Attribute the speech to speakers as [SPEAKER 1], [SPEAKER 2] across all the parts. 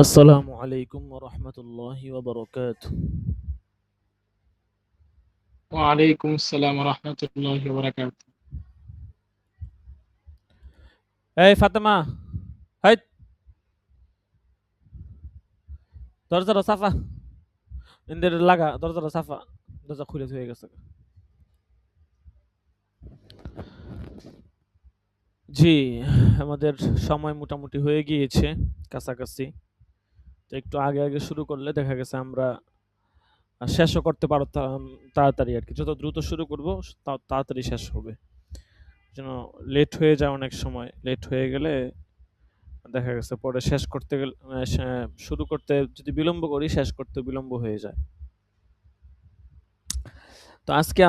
[SPEAKER 1] আসসালামু আলাইকুম ওয়া রাহমাতুল্লাহি ওয়া বারাকাতুহু।
[SPEAKER 2] ওয়ালাইকুম আসসালাম ওয়া রাহমাতুল্লাহি ওয়া বারাকাতুহু।
[SPEAKER 1] এই ফাতেমা, হাইত দরজাটা সাফা, ইন্দের লাগা দরজাটা সাফা, দরজা খুলে হয়ে গেছে। জি, আমাদের সময় মোটামুটি হয়ে গিয়েছে কাছাকাছি। তো একটু আগে শুরু করলে দেখা গেছে আমরা শেষও করতে পারতাম তাড়াতাড়ি আরকি। যত দ্রুত শুরু করব তাড়াতাড়ি শেষ হবে। যেন লেট হয়ে যায় অনেক সময়। লেট হয়ে গেলে দেখা গেছে পরে শেষ করতে গেলে শুরু করতে যদি বিলম্ব করি শেষ করতে বিলম্ব হয়ে যায়। তো আজকে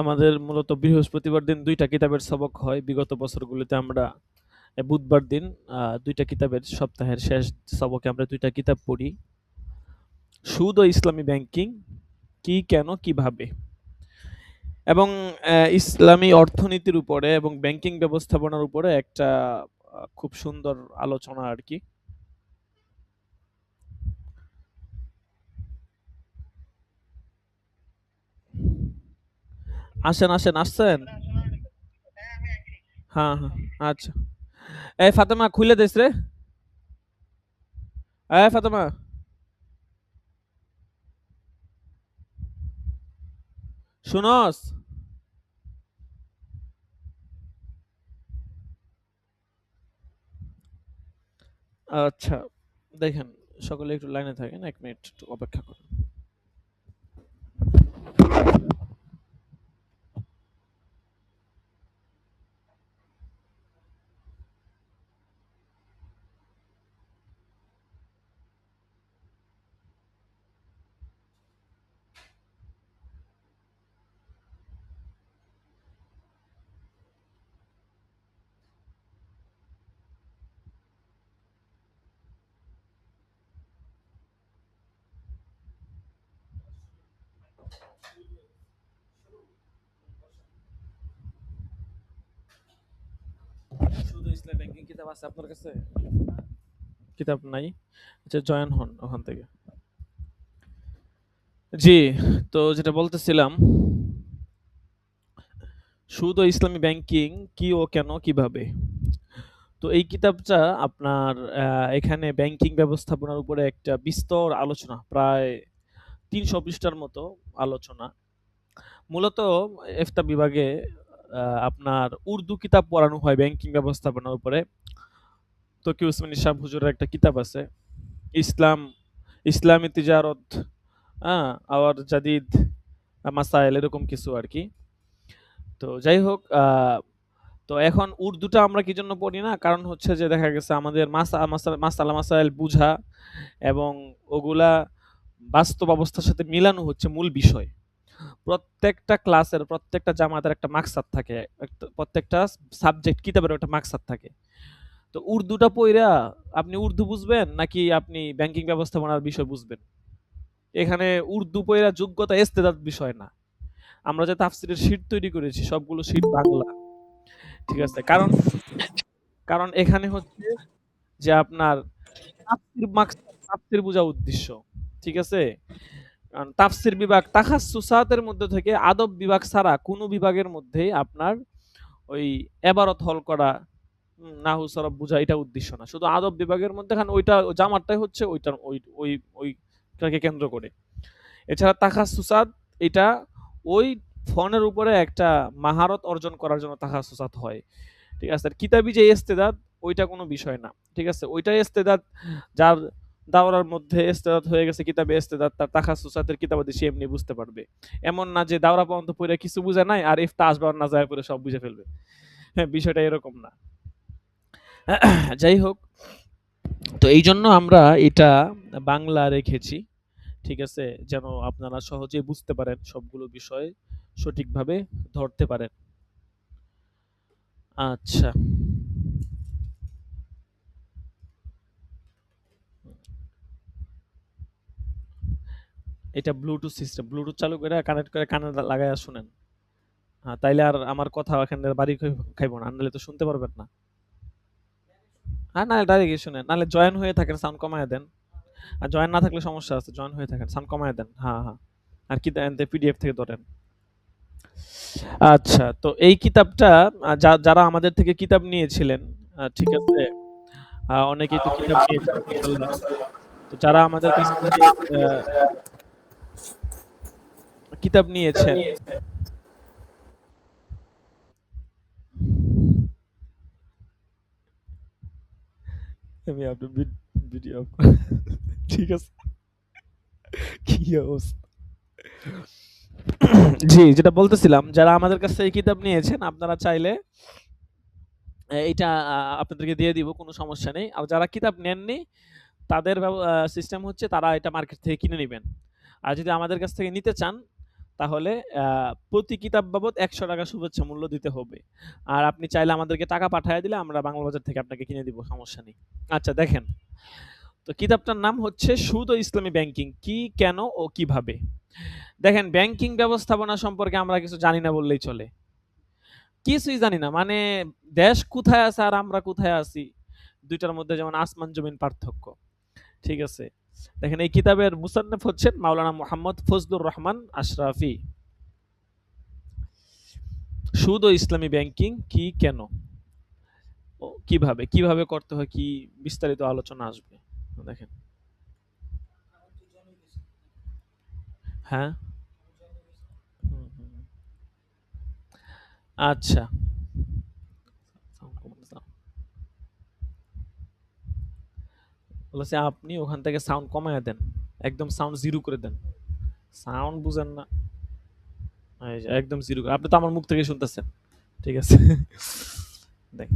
[SPEAKER 1] আমাদের মূলত বৃহস্পতিবার দিন ২ টা কিতাবের সবক হয়। বিগত বছরগুলোতে আমরা বুধবার দিন ২ টা কিতাবের সপ্তাহের শেষ সবকে আমরা ২ টা কিতাব পড়ি। সুদ ও ইসলামী ব্যাংকিং কি, কেন, কিভাবে? এবং ইসলামী অর্থনীতির উপরে এবং ব্যাংকিং ব্যবস্থাপনার উপরে একটা খুব সুন্দর আলোচনা আরকি। আসেন, আসছেন? হ্যাঁ, হ্যাঁ, আচ্ছা। এই ফাতেমা খুইলে দিস রে। এই ফাতেমা, শুনস? আচ্ছা, দেখেন সকলে একটু লাইনে থাকেন। ১ মিনিট একটু অপেক্ষা করুন। শুধু ইসলাম ব্যাংকিং কিতাব আছে আপনার কাছে? কিতাব নাই? আচ্ছা, জয়েন হন ওখান থেকে। জি, তো যেটা বলতেছিলাম, সুদ ও ইসলামী ব্যাংকিং কি ও কেন কিভাবে? তো এই কিতাবটা আপনার এখানে ব্যাংকিং ব্যবস্থাপনার উপরে একটা বিস্তর আলোচনা, প্রায় ৩০০ পৃষ্ঠার মতো আলোচনা। মূলত ইফতা বিভাগে আপনার উর্দু কিতাব পড়ানো হয় ব্যাংকিং ব্যবস্থাপনার উপরে। তকি উসমানী সাহেব হুজুরের একটা কিতাব আছে, ইসলাম ইসলামী তিজারত, আওয়ার জাদিদ মাসাইল, এরকম কিছু আরকি। তো যাই হোক, তো এখন উর্দুটা আমরা কি জন্য পড়ি না? কারণ হচ্ছে যে দেখা গেছে আমাদের মাসালা মাসাইল বুঝা এবং ওগুলা বাস্তব অবস্থার সাথে মিলানো হচ্ছে মূল বিষয়। প্রত্যেকটা ক্লাসের, প্রত্যেকটা জামাতের একটা মাকসাদ থাকে। প্রত্যেকটা সাবজেক্ট কিতাবের একটা মাকসাদ থাকে। তো উর্দুটা পইড়া আপনি উর্দু বুঝবেন নাকি আপনি ব্যাংকিং ব্যবস্থাপনার বিষয় বুঝবেন? এখানে উর্দু পইড়া যোগ্যতা ইস্তেদাদ বিষয় না। আমরা যে তাফসীরের শীট তৈরি করেছি সবগুলো শীট বাংলা। ঠিক আছে? কারণ কারণ এখানে হচ্ছে যে আপনার তাফসীর মাকসাদ, তাফসীর বোঝা উদ্দেশ্য। ঠিক আছে? কারণ তাফসীর বিভাগ তাখাসসুসাতের মধ্যে থেকে আদব বিভাগ ছাড়া কোন বিভাগের মধ্যেই আপনার ওই এবারত হল করা, নাহু সরফ বুঝা এটা উদ্দেশ্য না। শুধু আদব বিভাগের মধ্যে খান ওইটা জামারটাই হচ্ছে ওইটার ওইটাকে কেন্দ্র করে। এছাড়া তাখাসসুসাত এটা ওই ফনের উপরে একটা মাহারত অর্জন করার জন্য তাখাসসুসাত হয়। ঠিক আছে? আর কিতাবি যে ইস্তেদাদ ওইটা কোনো বিষয় না। ঠিক আছে? ওইটাই ইস্তেদাদ, যার দাওরার মধ্যে ইস্তেদাদ হয়ে গেছে কিতাবে ইস্তেদাদ, তার তাখাসসুসাতের কিতাবাদি সে এমনি বুঝতে পারবে। এমন না যে দাওরা পর্যন্ত পইড়া কিছু বুঝে নাই আর ইফতা আসবাব না যায় পরে সব বুঝে ফেলবে। হ্যাঁ, বিষয়টা এরকম না। যাই হোক, তো এইজন্য আমরা এটা বাংলা রেখেছি। ঠিক আছে? যেন আপনারা সহজেই বুঝতে পারেন, সবগুলো বিষয় সঠিকভাবে ধরতে পারেন। আচ্ছা। এটা ব্লুটুথ সিস্টেম। ব্লুটুথ চালু করে কানেক্ট করে কানে লাগাইয়া শুনেন। তাইলে আর আমার কথা এখানে বাড়ি খাইব না। নাহলে তো শুনতে পারবেন না। নাহলে ডাইরেক্ট শুনেন, নাহলে জয়েন হয়ে থাকেন, সাউন্ড কমায় দেন। আর জয়েন না থাকলে সমস্যা আছে, জয়েন হয়ে থাকেন, সাউন্ড কমায় দেন। হ্যাঁ হ্যাঁ। আর কি দেন, পিডিএফ থেকে ধরেন। আচ্ছা, তো এই কিতাবটা যারা আমাদের থেকে কিতাব নিয়েছিলেন, ঠিক আছে, অনেকেই তো কিতাব নিয়েছেন মাশাআল্লাহ। তো যারা আমাদের কাছ থেকে আহ, কিতাব নিয়েছেন, আমি আপনার ভিডিও ঠিক আছে, কি অবস্থা। জি, যেটা বলতেছিলাম, যারা আমাদের কাছ থেকে কিতাব নিয়েছেন, আপনারা চাইলে এইটা আপনাদেরকে দিয়ে দিব, কোনো সমস্যা নেই। আর যারা কিতাব নেননি, তাদের সিস্টেম হচ্ছে তারা এটা মার্কেট থেকে কিনে নিবেন। আর যদি আমাদের কাছ থেকে নিতে চান, তাহলে প্রতি কিতাব বাবদ ৳১০০ শুভেচ্ছা মূল্য দিতে হবে। আর আপনি চাইলে আমাদেরকে টাকা পাঠায় দিলে আমরা বাংলা বাজার থেকে আপনাকে কিনে দিব, সমস্যা নেই। আচ্ছা দেখেন, তো কিতাবটার নাম হচ্ছে সুদ ও ইসলামী ব্যাংকিং, কি, কেন ও কিভাবে। দেখেন, ব্যাংকিং ব্যবস্থাপনা সম্পর্কে আমরা কিছু জানি না বললেই চলে। কিছুই জানি না, মানে দেশ কোথায় আছে আর আমরা কোথায় আছি, দুইটার মধ্যে যেমন আসমান জমিন পার্থক্য। ঠিক আছে, দেখেন এই কিতাবের মুসান্নফ হচ্ছেন মাওলানা মোহাম্মদ ফজলুর রহমান আশরাফি। সুদ ও ইসলামী ব্যাংকিং, কি, কেন ও কিভাবে, কিভাবে করতে হয়, কি বিস্তারিত আলোচনা আসবে। দেখেন, হ্যাঁ, হুম, হুম। আচ্ছা, বলেছে আপনি ওখান থেকে সাউন্ড কমায় দেন, একদম সাউন্ড জিরো করে দেন। সাউন্ড বুঝেন না, এই যে একদম জিরো করে, আপনি তো আমার মুখ থেকে শুনতেছেন। ঠিক আছে। দেখ,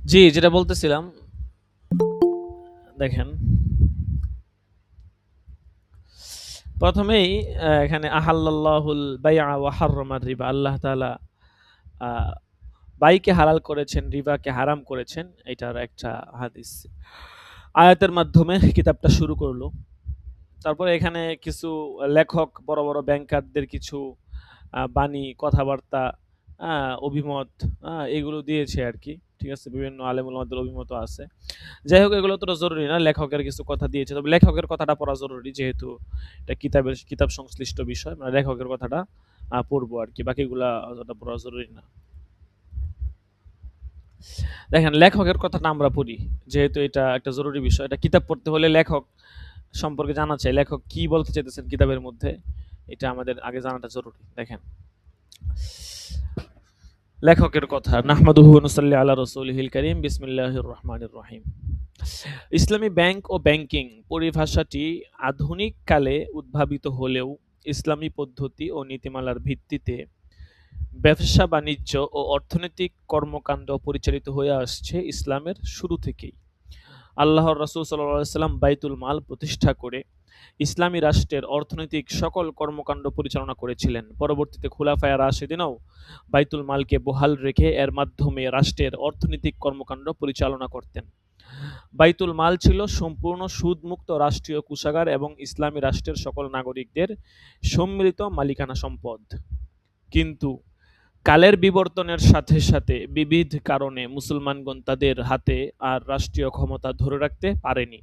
[SPEAKER 1] জি, যেটা বলতেছিলাম, দেখেন, প্রথমেই এখানে আহাল্লাল্লাহুল বাইআ ওয়া হাররামার রিবা, আল্লাহ তাআলা বাইকে হালাল করেছেন, রিবাকে হারাম করেছেন, এটার একটা হাদিস আয়াতের মাধ্যমে কিতাবটা শুরু করলো। তারপরে এখানে কিছু লেখক, বড় বড় ব্যাংকারদের কিছু বাণী, কথাবার্তা, অভিমত, এগুলো দিয়েছে আর কি। ঠিক আছে, বিভিন্ন আলেম ওলামাদের অভিমত আছে। যাই হোক, এগুলো অতটা জরুরি না, লেখকের কিছু কথা দিয়েছে, তবে লেখকের কথাটা পড়া জরুরি, যেহেতু এটা কিতাব সংশ্লিষ্ট বিষয়, মানে লেখকের কথাটা পড়বো আর কি, বাকিগুলা অতটা পড়া জরুরি না। দেখেন, লেখকের কথাটা আমরা পড়ি, যেহেতু এটা একটা জরুরি বিষয়। এটা কিতাব পড়তে হলে লেখক সম্পর্কে জানা চাই, লেখক কি বলতে চাইতেছেন কিতাবের মধ্যে, এটা আমাদের আগে জানাটা জরুরি। দেখেন, লেখকের কথা, নাহমাদুহু ওয়া নুসাল্লি আলা রাসূলিহিল কারীম, বিসমিল্লাহির রহমানির রহিম। ইসলামী ব্যাংক ও ব্যাংকিং পরিভাষাটি আধুনিক কালে উদ্ভাবিত হলেও ইসলামী পদ্ধতি ও নীতিমালার ভিত্তিতে ব্যবসা বাণিজ্য ও অর্থনৈতিক কর্মকাণ্ড পরিচালিত হয়ে আসছে ইসলামের শুরু থেকেই। আল্লাহর রাসূল সাল্লাল্লাহু আলাইহি ওয়াসাল্লাম বাইতুল মাল প্রতিষ্ঠা করে ইসলামী রাষ্ট্রের অর্থনৈতিক সকল কর্মকাণ্ড পরিচালনা করেছিলেন। পরবর্তীতে খুলাফায়ে রাশিদিনও বাইতুল মালকে বহাল রেখে এর মাধ্যমে রাষ্ট্রের অর্থনৈতিক কর্মকাণ্ড পরিচালনা করতেন। বাইতুল মাল ছিল সম্পূর্ণ সুদমুক্ত রাষ্ট্রীয় কোষাগার এবং ইসলামী রাষ্ট্রের সকল নাগরিকদের সম্মিলিত মালিকানা সম্পদ। কিন্তু কালের বিবর্তনের সাথে সাথে বিবিধ কারণে মুসলমানগণ তাদের হাতে আর রাষ্ট্রীয় ক্ষমতা ধরে রাখতে পারেনি।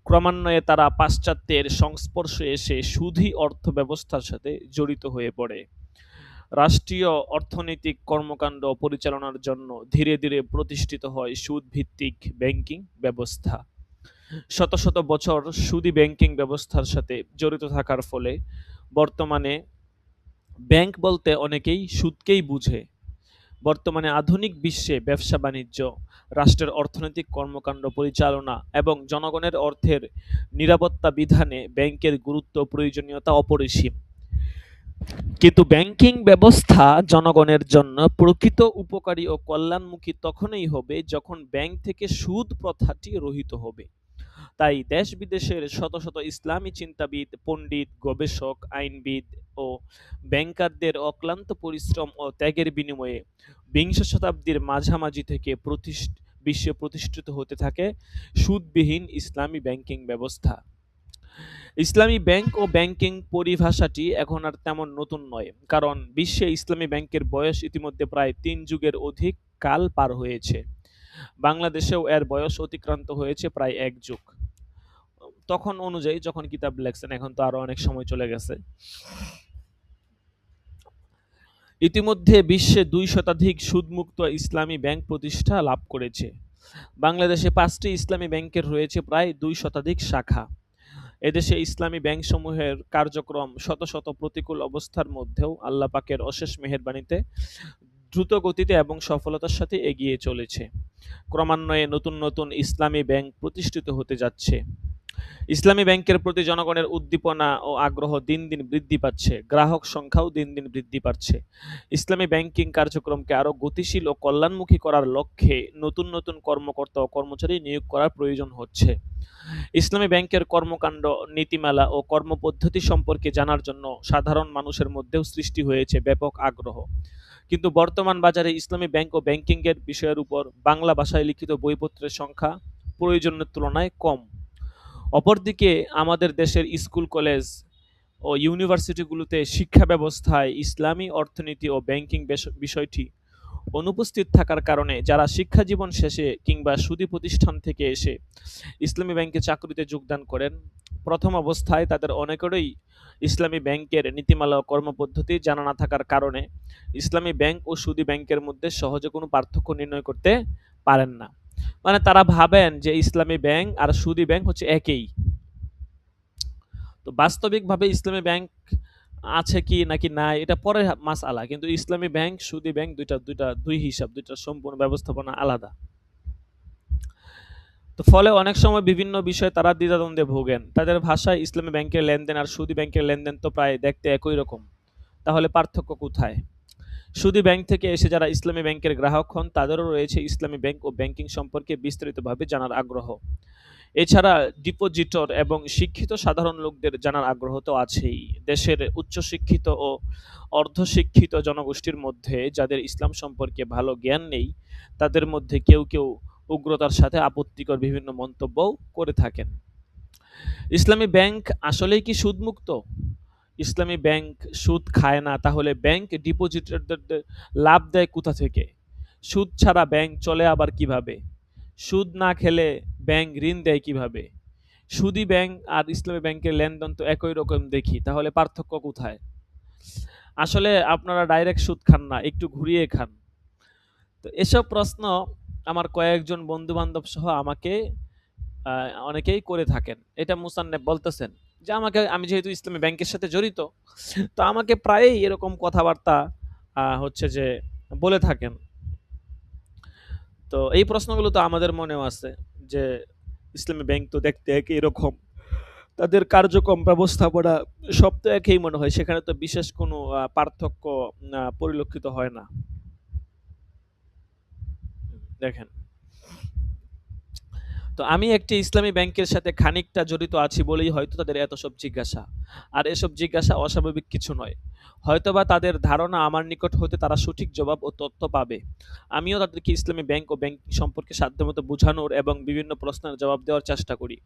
[SPEAKER 1] ক্রমান্বয়ে তারা পাশ্চাত্যের সংস্পর্শে এসে সুদী অর্থব্যবস্থার সাথে জড়িত হয়ে পড়ে। রাষ্ট্রীয় অর্থনৈতিক কর্মকাণ্ড পরিচালনার জন্য ধীরে ধীরে প্রতিষ্ঠিত হয় সুদ ভিত্তিক ব্যাংকিং ব্যবস্থা। শত শত বছর সুদী ব্যাংকিং ব্যবস্থার সাথে জড়িত থাকার ফলে বর্তমানে ব্যাংক বলতে অনেকেই সুদকেই বুঝে। বর্তমানে আধুনিক বিশ্বে ব্যবসা বাণিজ্য, রাষ্ট্রের অর্থনৈতিক কর্মকাণ্ড পরিচালনা এবং জনগণের অর্থের নিরাপত্তা বিধানে ব্যাংকের গুরুত্ব ও প্রয়োজনীয়তা অপরিসীম। কিন্তু ব্যাংকিং ব্যবস্থা জনগণের জন্য প্রকৃত উপকারী ও কল্যাণমুখী তখনই হবে যখন ব্যাংক থেকে সুদ প্রথাটি রহিত হবে। তাই দেশ বিদেশের শত শত ইসলামী চিন্তাবিদ, পণ্ডিত, গবেষক, আইনবিদ ও ব্যাংকারদের অক্লান্ত পরিশ্রম ও ত্যাগের বিনিময়ে বিংশ শতাব্দীর মাঝামাঝি থেকে বিশ্বে প্রতিষ্ঠিত হতে থাকে সুদবিহীন ইসলামী ব্যাংকিং ব্যবস্থা। ইসলামী ব্যাংক ও ব্যাংকিং পরিভাষাটি এখন আর তেমন নতুন নয়, কারণ বিশ্বে ইসলামী ব্যাংকের বয়স ইতিমধ্যে প্রায় 3 যুগের অধিক কাল পার হয়েছে। বাংলাদেশেও এর বয়স অতিক্রান্ত হয়েছে প্রায় ১ যুগ। তখন অনুযায়ী যখন কিতাব লেখছেন, এখন তো আরো অনেক সময় চলে গেছে। ইতিমধ্যে বিশ্বে ২ শতাধিক সুদমুক্ত ইসলামী ব্যাংক প্রতিষ্ঠা লাভ করেছে। বাংলাদেশে ৫টি ইসলামী ব্যাংকের রয়েছে প্রায় ২ শতাধিক শাখা। এদেশে ইসলামী ব্যাংকসমূহের কার্যক্রম শত শত প্রতিকূল অবস্থার মধ্যেও আল্লাহ পাকের অশেষ মেহেরবানিতে দ্রুত গতিতে এবং সফলতার সাথে এগিয়ে চলেছে। ক্রমান্বয়ে নতুন নতুন ইসলামী ব্যাংক প্রতিষ্ঠিত হতে যাচ্ছে। ইসলামী ব্যাংকের প্রতি জনগণের উদ্দীপনা ও আগ্রহ দিন দিন বৃদ্ধি পাচ্ছে, গ্রাহক সংখ্যাও দিন দিন বৃদ্ধি পাচ্ছে। ইসলামী ব্যাংকিং কার্যক্রমকে আরও গতিশীল ও কল্যাণমুখী করার লক্ষ্যে নতুন নতুন কর্মকর্তা ও কর্মচারী নিয়োগ করার প্রয়োজন হচ্ছে। ইসলামী ব্যাংকের কর্মকাণ্ড, নীতিমালা ও কর্মপদ্ধতি সম্পর্কে জানার জন্য সাধারণ মানুষের মধ্যেও সৃষ্টি হয়েছে ব্যাপক আগ্রহ। কিন্তু বর্তমান বাজারে ইসলামী ব্যাংক ও ব্যাংকিংয়ের বিষয়ের উপর বাংলা ভাষায় লিখিত বইপত্রের সংখ্যা প্রয়োজনের তুলনায় কম। অপরদিকে আমাদের দেশের স্কুল, কলেজ ও ইউনিভার্সিটিগুলোতে শিক্ষা ব্যবস্থায় ইসলামী অর্থনীতি ও ব্যাংকিং বিষয়টি অনুপস্থিত থাকার কারণে যারা শিক্ষা জীবন শেষে কিংবা সুদী প্রতিষ্ঠান থেকে এসে ইসলামী ব্যাংকে চাকরিতে যোগদান করেন, প্রথম অবস্থায় তাদের অনেকেরই ইসলামী ব্যাংকের নীতিমালা ও কর্মপদ্ধতি জানা না থাকার কারণে ইসলামী ব্যাংক ও সুদী ব্যাংকের মধ্যে সহজে কোনো পার্থক্য নির্ণয় করতে পারেন না। মানে তারা ভাবেন যে ইসলামী ব্যাংক আর সুদী ব্যাংক হচ্ছে একই। তো বাস্তবিকভাবে ইসলামী ব্যাংক আছে কি নাকি নাই এটা পরে মাসআলা, কিন্তু ইসলামী ব্যাংক, সুদী ব্যাংক দুই হিসাব, দুইটা সম্পূর্ণ ব্যবস্থাপনা আলাদা। তো ফলে অনেক সময় বিভিন্ন বিষয়ে তারা দ্বিধাদ্বন্দ্বে ভোগেন। তাদের ভাষায় ইসলামী ব্যাংকের লেনদেন আর সুদী ব্যাংকের লেনদেন তো প্রায় দেখতে একই রকম। তাহলে পার্থক্য কোথায়? সুদী ব্যাংক থেকে এসে যারা ইসলামী ব্যাংকের গ্রাহক হন, তাদেরও রয়েছে ইসলামী ব্যাংক ও ব্যাংকিং সম্পর্কে বিস্তারিতভাবে জানার আগ্রহ। এছাড়া ডিপোজিটর এবং শিক্ষিত সাধারণ লোকদের জানার আগ্রহ তো আছেই। দেশের উচ্চশিক্ষিত ও অর্ধশিক্ষিত জনগোষ্ঠীর মধ্যে যাদের ইসলাম সম্পর্কে ভালো জ্ঞান নেই, তাদের মধ্যে কেউ কেউ উগ্রতার সাথে আপত্তিকর বিভিন্ন মন্তব্যও করে থাকেন। ইসলামী ব্যাংক আসলেই কি সুদমুক্ত? ইসলামী ব্যাংক সুদ খায় না, তাহলে ব্যাংক ডিপোজিটরদের লাভ দেয় কোথা থেকে? সুদ ছাড়া ব্যাংক চলে আবার কিভাবে? সুদ না খেলে ব্যাংক ঋণ দেয় কিভাবে? সুদী ব্যাংক আর ইসলামী ব্যাংকের লেনদেন তো একই রকম দেখি, তাহলে পার্থক্য কোথায়? আসলে আপনারা ডাইরেক্ট সুদ খান না, একটু ঘুরিয়ে খান। তো এসব প্রশ্ন আমার কয়েকজন বন্ধু বান্ধব সহ আমাকে অনেকেই করে থাকেন। এটা মুসান্নেফ বলতেছেন যে আমি যেহেতু ইসলামী ব্যাংকের সাথে জড়িত, তো আমাকে প্রায়ই এরকম কথাবার্তা হচ্ছে যে বলে থাকেন। তো এই প্রশ্নগুলো তো আমাদের মনেও আছে যে ইসলামী ব্যাংক তো দেখতে একই রকম, তাদের কার্যক্রম ব্যবস্থাপনা সব তো একই মনে হয়, সেখানে তো বিশেষ কোনো পার্থক্য পরিলক্ষিত হয় না। দেখেন, তো আমি একটি ইসলামী ব্যাংকের সাথে খানিকটা জড়িত আছি বলেই হয়তো তাদের এত সব জিজ্ঞাসা। আর এসব জিজ্ঞাসা অস্বাভাবিক কিছু নয়। হয়তোবা তাদের ধারণা আমার নিকট হতে তারা সঠিক জবাব ও তথ্য পাবে। আমিও তাদেরকে ইসলামী ব্যাংক ও ব্যাংকিং সম্পর্কে সাধ্যমতো বোঝানোর এবং বিভিন্ন প্রশ্নের জবাব দেওয়ার চেষ্টা করি।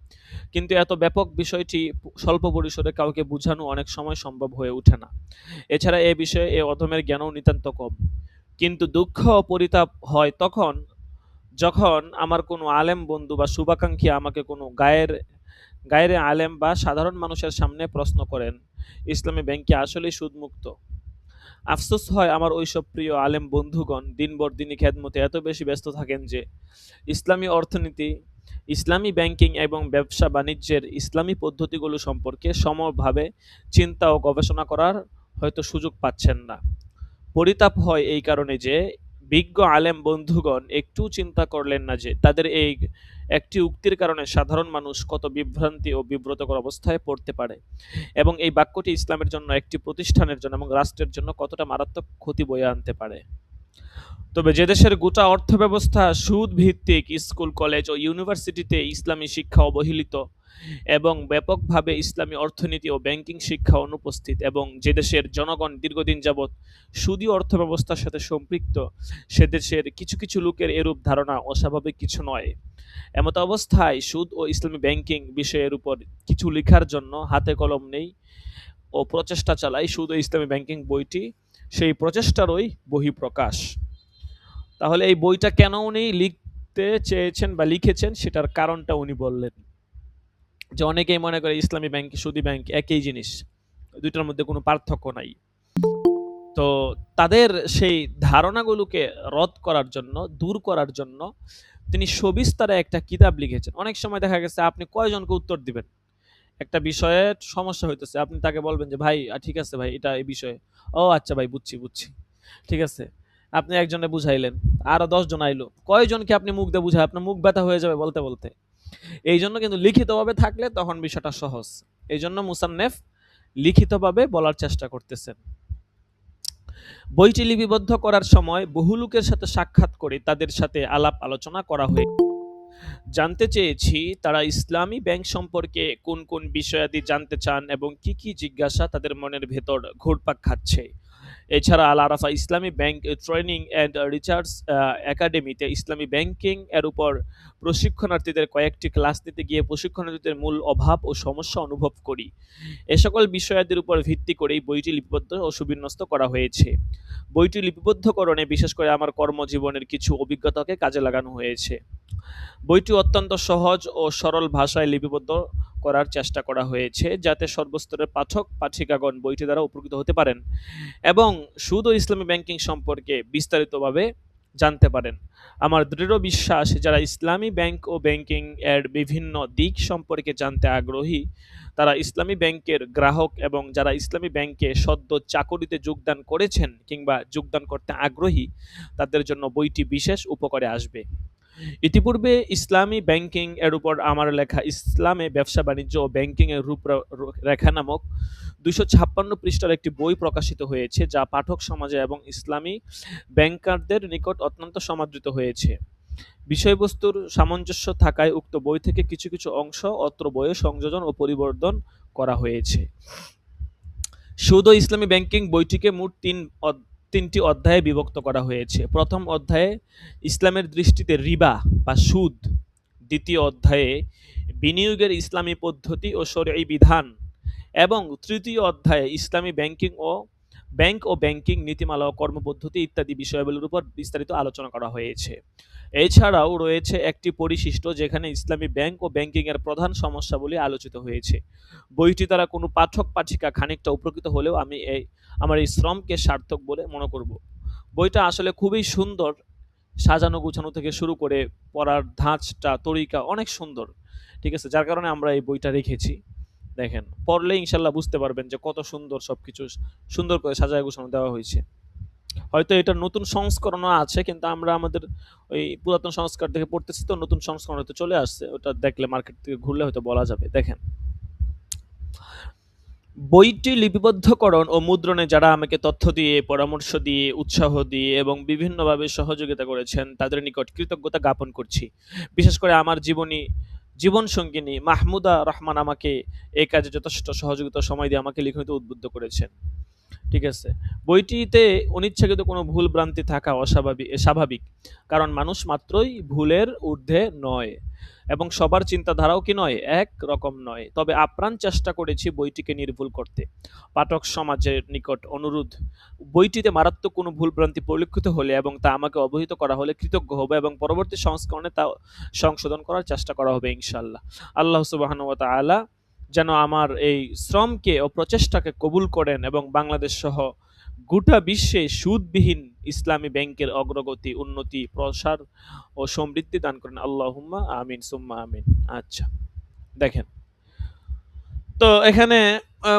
[SPEAKER 1] কিন্তু এত ব্যাপক বিষয়টি স্বল্প পরিসরে কাউকে বোঝানো অনেক সময় সম্ভব হয়ে ওঠে না। এছাড়া এ বিষয়ে এ অধমের জ্ঞানও নিতান্ত কম। কিন্তু দুঃখ ও পরিতাপ হয় তখন, যখন আমার কোনো আলেম বন্ধু বা শুভাকাঙ্ক্ষী আমাকে কোনো গায়ের আলেম বা সাধারণ মানুষের সামনে প্রশ্ন করেন, ইসলামী ব্যাংক কি আসলেই সুদমুক্ত? আফসোস হয় আমার ওইসব প্রিয় আলেম বন্ধুগণ দিনভর দিনই খেদমতে এত বেশি ব্যস্ত থাকেন যে ইসলামী অর্থনীতি, ইসলামী ব্যাংকিং এবং ব্যবসা বাণিজ্যের ইসলামী পদ্ধতিগুলো সম্পর্কে সমভাবে চিন্তা ও গবেষণা করার হয়তো সুযোগ পাচ্ছেন না। পরিতাপ হয় এই কারণে যে বিজ্ঞ আলেম বন্ধুগণ একটু চিন্তা করলেন না যে তাদের এই একটি উক্তির কারণে সাধারণ মানুষ কত বিভ্রান্তি ও বিব্রতকর অবস্থায় পড়তে পারে, এবং এই বাক্যটি ইসলামের জন্য, একটি প্রতিষ্ঠানের জন্য এবং রাষ্ট্রের জন্য কতটা মারাত্মক ক্ষতি বয়ে আনতে পারে। তবে যে দেশের গোটা অর্থব্যবস্থা সুদ ভিত্তিক, স্কুল, কলেজ ও ইউনিভার্সিটিতে ইসলামী শিক্ষা অবহেলিত এবং ব্যাপকভাবে ইসলামী অর্থনীতি ও ব্যাংকিং শিক্ষা অনুপস্থিত, এবং যে দেশের জনগণ দীর্ঘদিন যাবৎ সুদী অর্থব্যবস্থার সাথে সম্পৃক্ত, সে দেশের কিছু কিছু লোকের এরূপ ধারণা অস্বাভাবিক কিছু নয়। এমত অবস্থায় সুদ ও ইসলামী ব্যাংকিং বিষয়ের উপর কিছু লেখার জন্য হাতে কলম নেই ও প্রচেষ্টা চালাই সুদ ও ইসলামী ব্যাংকিং বইটি সেই প্রচেষ্টারই বহিঃপ্রকাশ। তাহলে এই বইটা কেন উনি লিখতে চেয়েছেন বা লিখেছেন সেটার কারণটা উনি বললেন। যে অনেকেই মনে করে ইসলামী ব্যাংক, সুদী ব্যাংক একই জিনিস। দুইটার মধ্যে কোনো পার্থক্য নাই। তো তাদের সেই ধারণাগুলোকে রদ করার জন্য, দূর করার জন্য তিনি সবিস্তারে একটা কিতাব লিখেছেন। অনেক সময় দেখা গেছে আপনি কয়জনকে উত্তর দিবেন? একটা বিষয়ে সমস্যা হইতেছে। আপনি তাকে বলবেন যে, "ভাই ঠিক আছে ভাই, এটা এই বিষয়ে।" "ও আচ্ছা ভাই, বুঝছি, বুঝছি।" ঠিক আছে? আপনি একজনে বুঝাইলেন, আরো ১০ জন আইলো। কয়জনকে আপনি মুখ দিয়ে বুঝায় আপনার মুখ ব্যথা হয়ে যাবে বলতে, বলতে। এইজন্য কিন্তু লিখিতভাবে থাকলে তখন বিষয়টা সহজ। এইজন্য মুসান্নেফ লিখিতভাবে বলার চেষ্টা করতেছেন। বইটি লিপিবদ্ধ করার সময় বহু লোকের সাথে সাক্ষাৎ করে তাদের সাথে আলাপ আলোচনা করা হয়ে জানতে চেয়েছি তারা ইসলামী ব্যাংক সম্পর্কে কোন কোন বিষয়াদি জানতে চান এবং কি কি জিজ্ঞাসা তাদের মনের ভেতর ঘুরপাক খাচ্ছে। এছাড়া আল আরাফা ইসলামী ব্যাংক ট্রেনিং অ্যান্ড রিসার্চ একাডেমিতে ইসলামী ব্যাংকিং এর উপর প্রশিক্ষণার্থীদের কয়েকটি ক্লাস নিতে গিয়ে প্রশিক্ষণার্থীদের মূল অভাব ও সমস্যা অনুভব করি। এ সকল বিষয়াদির উপর ভিত্তি করেই বইটি লিপিবদ্ধ ও সুবিন্যস্ত করা হয়েছে। বইটি লিপিবদ্ধকরণে বিশেষ করে আমার কর্মজীবনের কিছু অভিজ্ঞতাকে কাজে লাগানো হয়েছে। বইটি অত্যন্ত সহজ ও সরল ভাষায় লিপিবদ্ধ করার চেষ্টা করা হয়েছে যাতে সর্বস্তরের পাঠক পাঠিকাগণ বইটি দ্বারা উপকৃত হতে পারেন এবং সুদ ও ইসলামী ব্যাংকিং সম্পর্কে বিস্তারিতভাবে জানতে পারেন। আমার দৃঢ় বিশ্বাস যারা ইসলামী ব্যাংক ও ব্যাংকিং এর বিভিন্ন দিক সম্পর্কে জানতে আগ্রহী তারা ইসলামী ব্যাংকের গ্রাহক এবং যারা ইসলামী ব্যাংকে সদ্য চাকরিতে যোগদান করেছেন কিংবা যোগদান করতে আগ্রহী তাদের জন্য বইটি বিশেষ উপকারে আসবে। ইতিপূর্বে ইসলামী ব্যাংকিং এর উপর আমার লেখা ইসলামে ব্যবসা বাণিজ্য ও ব্যাংকিং এর রূপরেখা নামক 256 পৃষ্ঠার একটি বই প্রকাশিত হয়েছে যা পাঠক সমাজে এবং ইসলামী ব্যাংকারদের নিকট অত্যন্ত সমাদৃত হয়েছে। বিষয়বস্তুর সামঞ্জস্য থাকায় উক্ত বই থেকে কিছু কিছু অংশ অত্র বইয়ে সংযোজন ও পরিবর্তন করা হয়েছে। সুদ ও ইসলামী ব্যাংকিং বইটিকে মোট তিনটি অধ্যায়ে বিভক্ত করা হয়েছে। প্রথম অধ্যায়ে ইসলামের দৃষ্টিতে রিবা বা সুদ, দ্বিতীয় অধ্যায়ে বিনিয়োগের ইসলামী পদ্ধতি ও শরঈ বিধান এবং তৃতীয় অধ্যায়ে ইসলামী ব্যাংক ও ব্যাংকিং নীতিমালা ও কর্মপদ্ধতি ইত্যাদি বিষয়াবলীর উপর বিস্তারিত আলোচনা করা হয়েছে। এছাড়াও রয়েছে একটি পরিশিষ্ট যেখানে ইসলামী ব্যাংক ও ব্যাংকিং এর প্রধান সমস্যাবলী আলোচিত হয়েছে। বইটি দ্বারা কোনো পাঠক পাঠিকা খানিকটা উপকৃত হলেও আমি আমার এই শ্রমকে সার্থক বলে মনে করব। বইটা আসলে খুবই সুন্দর, সাজানো গুছানো থেকে শুরু করে পড়ার ধাঁচটা তরিকা অনেক সুন্দর। ঠিক আছে? যার কারণে আমরা এই বইটা রেখেছি। দেখেন, পড়লে ইনশাল্লাহ বুঝতে পারবেন যে কত সুন্দর সবকিছু সুন্দর করে সাজায় গুছানো দেওয়া হয়েছে। হয়তো এটার নতুন সংস্করণও আছে কিন্তু আমরা আমাদের ওই পুরাতন সংস্কার থেকে পড়তেছি তো নতুন সংস্করণ হয়তো চলে আসছে। ওটা দেখলে মার্কেট থেকে ঘুরলে হয়তো বলা যাবে। দেখেন, বইটি লিপিবদ্ধকরণ ও মুদ্রণে যারা আমাকে তথ্য দিয়ে, পরামর্শ দিয়ে, উৎসাহ দিয়ে এবং বিভিন্নভাবে সহযোগিতা করেছেন তাদের নিকট কৃতজ্ঞতা জ্ঞাপন করছি। বিশেষ করে আমার জীবনসঙ্গিনী মাহমুদা রহমান আমাকে এই কাজে যথেষ্ট সহযোগিতা সময় দিয়ে আমাকে লিখনিতে উদ্বুদ্ধ করেছেন। ঠিক আছে? বইটিতে অনিচ্ছাকৃত কোনো ভুল ভ্রান্তি থাকা স্বাভাবিক। কারণ মানুষ মাত্রই ভুলের ঊর্ধ্বে নয় এবং সবার চিন্তাধারাও কি নয়, একরকম নয়। তবে আপ্রাণ চেষ্টা করেছি বইটিকে নির্ভুল করতে। পাঠক সমাজের নিকট অনুরোধ, বইটিতে মারাত্মক কোনো ভুল ভ্রান্তি পরিলক্ষিত হলে এবং তা আমাকে অবহিত করা হলে কৃতজ্ঞ হব এবং পরবর্তী সংস্করণে তা সংশোধন করার চেষ্টা করা হবে ইনশাআল্লাহ। আল্লাহ সুবহানাহু ওয়া তাআলা যেন আমার এই শ্রমকে ও প্রচেষ্টাকে কবুল করেন এবং বাংলাদেশ সহ গোটা বিশ্বে সুদবিহীন ইসলামী ব্যাংকের অগ্রগতি, উন্নতি, প্রসার ও সমৃদ্ধি দান করেন। আল্লাহুম্মা আমিন সুম্মা আমিন। আচ্ছা, দেখেন, তো এখানে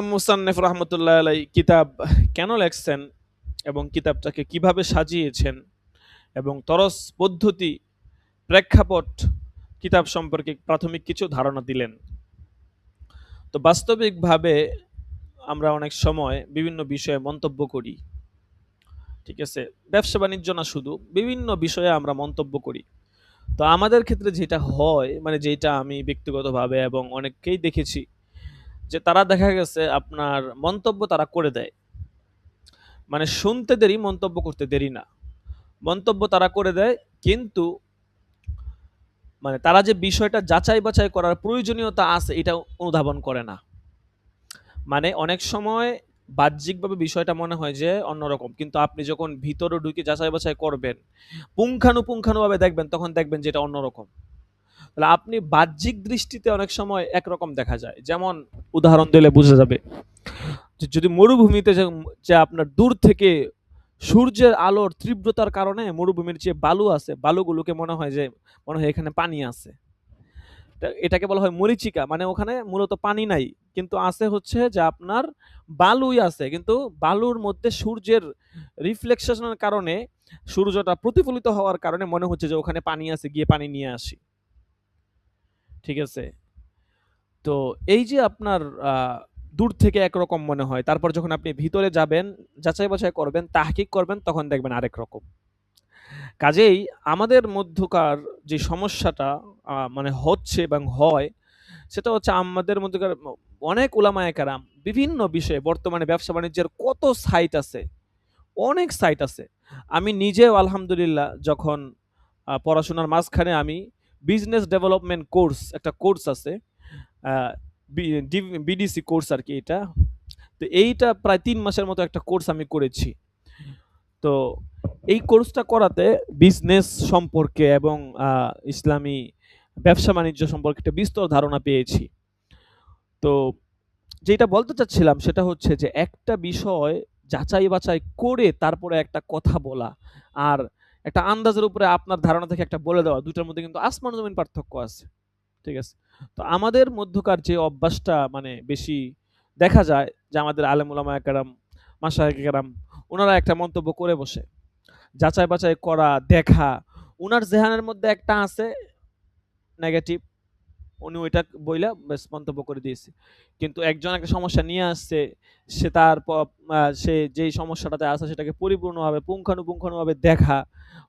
[SPEAKER 1] মুসান্নেফ রহমতুল্লাহ আলাই কিতাব কেন লেখছেন এবং কিতাবটাকে কিভাবে সাজিয়েছেন এবং তরস পদ্ধতি, প্রেক্ষাপট, কিতাব সম্পর্কে প্রাথমিক কিছু ধারণা দিলেন। তো বাস্তবিকভাবে আমরা অনেক সময় বিভিন্ন বিষয়ে মন্তব্য করি। ঠিক আছে? ব্যবসা বাণিজ্য না, শুধু বিভিন্ন বিষয়ে আমরা মন্তব্য করি। তো আমাদের ক্ষেত্রে যেটা হয়, মানে যেটা আমি ব্যক্তিগতভাবে এবং অনেককেই দেখেছি যে তারা দেখা গেছে আপনার মন্তব্য তারা করে দেয়। মানে শুনতে দেরি, মন্তব্য করতে দেরি না। মন্তব্য তারা করে দেয় কিন্তু মানে তারা যে বিষয়টা যাচাই বাছাই করার প্রয়োজনীয়তা আছে এটা অনুধাবন করে না। মানে অনেক সময় বাহ্যিকভাবে বিষয়টা মনে হয় যে অন্যরকম, কিন্তু আপনি যখন ভিতরে ঢুকে যাচাই বাছাই করবেন, পুঙ্খানুপুঙ্খানুভাবে দেখবেন, তখন দেখবেন যে এটা অন্যরকম। তাহলে আপনি বাহ্যিক দৃষ্টিতে অনেক সময় একরকম দেখা যায়, যেমন উদাহরণ দিলে বোঝা যাবে যে যদি মরুভূমিতে যে আপনার দূর থেকে সূর্যের আলোর তীব্রতার কারণে মরুভূমির যে বালু আছে, বালুগুলোকে মনে হয় এখানে পানি আছে। এটাকে বলা হয় মরীচিকা, মানে ওখানে মূলত পানি নাই, কিন্তু আছে হচ্ছে যে আপনার বালুই আছে, কিন্তু বালুর মধ্যে সূর্যের রিফ্লেকশনের কারণে, সূর্যটা প্রতিফলিত হওয়ার কারণে মনে হচ্ছে যে ওখানে পানি আছে, গিয়ে পানি নিয়ে আসি। ঠিক আছে? তো এই যে আপনার দূর থেকে একরকম মনে হয়, তারপর যখন আপনি ভিতরে যাবেন, যাচাই বাছাই করবেন, তাহকিক করবেন, তখন দেখবেন আরেক রকম। কাজেই আমাদের মধ্যকার যে সমস্যাটা মানে হচ্ছে এবং হয়, সেটা হচ্ছে আমাদের মধ্যকার অনেক উলামায়ে কেরাম বিভিন্ন বিষয়ে, বর্তমানে ব্যবসা বাণিজ্যের কত সাইট আছে, অনেক সাইট আছে। আমি নিজেও আলহামদুলিল্লাহ যখন পড়াশোনার মাঝখানে আমি বিজনেস ডেভেলপমেন্ট কোর্স, একটা কোর্স আছে, আ বি ডি বিডিসি কোর্স আরকি এটা। তো এইটা প্রায় ৩ মাসের মতো একটা কোর্স আমি করেছি। তো এই কোর্সটা করাতে বিজনেস সম্পর্কে এবং ইসলামী ব্যবসা-বাণিজ্য সম্পর্কে একটা বিস্তর ধারণা পেয়েছি। তো যেটা বলতে চাচ্ছিলাম সেটা হচ্ছে যে একটা বিষয় যাচাই-বাছাই করে তারপরে একটা কথা বলা, আর একটা আন্দাজের উপরে আপনার ধারণা থেকে একটা বলে দেওয়া, ২ টার মধ্যে কিন্তু আসমান জমিন পার্থক্য আছে। ঠিক আছে? তো আমাদের মধ্যকার যে অভ্যাসটা মানে বেশি দেখা যায় যে আমাদের আলেম ওলামায়ে কেরাম, মাশায়েখ কেরাম, উনারা একটা মন্তব্য করে বসে। যাচাই-বাছাই করা, দেখা, উনার জেহানের মধ্যে একটা আছে নেগেটিভ, উনি ওইটা বইলা ব্যাস মন্তব্য করে দিয়েছে। কিন্তু একজন একটা সমস্যা নিয়ে আসছে, সে তার সে যেই সমস্যাটাতে আছে সেটাকে পরিপূর্ণভাবে পুঙ্খানুপুঙ্খানুভাবে দেখা,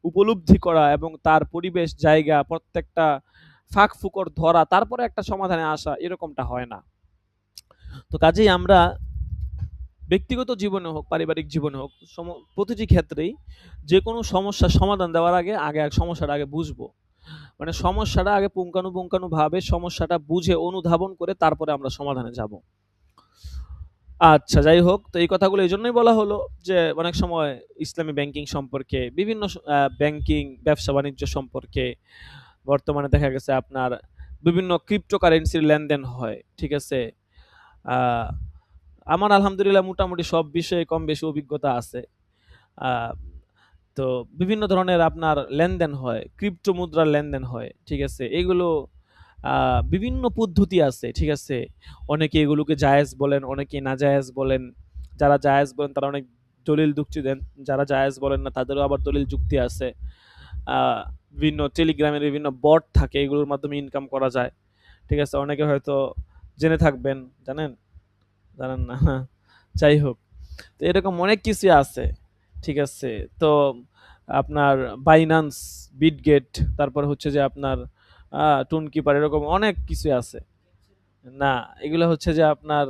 [SPEAKER 1] উপলব্ধি করা এবং তার পরিবেশ, জায়গা প্রত্যেকটা ফাঁক-ফোকর ধরা, তারপরে একটা সমাধানে আসা, এরকমটা হয় না। তো কাজেই আমরা ব্যক্তিগত জীবনে হোক, পারিবারিক জীবনে হোক, প্রতিটি ক্ষেত্রেই যেকোনো সমস্যার সমাধান দেওয়ার আগে সমস্যাটা আগে বুঝবো। মানে সমস্যাটা আগে পুঙ্খানুপুঙ্খানুভাবে সমস্যাটা বুঝে অনুধাবন করে তারপরে আমরা সমাধানে যাবো। আচ্ছা, যাই হোক, তো এই কথাগুলো এজন্যই বলা হলো যে অনেক সময় ইসলামী ব্যাংকিং সম্পর্কে, বিভিন্ন ব্যাংকিং, ব্যবসা-বাণিজ্য সম্পর্কে বর্তমানে দেখা গেছে আপনার বিভিন্ন ক্রিপ্টোকারেন্সির লেনদেন হয়। ঠিক আছে? আ আমার আলহামদুলিল্লাহ মোটামুটি সব বিষয়ে কম বেশি অভিজ্ঞতা আছে। আ তো বিভিন্ন ধরনের আপনার লেনদেন হয়, ক্রিপ্টো মুদ্রার লেনদেন হয়। ঠিক আছে? এগুলো আ বিভিন্ন পদ্ধতি আছে। ঠিক আছে? অনেকে এগুলোকে জায়েজ বলেন, অনেকে নাজায়েজ বলেন। যারা জায়েজ বলেন তারা অনেক দলিল যুক্তি দেন। যারা জায়েজ বলেন না তাদেরও আবার দলিল যুক্তি আছে। আ বিভিন্ন টেলিগ্রামের বিভিন্ন বট থাকে, এগুলোর মাধ্যমে ইনকাম করা যায়। ঠিক আছে? অনেকে হয়তো জেনে থাকবেন। জানেন? জানেন না? যাই হোক। তো এরকম অনেক কিছুই আছে। ঠিক আছে? তো আপনার Binance, Bitget, তারপর হচ্ছে যে আপনার টুনকিপার, এরকম অনেক কিছুই আছে। না, এগুলো হচ্ছে যে আপনার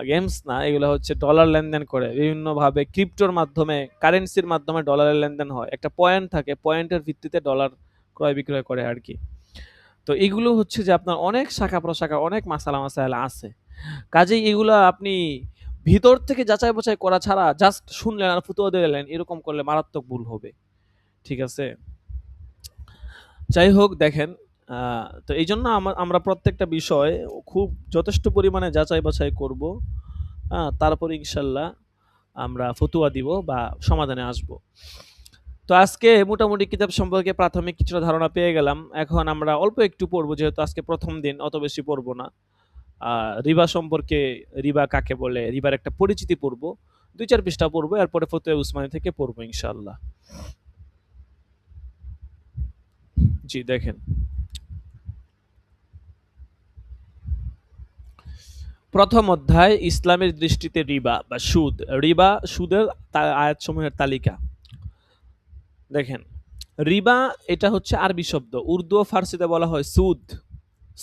[SPEAKER 1] গেমস না, এগুলো হচ্ছে ডলার লেনদেন করে। বিভিন্নভাবে ক্রিপ্টোর মাধ্যমে, কারেন্সির মাধ্যমে ডলারের লেনদেন হয়। একটা পয়েন্ট থাকে, পয়েন্টের ভিত্তিতে ডলার ক্রয় বিক্রয় করে আরকি। তো এগুলো হচ্ছে যে আপনার অনেক শাখা-প্রশাখা, অনেক মাসালা-মাসাইল আছে। কাজেই এগুলা আপনি ভিতর থেকে যাচাই-বাছাই করা ছাড়া জাস্ট শুনলেন আর ফতুয়া দিয়ে এলেন, এরকম করলে মারাত্মক ভুল হবে। ঠিক আছে? যাই হোক, দেখেন, আ তো এইজন্য আমরা প্রত্যেকটা বিষয় খুব যথেষ্ট পরিমাণে যাচাই-বাছাই করব। তারপরে ইনশাআল্লাহ আমরা ফতুয়া দিব বা সমাধানে আসব। তো আজকে মোটামুটি কিতাব সম্পর্কে প্রাথমিক কিছুটা ধারণা পেয়ে গেলাম। এখন আমরা অল্প একটু পড়ব, যেহেতু আজকে ১ম দিন, অত বেশি পড়ব না। আ রিবা সম্পর্কে, রিবা কাকে বলে, রিবার একটা পরিচিতি পড়ব। ২-৪ পৃষ্ঠা পড়ব, এরপরে ফতোয়া উসমানী থেকে পড়ব ইনশাআল্লাহ। জি, দেখেন। প্রথম অধ্যায়, ইসলামের দৃষ্টিতে রিবা বা সুদ। রিবা, সুদের আয়াতসমূহের তালিকা। দেখেন, রিবা এটা হচ্ছে আরবি শব্দ। উর্দু ও ফার্সিতে বলা হয় সুদ।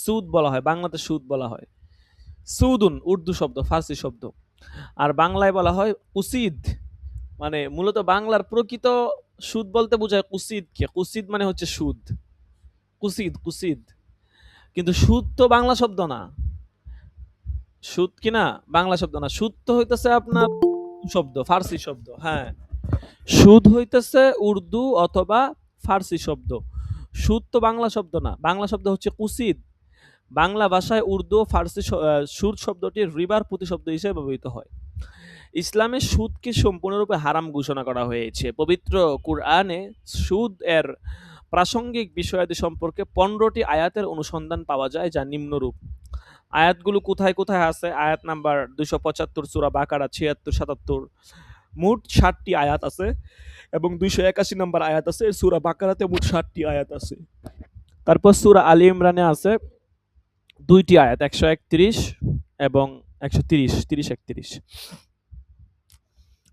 [SPEAKER 1] সুদ বলা হয়, বাংলাতে সুদ বলা হয়। সুদুন উর্দু শব্দ, ফার্সি শব্দ। আর বাংলায় বলা হয় কুসিদ। মানে মূলত বাংলার প্রকৃত সুদ বলতে বোঝায় কুসিদকে। কুসিদ মানে হচ্ছে সুদ। কুসিদ, কুসিদ। কিন্তু সুদ তো বাংলা শব্দ না। সুদ কিনা বাংলা শব্দ না, সুদ তো হইতেছে আপনার শব্দ, ফার্সি শব্দ। হ্যাঁ, সুদ হইতেছে উর্দু অথবা ফার্সি শব্দ। সুদ তো বাংলা শব্দ না, বাংলা শব্দ হচ্ছে কুসিদ। বাংলা ভাষায় উর্দু ও ফার্সি সুদ শব্দটি রিবার প্রতিশব্দ হিসেবে ব্যবহৃত হয়। ইসলামে সুদকে সম্পূর্ণরূপে হারাম ঘোষণা করা হয়েছে। পবিত্র কুরআনে সুদ এর প্রাসঙ্গিক বিষয়াদি সম্পর্কে 15টি আয়াতের অনুসন্ধান পাওয়া যায়, যা নিম্নরূপ। আয়াতগুলো কোথায় কোথায় আছে? আয়াত নাম্বার 275 সূরা বাকারা 76, 77, মোট 60টি আয়াত আছে, এবং 281 নম্বর আয়াত আছে। সূরা বাকারাতে মোট 60টি আয়াত আছে। তারপর সূরা আলী ইমরানে আছে 2টি আয়াত, 131 এবং 130, 30, 31।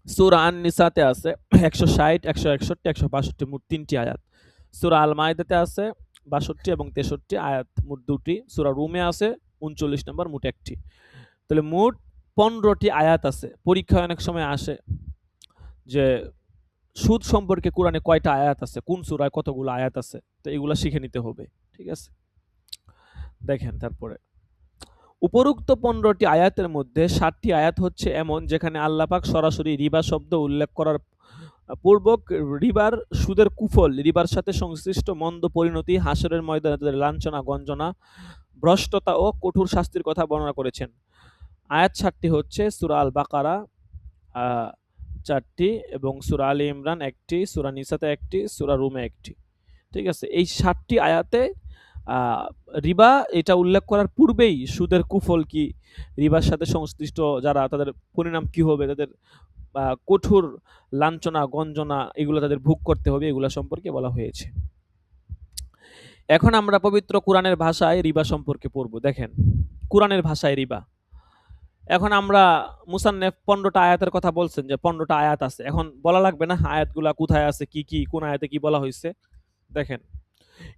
[SPEAKER 1] সূরা আন-নিসাতে আছে 160, 161, 162, মোট 3টি আয়াত। সূরা আল মাইদাতে আছে 62 এবং 63 আয়াত, মোট 2টি। সূরা রুমে আছে 39 নম্বর, মোট 1টি। তাহলে মোট 15টি আয়াত আছে। পরীক্ষায় অনেক সময় আসে যে সুদ সম্পর্কে কোরআনে কয়টা আয়াত আছে, কোন সূরায় কতগুলো আয়াত আছে, তো এগুলা শিখে নিতে হবে। ঠিক আছে, দেখেন তারপরে উপরোক্ত 15টি আয়াতের মধ্যে 7টি আয়াত হচ্ছে এমন যেখানে আল্লাহ পাক সরাসরি রিবা শব্দ উল্লেখ করার পূর্বক রিবার, সুদের কুফল, রিবার সাথে সংশ্লিষ্ট মন্দ পরিণতি, হাসরের ময়দানে তাদের লাঞ্ছনা, গঞ্জনা, ভ্রষ্টতা ও কঠোর শাস্তির কথা বর্ণনা করেছেন। আয়াত 7টি হচ্ছে সূরা আল বাকারা 4টি, এবং সূরা আলী ইমরান 1টি, সূরা নিসাতে 1টি, সূরা রুমে 1টি। ঠিক আছে, এই 7টি আয়াতে রিবা এটা উল্লেখ করার পূর্বেই সুদের কুফল কি, রিবার সাথে সংশ্লিষ্ট যারা, তাদের পরিণাম কি হবে, তাদের কঠোর লাঞ্ছনা, গঞ্জনা, এগুলো তাদের ভোগ করতে হবে, এগুলো সম্পর্কে বলা হয়েছে। এখন আমরা পবিত্র কোরআনের ভাষায় রিবা সম্পর্কে পড়ব। দেখেন, কোরআনের ভাষায় রিবা। এখন আমরা মুসান্নেফ 15টা আয়াতের কথা বলছেন, যে 15টা আয়াত আছে। এখন বলা লাগবে না আয়াতগুলা কোথায় আছে, কি কি, কোন আয়াতে কি বলা হয়েছে? দেখেন,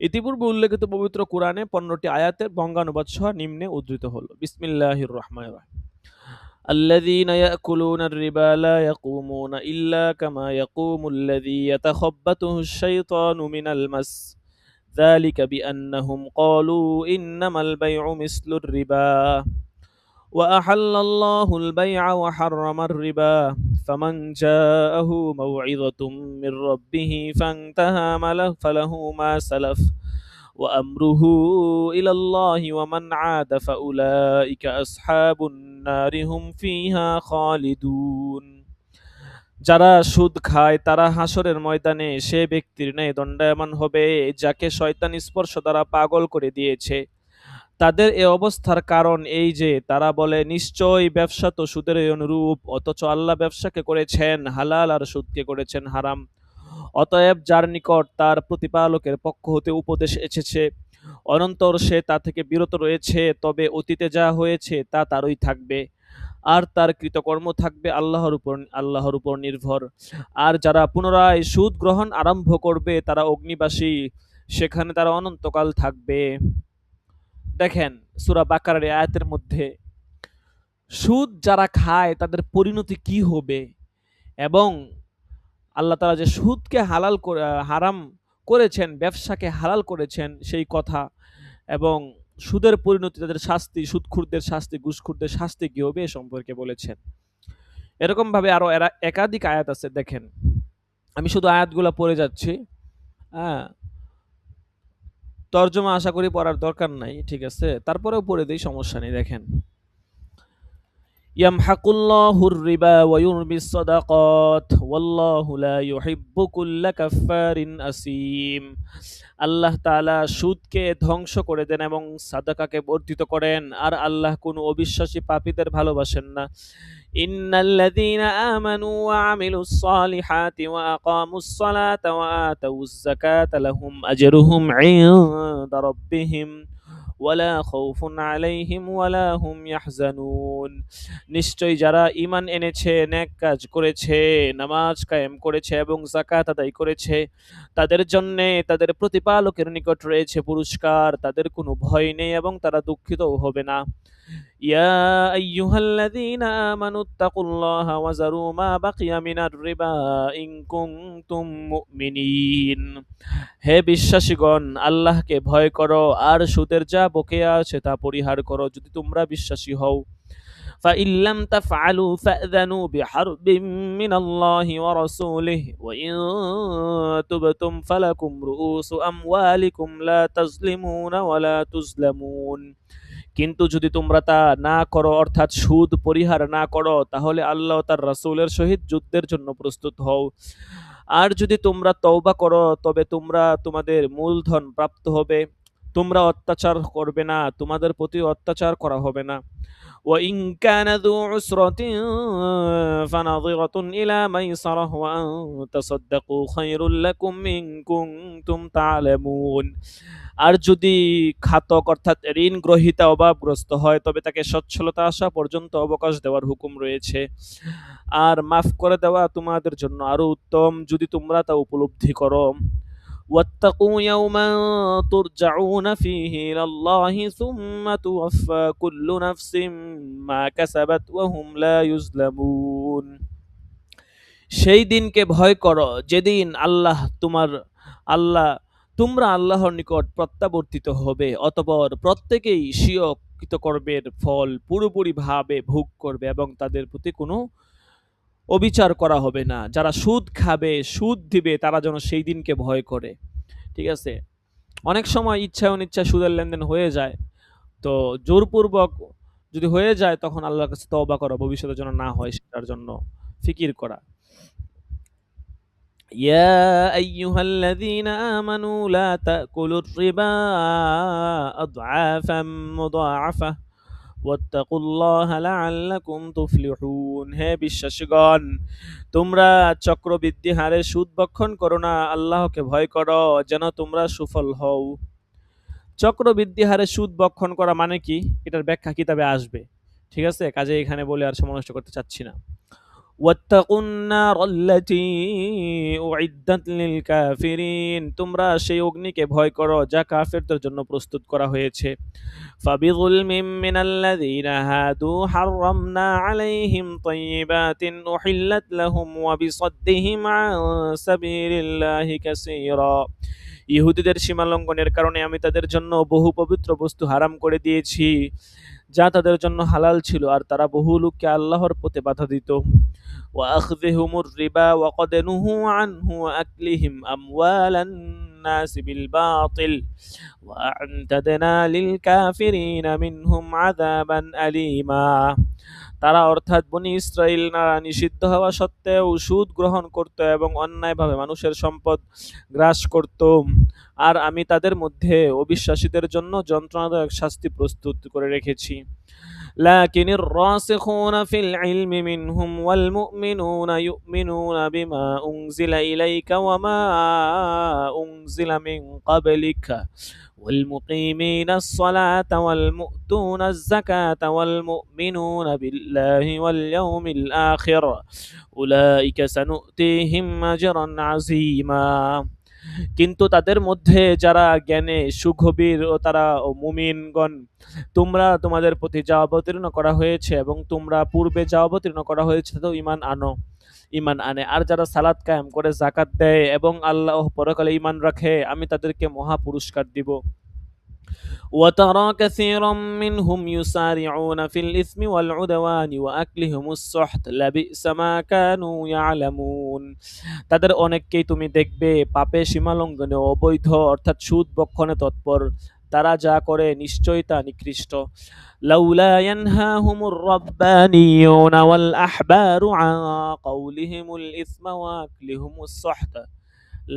[SPEAKER 1] ইতিপূর্বে উল্লেখিত পবিত্র কোরআনে 15টি আয়াতের বঙ্গানুবাদ সহ নিম্নে উদ্ধৃত হলো। বিসমিল্লাহির রহমানির রহিম। الذين يأكلون الربا لا يقومون إلا كما يقوم الذي يتخبطه الشيطان من المس ذلك بأنهم قالوا إنما البيع مثل الربا وأحل الله البيع وحرم الربا فمن جاءه موعظة من ربه فانتهى فله ما سلف وأمره إلى الله ومن عاد فأولئك أصحاب النار هم فيها خالدون। যারা সুদ খায় তারা হাসরের ময়দানে সে ব্যক্তির ন্যায় দণ্ডায়মান হবে যাকে শয়তান স্পর্শ দ্বারা পাগল করে দিয়েছে। তাদের এ অবস্থার কারণ এই যে তারা বলে, নিশ্চয়ই ব্যবসা তো সুদের অনুরূপ, অথচ আল্লাহ ব্যবসাকে করেছেন হালাল আর সুদকে করেছেন হারাম। অতএব যার নিকট তার প্রতিপালকের পক্ষ হতে উপদেশ এসেছে, অনন্তর সে তা থেকে বিরত রয়েছে, তবে অতীতে যা হয়েছে তা তারই থাকবে, আর তার কৃতকর্ম থাকবে আল্লাহর উপর নির্ভর। আর যারা পুনরায় সুদ গ্রহণ আরম্ভ করবে তারা অগ্নিবাসী, সেখানে তারা অনন্তকাল থাকবে। দেখেন, সূরা বাকারার আয়াতের মধ্যে সুদ যারা খায় তাদের পরিণতি কি হবে, এবং আল্লাহ তাআলা যে সুদকে হারাম করেছেন, ব্যবসাকে হালাল করেছেন সেই কথা, এবং সুদের পরিণতি, তাদের শাস্তি, সুদখোরদের শাস্তি, ঘুষখোরদের শাস্তি কি হবে এ সম্পর্কে বলেছেন। এরকম ভাবে আরো একাধিক আয়াত আছে। দেখেন, আমি শুধু আয়াতগুলো পড়ে যাচ্ছি। হ্যাঁ, তর্জমা আশা করি পড়ার দরকার নাই, ঠিক আছে, তারপরেও পড়ে দেই, সমস্যা নেই। দেখেন, ইয়ামহাকুল্লাহুর রিবা ওয়া ইউরবিস সাদাকাত ওয়াল্লাহু লা ইউহিব্বু কুল্লা কাফফারিন আসিম। আল্লাহ তাআলা সুদকে ধ্বংস করে দেন এবং সাদাকাকে বর্ধিত করেন, আর আল্লাহ কোন অবিশ্বাসী পাপীদের ভালোবাসেন না। ইন্নাল্লাযীনা আমানু ওয়া আমিলুস সালিহাতি ওয়া আকামুস সালাতা ওয়া আতাউয যাকাতা লাহুম আজরুহুম ইনদা রাব্বিহিম ওয়ালা খাউফুন আলাইহিম ওয়ালা হুম ইয়াহজানুন। নিশ্চয়ই যারা ঈমান এনেছে, নেক কাজ করেছে, নামাজ কায়েম করেছে এবং যাকাত আদায় করেছে, তাদের জন্যে তাদের প্রতিপালকের নিকট রয়েছে পুরস্কার, তাদের কোনো ভয় নেই এবং তারা দুঃখিতও হবে না। ইয়া আইয়ুহাল্লাযীনা আমানুত্তাকুল্লাহা ওয়া যারু মা বাকিয়া মিনার রিবা ইন কুনতুম মুমিনিন। হে বিশ্বাসীগণ, আল্লাহকে ভয় করো আর সুদের যা বকেয়া আছে তা পরিহার করো যদি তোমরা বিশ্বাসী হও। فإن لم تفعلوا فأذنوا بحرب من الله ورسوله وإن تبتم فلكم رؤوس أموالكم لا تظلمون ولا تظلمون। কিন্তু যদি তোমরা তা না করো অর্থাৎ সুদ পরিহার না করো তাহলে আল্লাহ ও তার রাসূলের সহিত যুদ্ধের জন্য প্রস্তুত হও। আর যদি তোমরা তওবা করো তবে তোমরা তোমাদের মূলধন প্রাপ্ত হবে। তোমরা অত্যাচার করবে না, তোমাদের প্রতি অত্যাচার করা হবে না। وإن كان ذو عسرة فنظرة إلى ميسرة وأن تصدقوا خير لكم إن كنتم تعلمون। আর যদি খাতক অর্থাৎ ঋণ গ্রহীতা অভাবগ্রস্ত হয় তবে তাকে সচ্ছলতা আসা পর্যন্ত অবকাশ দেওয়ার হুকুম রয়েছে। আর মাফ করে দেওয়া তোমাদের জন্য আরো উত্তম যদি তোমরা তা উপলব্ধি করো। واتقوا يوما ترجعون فيه إلى الله ثم توفى كل نفس ما كسبت وهم لا يظلمون। সেই দিনকে ভয় করো যেদিন আল্লাহ তোমরা আল্লাহর নিকট প্রত্যাবর্তিত হবে, অতঃপর প্রত্যেকেই স্বীয় কৃতকর্মের ফল পুরোপুরিভাবে ভোগ করবে এবং তাদের প্রতি কোনো অবিচার করা হবে না। যারা সুদ খাবে, সুদ দিবে তারা যেন সেই দিনকে ভয় করে। ঠিক আছে? অনেক সময় ইচ্ছায় অনিচ্ছায় সুদের লেনদেন হয়ে যায়। তো জোরপূর্বক যদি হয়ে যায় তখন আল্লাহর কাছে তওবা করা, ভবিষ্যতে যেন না হয় সেটার জন্য ফিকির করা। يا أيها الذين آمنوا لا تأكلوا الربا أضعافا مضاعفة واتقوا الله لعلكم تفلحون। হে বিশ্বাসীগণ, তোমরা চক্রবৃদ্ধি হারে সুদ ভক্ষণ করো না, আল্লাহকে ভয় করো যেন তোমরা সুফল হও। চক্রবৃদ্ধি হারে সুদ ভক্ষণ করা মানে কি, এটার ব্যাখ্যা কিতাবে আসবে। ঠিক আছে, কাজে এখানে বলে আর সময় নষ্ট করতে চাচ্ছি না। ওয়াত্তাকুন নারাল্লাতী উইদ্দাত লিল কাফিরিন, তোমরা সেই অগ্নিকে ভয় করো যা কাফেরদের জন্য প্রস্তুত করা হয়েছে। ফাবিযুলমিম মিনাল্লাযীনা হাদু হাররামনা আলাইহিম তাইয়্যিবাতিন উহিল্লাত লাহুম ওয়া বিসাদ্দিহিম আন সাবিলিল্লাহি কাসীরা। ইহুদিদের সীমালঙ্ঘনের কারণে আমি তাদের জন্য বহু পবিত্র বস্তু হারাম করে দিয়েছি যা তাদের জন্য হালাল ছিল, আর তারা বহু লোককে আল্লাহর পথে বাধা দিত। ওয়া আখযিহুমুর রিবা ওয়া ক্বাদ নুহু আনহু ওয়া আকলিহিম আমওয়ালান নাস বিল বাতিল ওয়া আ'তাদনা লিল কাফিরিনা মিনহুম আযাবান আলীমা। তারা অর্থাৎ বনি ইসরাইলরা নিষিদ্ধ হওয়া সত্ত্বেও সুদ গ্রহণ করত এবং অন্যায়ভাবে মানুষের সম্পদ গ্রাস করত। আর আমি তাদের মধ্যে অবিশ্বাসীদের জন্য যন্ত্রণাদায়ক শাস্তি প্রস্তুত করে রেখেছি। لكن الراسخون في العلم منهم والمؤمنون يؤمنون بما أنزل إليك وما أنزل من قبلك والمقيمين الصلاة والمؤتون الزكاة والمؤمنون بالله واليوم الآخر أولئك سنؤتيهم أجرا عظيما। কিন্তু তাদের মধ্যে যারা জ্ঞানে সুগভীর ও তারা মুমিনগণ, তোমরা তোমাদের প্রতি যা অবতীর্ণ করা হয়েছে এবং তোমরা পূর্বে যা অবতীর্ণ করা হয়েছে তো ঈমান আনে। আর যারা সালাত কায়েম করে যাকাত দেয় এবং আল্লাহ ও পরকালে ঈমান রাখে আমি তাদেরকে মহা পুরস্কার দিব। وترى كثيرا منهم يسارعون في الإثم والعدوان وأكلهم السحت لبئس ما كانوا يعلمون। তাদের অনেককেই তুমি দেখবে পাপে সীমালঙ্ঘনে অবৈধ অর্থাৎ সুদ ভক্ষণে তৎপর, তারা যা করে নিশ্চয়ই তা নিকৃষ্ট। লাউলা ইয়ানহাহুমুর রাব্বানিয়ুনা ওয়াল আহবারু আন কাওলিহিমুল ইসমা ওয়া আকলিহুমুস সুহতা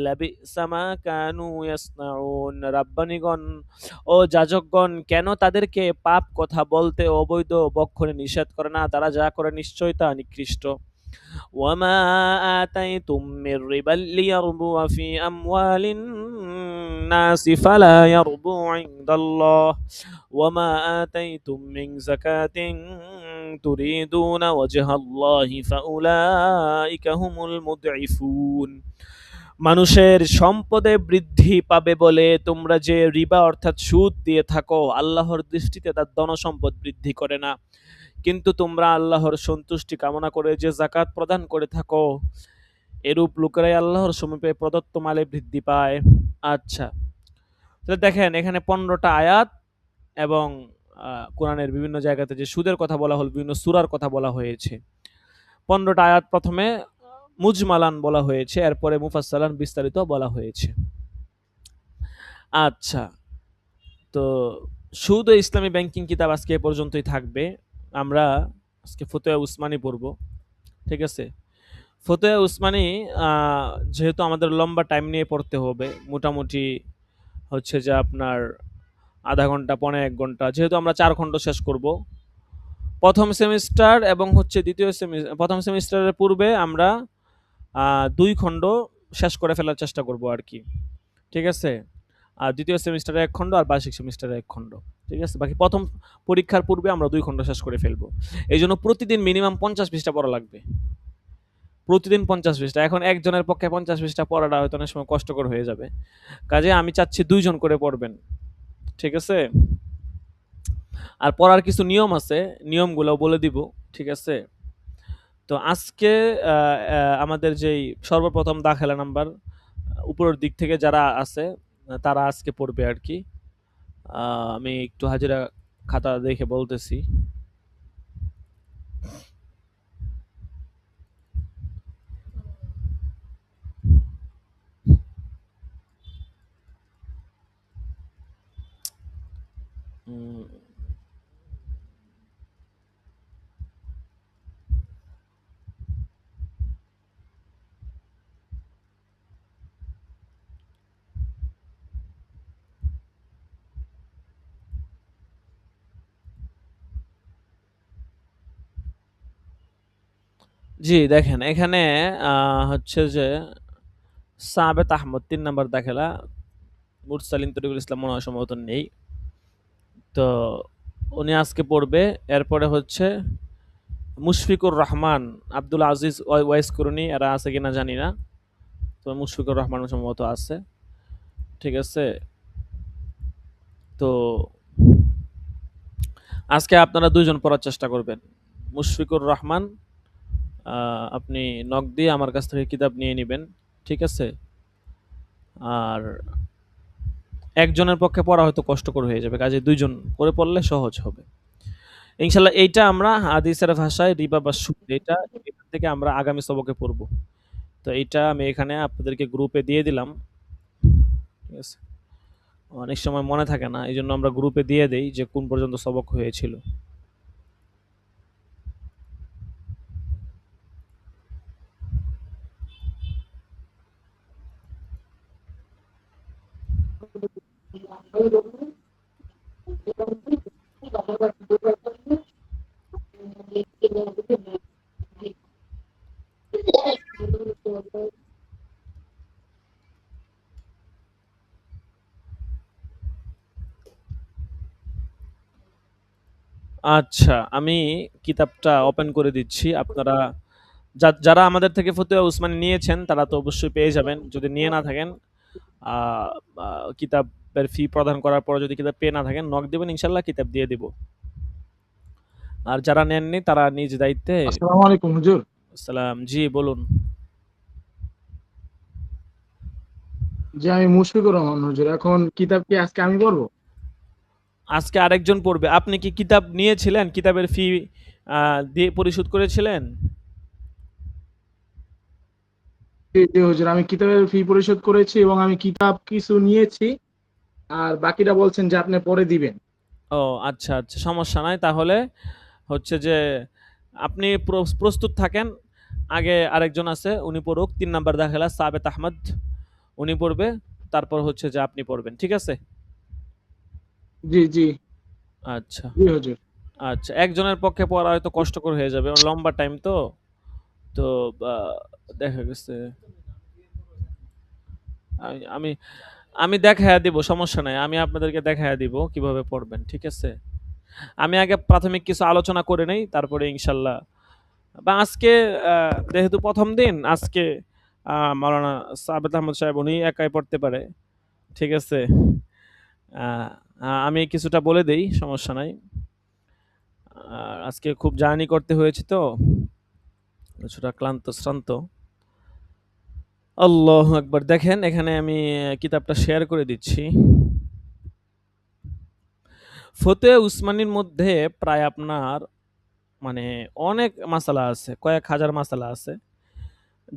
[SPEAKER 1] লাবিসা মা কানু ইয়াসনাউন। রাব্বানিগণ ও যাজকগণ কেন তাদেরকে পাপ কথা বলতে অবৈধ বক্ষণে নিষেধ করে না, তারা যা করে নিশ্চয় তা নিকৃষ্ট। وما آتيتم من ربا ليربو في أموال الناس فلا يربو عند الله وما آتيتم من زكاة تريدون وجه الله فأولئك هم المضعفون। মানুষের সম্পদে বৃদ্ধি পাবে বলে তোমরা যে রিবা অর্থাৎ সুদ দিয়ে থাকো, আল্লাহর দৃষ্টিতে তার ধনসম্পদ বৃদ্ধি করে না। কিন্তু তোমরা আল্লাহর সন্তুষ্টি কামনা করে যে যাকাত প্রদান করে থাকো, এরূপ লোকেরাই আল্লাহর সমীপে প্রদত্ত মালে বৃদ্ধি পায়। আচ্ছা, তো দেখেন এখানে 15টা আয়াত এবং কোরআনের বিভিন্ন জায়গাতে যে সুদের কথা বলা হল, বিভিন্ন সূরার কথা বলা হয়েছে। ১৫টা আয়াত প্রথমে মুজমালান বলা হয়েছে, এরপরে মুফাসসালান বিস্তারিত বলা হয়েছে। আচ্ছা, তো সুদ ও ইসলামী ব্যাংকিং কিতাব আজকে এ পর্যন্তই থাকবে। আমরা আজকে ফতোয়া উসমানী পড়ব। ঠিক আছে? ফতোয়া উসমানী আ যেহেতু আমাদের লম্বা টাইম নিয়ে পড়তে হবে, মোটামুটি হচ্ছে যে আপনার ০.৫ ঘন্টা, পৌনে ১ ঘন্টা। যেহেতু আমরা ৪ খণ্ড শেষ করব। ১ম সেমিস্টার এবং হচ্ছে ১ম সেমিস্টারের পূর্বে আমরা ২ খণ্ড শেষ করে ফেলার চেষ্টা করব আরকি। ঠিক আছে? আর ২য় সেমিস্টারে ১ খণ্ড আর বার্ষিক সেমিস্টারে ১ খণ্ড। ঠিক আছে? বাকি ১ম পরীক্ষার পূর্বে আমরা ২ খণ্ড শেষ করে ফেলব। এইজন্য প্রতিদিন মিনিমাম ৫০ পৃষ্ঠা পড়া লাগবে। প্রতিদিন ৫০ পৃষ্ঠা। এখন একজনের পক্ষে ৫০ পৃষ্ঠা পড়াটা হয়তো অনেক সময় কষ্টকর হয়ে যাবে। কাজেই আমি চাচ্ছি ২ জন করে পড়বেন। ঠিক আছে? আর পড়ার কিছু নিয়ম আছে, নিয়মগুলোও বলে দিব। ঠিক আছে? তো আজকে আ আ আমাদের যেই সর্বপ্রথম দাখিলা নাম্বার উপরের দিক থেকে যারা আছে তারা আজকে পড়বে আরকি। আমি একটু হাজিরা খাতা দেখে বলতেছি। উম জি, দেখেন এখানে আ হচ্ছে যে সাবেত আহমদ ৩ নাম্বার দাখিলা, মুরসালিন তরিকুল ইসলাম মনে হয় সম্ভবত নেই। তো উনি আজকে পড়বে। এরপরে হচ্ছে মুশফিকুর রহমান, আব্দুল আজিজ ওয়াইস কুরুনি এরা আছে কিনা জানি না। তো মুশফিকুর রহমান সম্ভবত আছে। ঠিক আছে? তো আজকে আপনারা ২ জন পড়ার চেষ্টা করবেন। মুশফিকুর রহমান আপনি নক দিয়ে আমার কাছ থেকে কিতাব নিয়ে নিবেন। ঠিক আছে? আর একজনের পক্ষে পড়া হয়তো কষ্টকর হয়ে যাবে। কাজেই ২ জন করে পড়লে সহজ হবে। ইনশাআল্লাহ এইটা আমরা হাদিসের ভাষায় রিবা বা সুদ এখান থেকে আমরা আগামী সবকে পড়ব। তো এইটা আমি এখানে আপনাদেরকে গ্রুপে দিয়ে দিলাম। ঠিক আছে? অনেক সময় মনে থাকে না। এজন্য আমরা গ্রুপে দিয়ে দেই যে কোন পর্যন্ত সবক হয়েছিল। আচ্ছা, আমি কিতাবটা ওপেন করে দিচ্ছি। আপনারা যারা আমাদের থেকে ফতোয়া উসমানী নিয়েছেন তারা তো অবশ্যই পেয়ে যাবেন। যদি নিয়ে না থাকেন আ আ কিতাবের ফি প্রদান করার পরে যদি কিতাব পেয়ে না থাকেন নক দিবেন, ইনশাআল্লাহ কিতাব দিয়ে দিব। আর যারা নেননি তারা নিজ দায়িত্বে
[SPEAKER 2] আসসালামু আলাইকুম হুজুর।
[SPEAKER 1] সালাম। জি, বলুন।
[SPEAKER 2] জি, আমি মুশফিকুর রহমান হুজুর। এখন কিতাব কি আজকে আমি পড়বো?
[SPEAKER 1] আজকে আরেকজন পড়বে। আপনি কি কিতাব নিয়েছিলেন? কিতাবের ফি আ দিয়ে পরিশোধ করেছিলেন?
[SPEAKER 2] জি, জি হুজুর। আমি কিতাবের ফি পরিশোধ করেছি এবং আমি কিতাব কিছু নিয়েছি। আর বাকিটা বলছেন যে আপনি পরে দিবেন।
[SPEAKER 1] ও আচ্ছা, আচ্ছা, সমস্যা নাই। তাহলে হচ্ছে যে আপনি প্রস্তুত থাকেন। আগে আরেকজন আছে উনি পড়ুক। ৩ নাম্বার দাখিলা সাবেত আহমদ। উনি পড়বে। তারপর হচ্ছে যে আপনি পড়বেন। ঠিক আছে?
[SPEAKER 2] জি, জি,
[SPEAKER 1] আচ্ছা,
[SPEAKER 2] জি হুজুর।
[SPEAKER 1] আচ্ছা। একজনের পক্ষে পড়া হয়তো কষ্টকর হয়ে যাবে। লম্বা টাইম তো। তো আ দেখা গেছে আমি আমি আমি দেখাইয়া দিব, সমস্যা নাই। আমি আপনাদেরকে দেখাইয়া দিব কিভাবে পড়বেন। ঠিক আছে? আমি আগে প্রাথমিক কিছু আলোচনা করে নেই। তারপরে ইনশাআল্লাহ বা আজকে আ যেহেতু ১ম দিন আজকে মাওলানা সাবেত আহমদ সাহেব উনি একাই পড়তে পারে। ঠিক আছে? আ আমি কিছুটা বলে দেই, সমস্যা নাই। আজকে খুব জার্নি করতে হয়েছে তো কিছুটা ক্লান্ত-শ্রান্ত। আল্লাহু আকবার! দেখেন এখানে আমি কিতাবটা শেয়ার করে দিচ্ছি। ফতোয়া উসমানির মধ্যে প্রায় আপনার মানে অনেক মাসালা আছে, কয়েক হাজার মাসালা আছে।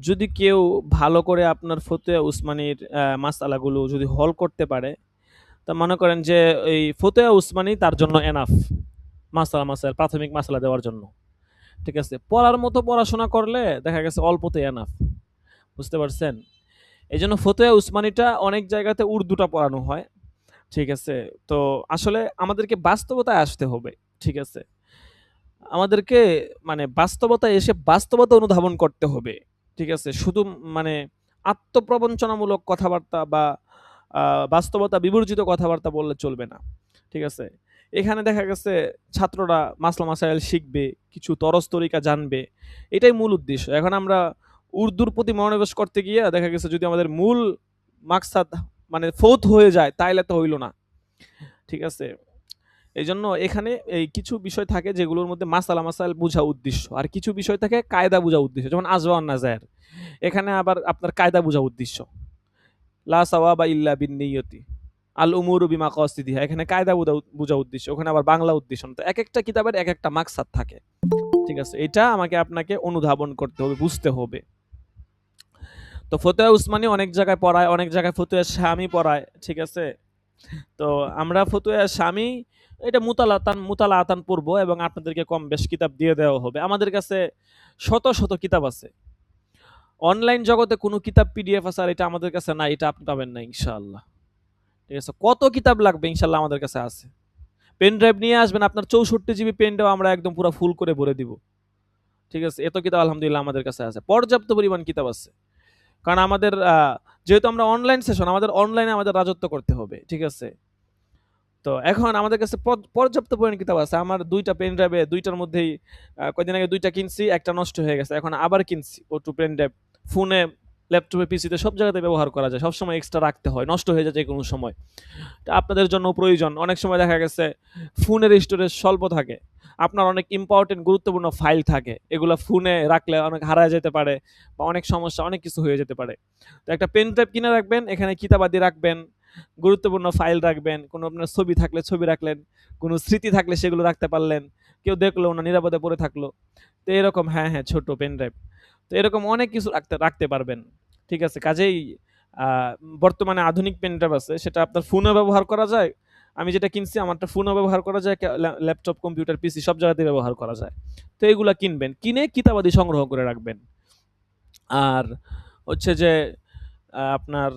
[SPEAKER 1] যদি কেউ ভালো করে আপনার ফতোয়া উসমানির মাসালাগুলো যদি হল করতে পারে, তা মনে করেন যে এই ফতোয়া উসমানি তার জন্য এনাফ মাসাইল প্রাথমিক মাসালা দেওয়ার জন্য। ঠিক আছে? পড়ার মতো পড়াশোনা করলে দেখা গেছে অল্পতেই এনাফ। বুঝতে পারছেন? এইজন্য ফতোয়া উসমানিটা অনেক জায়গাতে উর্দুটা পড়ানো হয়। ঠিক আছে? তো আসলে আমাদেরকে বাস্তবতায় আসতে হবে। ঠিক আছে? আমাদেরকে মানে বাস্তবতায় এসে বাস্তবতা অনুধাবন করতে হবে। ঠিক আছে? শুধু মানে আত্মপ্রবঞ্চনামূলক কথাবার্তা বা বাস্তবতা বিবর্জিত কথাবার্তা বললে চলবে না। ঠিক আছে? এখানে দেখা গেছে ছাত্ররা মাসলা মাসাইল শিখবে, কিছু তরস তরিকা জানবে। এটাই মূল উদ্দেশ্য। এখন আমরা উর্দুর প্রতি মনোনিবেশ করতে গিয়ে দেখা গেছে যদি আমাদের মূল মাকসাদ মানে ফৌত হয়ে যায় তাইলে তো হইল না। ঠিক আছে? এইজন্য এখানে এই কিছু বিষয় থাকে যেগুলোর মধ্যে মাসালা মাসাইল বুঝা উদ্দেশ্য। আর কিছু বিষয় থাকে কায়দা বুঝা উদ্দেশ্য। যেমন আজওয়ান নাজায়ের। এখানে আবার আপনার কায়দা বুঝা উদ্দেশ্য। লা সাওয়াবা ইল্লা বিন্নিয়তি। আল উমুরু বিমাকাসিদিহা। এখানে কায়দা বুঝা উদ্দেশ্য। ওখানে আবার বাংলা উদ্দেশ্য না। তো একেকটা কিতাবের একেকটা মাকসাদ থাকে। ঠিক আছে? এটা আমাকে আপনাকে অনুধাবন করতে হবে, বুঝতে হবে। তো ফতোয়া উসমানী অনেক জায়গায় পড়ায়, অনেক জায়গায় ফতোয়া শামী পড়ায়। ঠিক আছে? তো আমরা ফতোয়া শামী এটা মুতালাআতান পড়বো এবং আপনাদেরকে কম বেশ কিতাব দিয়ে দেওয়া হবে। আমাদের কাছে শত শত কিতাব আছে। অনলাইন জগতে কোনো কিতাব পিডিএফ আছে আর এটা আমাদের কাছে নাই, এটা আপনি পাবেন না ইনশাআল্লাহ। ঠিক আছে? কত কিতাব লাগবে ইনশাআল্লাহ আমাদের কাছে আছে। পেন ড্রাইভ নিয়ে আসবেন, আপনার 64 জিবি পেন ড্রাইভ আমরা একদম পুরো ফুল করে ভরে দিব। ঠিক আছে? এত কিতাব আলহামদুলিল্লাহ আমাদের কাছে আছে। পর্যাপ্ত পরিমাণ কিতাব আছে। কারণ আমাদের যেহেতু আমরা অনলাইন সেশন, আমাদের অনলাইনে আমাদের রাজত্ব করতে হবে। ঠিক আছে? তো এখন আমাদের কাছে পর্যাপ্ত পরিমাণ কিতাব আছে। আমার ২ টা পেন ড্রাইভে ২ টার মধ্যেই কয়দিন আগে ২ টা কিনছি, একটা নষ্ট হয়ে গেছে। এখন আবার কিনছি O2 পেন ড্রাইভ। ফোনে, ল্যাপটপে, পিসিতে সব জায়গাতে ব্যবহার করা যায়। সবসময় এক্সট্রা রাখতে হয়। নষ্ট হয়ে যায় যেকোনো সময়। এটা আপনাদের জন্য প্রয়োজন। অনেক সময় দেখা গেছে ফোনের স্টোরেজ স্বল্প থাকে। আপনার অনেক ইম্পোর্টেন্ট গুরুত্বপূর্ণ ফাইল থাকে। এগুলা ফোনে রাখলে অনেক হারায় যেতে পারে বা অনেক সমস্যা, অনেক কিছু হয়ে যেতে পারে। তো একটা পেন ড্রাইভ কিনে রাখবেন, এখানে কিতাবাদি রাখবেন, গুরুত্বপূর্ণ ফাইল রাখবেন, কোনো আপনার ছবি থাকলে ছবি রাখলেন, কোনো স্মৃতি থাকলে সেগুলো রাখতে পারলেন। কেউ দেখলো না, নিরাপদে পড়ে থাকলো। তো এরকম হ্যাঁ, হ্যাঁ, ছোট পেন ড্রাইভ। তো এরকম অনেক কিছু রাখতে পারবেন। ঠিক আছে? কাজেই আ বর্তমানে আধুনিক পেন ড্রাইভ আছে, সেটা আপনার ফোনেও ব্যবহার করা যায়। আমি যেটা কিনছি আমারটা ফোনেও ব্যবহার করা যায়, ল্যাপটপ, কম্পিউটার, পিসি সব জায়গাতেই ব্যবহার করা যায়। তো এগুলা কিনবেন। কিনে কিতাবাদি সংগ্রহ করে রাখবেন। আর হচ্ছে যে আপনার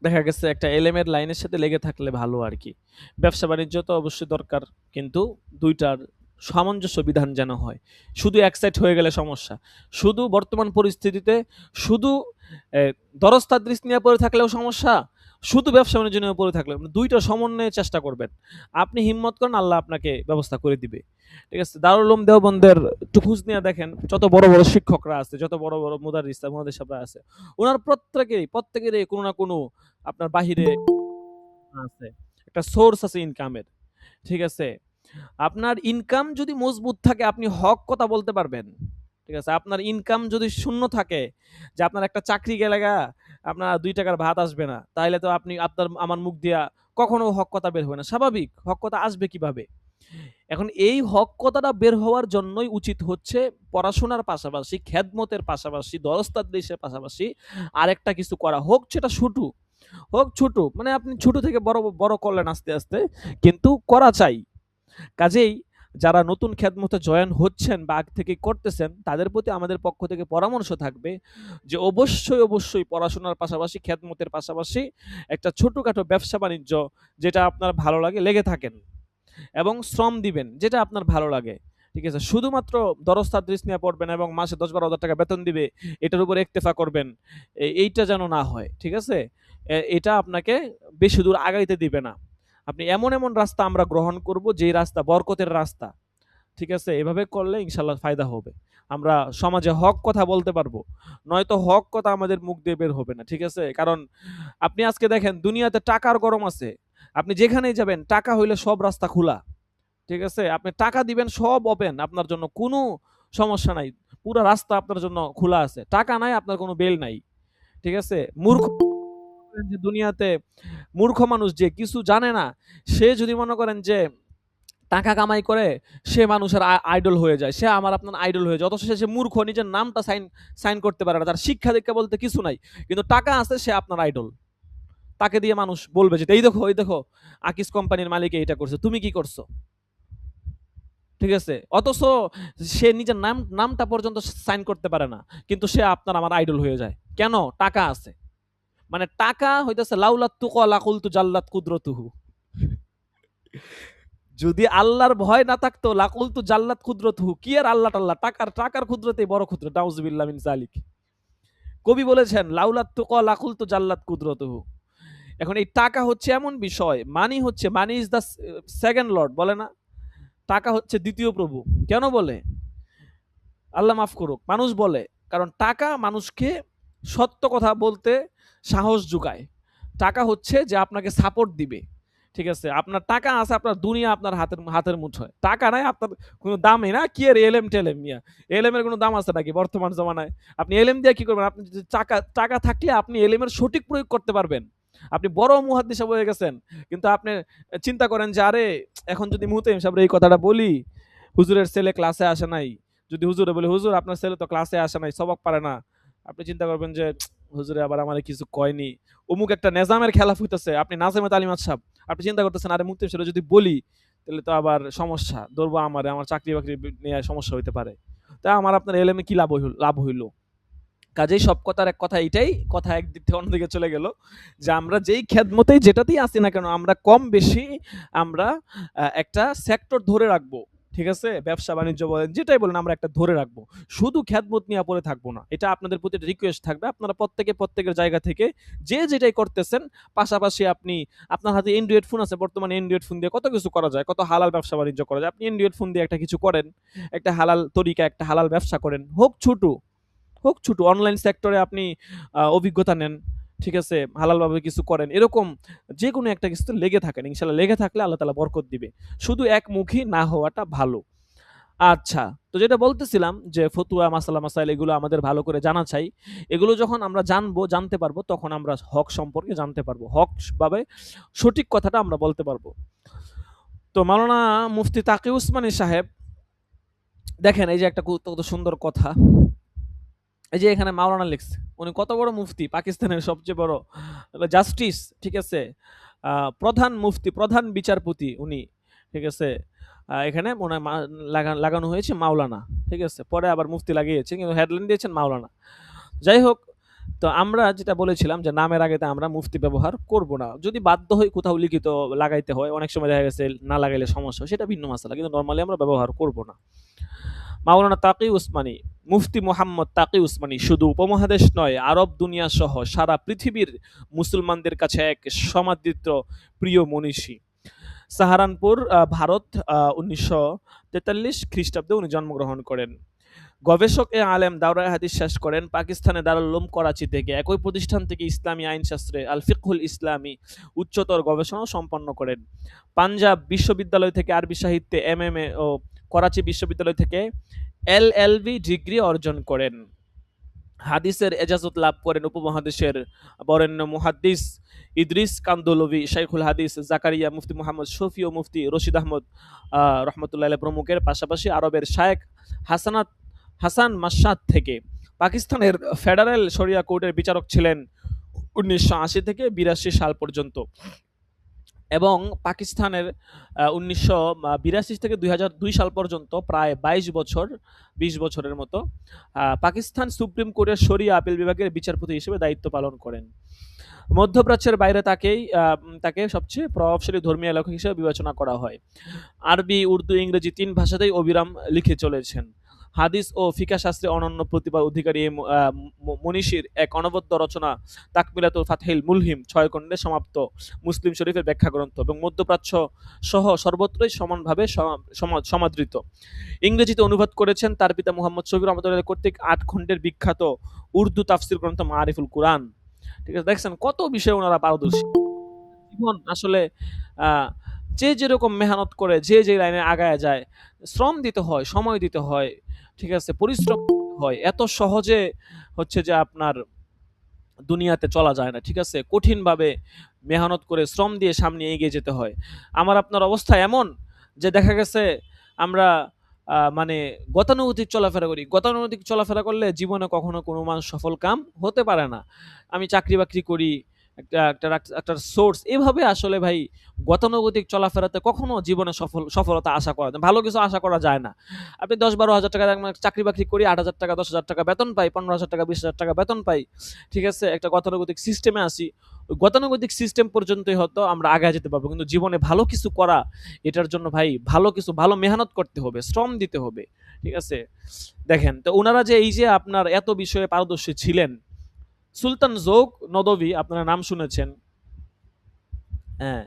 [SPEAKER 1] দেখা গেছে একটা এলএমের লাইনের সাথে লেগে থাকলে ভালো আরকি। ব্যবসা-বাণিজ্য তো অবশ্যই দরকার। কিন্তু ২ টার সামঞ্জস্য বিধান যেন হয়। শুধু এক সাইড হয়ে গেলে সমস্যা। শুধু বর্তমান পরিস্থিতিতে শুধু এ দরজ তাদরিস নিয়ে পড়ে থাকলেও সমস্যা, শুধু ব্যবসা-বাণিজ্য নিয়ে পড়ে থাকলেও ২ টা সমন্বয়ে চেষ্টা করবেন। আপনি হিম্মত করেন, আল্লাহ আপনাকে ব্যবস্থা করে দিবে। ঠিক আছে? দারুল উলুম দেওবন্দের একটু খোঁজ নিয়ে দেখেন, যত বড়, বড় শিক্ষকরা আছে, যত বড়, বড় মুদাররিস, মুহাদ্দিসরা আছে, উনার প্রত্যেকেরই কোনো না কোনো আপনার বাহিরে আছে। একটা সোর্স আছে ইনকামের। ঠিক আছে? আপনার ইনকাম যদি মজবুত থাকে আপনি হক কথা বলতে পারবেন। ঠিক আছে? আপনার ইনকাম যদি শূন্য থাকে যে আপনার একটা চাকরি গেলেগা আপনার ৳২ টাকার ভাত আসবে না। তাইলে তো আপনি আমার মুখ দিয়া কখনো হক কথা বের হবে না। স্বাভাবিক। হক কথা আসবে কিভাবে? এখন এই হক কথাটা বের হওয়ার জন্যই উচিত হচ্ছে পড়াশোনার পাশাপাশি, খেদমতের পাশাপাশি, দরজ তাদরিসের পাশাপাশি আরেকটা কিছু করা। হোক সেটা হোক ছোট। মানে আপনি ছোট থেকে বড় করলেন আস্তে, আস্তে। কিন্তু করা চাই। কাজেই যারা নতুন খেদমতে জয়েন হচ্ছেন বা আগ থেকেই করতেছেন, তাদের প্রতি আমাদের পক্ষ থেকে পরামর্শ থাকবে যে অবশ্যই পড়াশোনার পাশাপাশি, খেদমতের পাশাপাশি একটা ছোটখাটো ব্যবসা-বাণিজ্য যেটা আপনার ভালো লাগে লেগে থাকেন এবং শ্রম দিবেন যেটা আপনার ভালো লাগে। ঠিক আছে? শুধুমাত্র দরজ তাদরিস নিয়ে পড়বেন এবং মাসে ১০-১২ হাজার টাকা বেতন দিবে, এটার উপর ইক্তেফা করবেন। এইটা যেন না হয়। ঠিক আছে? এটা আপনাকে বেশি দূর আগাইতে দিবে না। আপনি এমন রাস্তা আমরা গ্রহণ করব যেই রাস্তা বরকতের রাস্তা। ঠিক আছে? এভাবে করলে ইনশাআল্লাহ ফায়দা হবে। আমরা সমাজে হক কথা বলতে পারবো। নয়তো হক কথা আমাদের মুখ দিয়ে বের হবে না। ঠিক আছে? কারণ আপনি আজকে দেখেন দুনিয়াতে টাকার গরম আছে। আপনি যেখানেই যাবেন টাকা হইলে সব রাস্তা খোলা। ঠিক আছে? আপনি টাকা দিবেন সব ওপেন আপনার জন্য কোনো সমস্যা নাই। পুরা রাস্তা আপনার জন্য খোলা আছে। টাকা নাই আপনার কোনো বেল নাই। ঠিক আছে? মূর্খ যে দুনিয়াতে মূর্খ মানুষ যে কিছু জানে না, সে যদি মনে করেন যে টাকা কামাই করে, সে মানুষের আইডল হয়ে যায়, সে আমার আপনার আইডল হয়ে যায়, অথচ সে মূর্খ, নিজের নামটা সাইন সাইন করতে পারে না, তার শিক্ষা দীক্ষা বলতে কিছু নাই, কিন্তু টাকা আছে, সে আপনার আইডল। তাকে দিয়ে মানুষ বলবে যে এই দেখো, এই দেখো, আকিস কোম্পানির মালিক এইটা করছে, তুমি কি করছো? ঠিক আছে, অথচ সে নিজের নামটা পর্যন্ত সাইন করতে পারে না, কিন্তু সে আপনার আমার আইডল হয়ে যায়। কেন? টাকা আছে। মানে টাকা হইতেছে লাউলাত তুকা লাকুলতু জাল্লাত কুদরতুহু। যদি আল্লাহর ভয় না থাকতো লাকুলতু জাল্লাত কুদরতুহু, কি আর আল্লাহ টাল্লাহ, টাকার কুদরতেই বড় কুদরত, নাউজুবিল্লাহ মিন যালিক। কবি বলেছেন লাউলাত তুকা লাকুলতু জাল্লাত কুদরতুহু। এখন এই টাকা হচ্ছে এমন বিষয়, money is the second Lord, বলে না? টাকা হচ্ছে দ্বিতীয় প্রভু। কেন বলে? আল্লাহ মাফ করুক, মানুষ বলে, কারণ টাকা মানুষকে সত্য কথা বলতে সাহস যোগায়। টাকা হচ্ছে যে আপনাকে সাপোর্ট দিবে। ঠিক আছে, আপনার টাকা আছে, আপনার দুনিয়া আপনার হাতের মুঠোয়। টাকা নাই, আপনার কোনো দামই না। কি আর এলএম টেলএম মিয়া, এলএম এর কোনো দাম আছে নাকি বর্তমান জমানায়? আপনি এলএম দিয়ে কি করবেন? আপনি যদি টাকা থাকলে আপনি এলএম এর সঠিক প্রয়োগ করতে পারবেন। আপনি বড় মুহাদ্দিস হয়ে গেছেন, কিন্তু আপনি চিন্তা করেন যে আরে এখন যদি মুহতামিম সাহেব এই কথাটা বলি, হুজুরের ছেলে ক্লাসে আসে নাই, যদি হুজুরে বলে হুজুর আপনার ছেলে তো ক্লাসে আসে নাই, সবক পারে না, আপনি চিন্তা করবেন যে হুজুরে আবার আমারে কিছু কয়নি, অমুক একটা নেজামের খেলাফ হইতেছে, আপনি নাজেমে তালিমাত সাহেব, আপনি চিন্তা করতেছেন আরে মুফতি সাহেব যদি বলি তাহলে তো আবার সমস্যা, ধরবো আমার চাকরি বাকরি নিয়ে সমস্যা হইতে পারে, তা আমার আপনার এলএমে কি লাভ হইল? কাজেই সব কথার এক কথা এইটাই, কথা একদিক থেকে অন্যদিকে চলে গেল, যে আমরা যেই খেদমতেই যেটাতেই আসি না কেন, আমরা কম বেশি আমরা একটা সেক্টর ধরে রাখবো। ঠিক আছে, ব্যবসা বাণিজ্য বলেন, যেটাই বলেন, আমরা একটা ধরে রাখবো। শুধু খেদমত নিয়ে পড়ে থাকবো না। এটা আপনাদের প্রতি রিকোয়েস্ট থাকবে, আপনারা প্রত্যেকের জায়গা থেকে যে যেটাই করতেছেন, পাশাপাশি আপনার হাতে অ্যান্ড্রয়েড ফোন আছে, বর্তমানে অ্যান্ড্রয়েড ফোন দিয়ে কত কিছু করা যায়, কত হালাল ব্যবসা বাণিজ্য করা যায়। আপনি অ্যান্ড্রয়েড ফোন দিয়ে একটা কিছু করেন, একটা হালাল তরিকা, একটা হালাল ব্যবসা করেন, হোক ছোট অনলাইন সেক্টরে আপনি অভিজ্ঞতা নেন। ঠিক আছে, হালালভাবে কিছু করেন, এরকম যে কোনো একটা কিছুতে লেগে থাকেন, ইনশাল্লাহ লেগে থাকলে আল্লাহ তাআলা বরকত দিবে। শুধু একমুখী না হওয়াটা ভালো। আচ্ছা, তো যেটা বলতেছিলাম যে ফতুয়া, মাসালা মাসাইল এগুলো আমাদের ভালো করে জানা চাই। এগুলো যখন আমরা জানতে পারবো, তখন আমরা হক সম্পর্কে জানতে পারবো, হক ভাবে সঠিক কথাটা আমরা বলতে পারবো। তো মাওলানা মুফতি তাকি উসমানী সাহেব, দেখেন এই যে একটা কত সুন্দর কথা, এই যে এখানে মাওলানা লিখছে, উনি কত বড় মুফতি, পাকিস্তানের সবচেয়ে বড় জাস্টিস, ঠিক আছে, প্রধান মুফতি, প্রধান বিচারপতি উনি। ঠিক আছে, এখানে মনে হয় লাগানো হয়েছে মাওলানা। ঠিক আছে, পরে আবার মুফতি লাগিয়েছে, কিন্তু হেডলাইন দিয়েছেন মাওলানা। যাই হোক, তো আমরা যেটা বলেছিলাম যে নামের আগে আমরা মুফতি ব্যবহার করব না, যদি বাধ্য হই কোথাও লিখিত লাগাইতে হয়, অনেক সময় দেখা গেছে না লাগাইলে সমস্যা, সেটা ভিন্ন মাসালা, কিন্তু নর্মালি আমরা ব্যবহার করব না। মাওলানা তাকি উসমানী, মুফতি মোহাম্মদ তাকি উসমানী শুধু উপমহাদেশ নয়, আরব দুনিয়া সহ সারা পৃথিবীর মুসলমানদের কাছে এক সমাদৃত প্রিয় মনীষী। সাহারানপুর, ভারত, 1943 খ্রিস্টাব্দে উনি জন্মগ্রহণ করেন। গবেষক এ আলেম দাওরায়ে হাদিস শেষ করেন পাকিস্তানের দারুল উলুম করাচি থেকে। একই প্রতিষ্ঠান থেকে ইসলামী আইনশাস্ত্রে আল ফিকহুল ইসলামী উচ্চতর গবেষণা সম্পন্ন করেন। পাঞ্জাব বিশ্ববিদ্যালয় থেকে আরবি সাহিত্যে এমএমএ ও করাচি বিশ্ববিদ্যালয় থেকে এলএলবি ডিগ্রি অর্জন করেন। হাদিসের এজাজত লাভ করেন উপমহাদেশের বরেণ্য মুহাদ্দিস ইদ্রিস কান্দলভি, শাইখুল হাদিস জাকারিয়া, মুফতি মুহাম্মদ শফি ও মুফতি রশিদ আহমদ রহমতুল্লাহ আলাইহি প্রমুখের পাশাপাশি আরবের শায়েখ হাসান মাশাদ থেকে। পাকিস্তানের ফেডারেল শরিয়া কোর্টের বিচারক ছিলেন 1980 থেকে 82 সাল পর্যন্ত, এবং পাকিস্তানের 1982 থেকে 2002 সাল পর্যন্ত প্রায় 20 বছরের মতো পাকিস্তান সুপ্রিম কোর্টের শরিয়া আপিল বিভাগের বিচারপতি হিসেবে দায়িত্ব পালন করেন। মধ্যপ্রাচ্যের বাইরে তাকে সবচেয়ে প্রভাবশালী ধর্মীয় লেখক হিসেবে বিবেচনা করা হয়। আরবি, উর্দু, ইংরেজি 3 ভাষাতেই অবিরাম লিখে চলেছেন। হাদিস ও ফিকাহ শাস্ত্রে অনন্য প্রতিভার অধিকারী এই মনীষীর এক অনবদ্য রচনা তাকমিলাতুল ফাতহিল মুলহিম 6 খণ্ডে সমাপ্ত মুসলিম শরীফের ব্যাখ্যা গ্রন্থ, এবং মধ্যপ্রাচ্য সহ সর্বত্রই সমানভাবে সমাদৃত। ইংরেজিতে অনুবাদ করেছেন তার পিতা মুহাম্মদ শফি রহমতুল্লাহ কর্তৃক 8 খণ্ডের বিখ্যাত উর্দু তাফসির গ্রন্থ মারিফুল কুরআন। ঠিক আছে, দেখছেন কত বিষয়ে ওনারা পারদর্শী। জীবন আসলে যে যেরকম মেহনত করে, যে লাইনে আগায় যায়, শ্রম দিতে হয়, সময় দিতে হয়, ঠিক আছে, পরিশ্রম হয়, এত সহজে হচ্ছে যে আপনার দুনিয়াতে চলা যায় না। ঠিক আছে, কঠিনভাবে মেহনত করে শ্রম দিয়ে সামনে এগিয়ে যেতে হয়। আমার আপনার অবস্থা এমন যে দেখা গেছে আমরা মানে গতানুগতিক চলাফেরা করি। গতানুগতিক চলাফেরা করলে জীবনে কখনো কোনো মানুষ সফল কাম হতে পারে না। আমি চাকরি-বাকরি করি, একটা সোর্স এভাবে আসলে ভাই গতানুগতিক চলাফেরাতে কখনো জীবনে সফলতা আশা করা যায় ভালো কিছু আশা করা যায় না। আপনি ১০-১২,০০০ টাকা চাকরি-বাকরি করি, ৳৮,০০০ ৳১০,০০০ বেতন পাই, ৳১৫,০০০ ৳২০,০০০ বেতন পাই। ঠিক আছে? একটা গতানুগতিক সিস্টেমে আছি। ওই গতানুগতিক সিস্টেম পর্যন্তই হয়তো আমরা আগায় যেতে পারবো। কিন্তু জীবনে ভালো কিছু করা, এটার জন্য ভাই ভালো মেহনত করতে হবে, শ্রম দিতে হবে। ঠিক আছে? দেখেন, তো উনারা যে এই যে আপনার এত বিষয়ে পারদর্শী ছিলেন, সুলতান জৌক নদভী আপনারা নাম শুনেছেন। হ্যাঁ,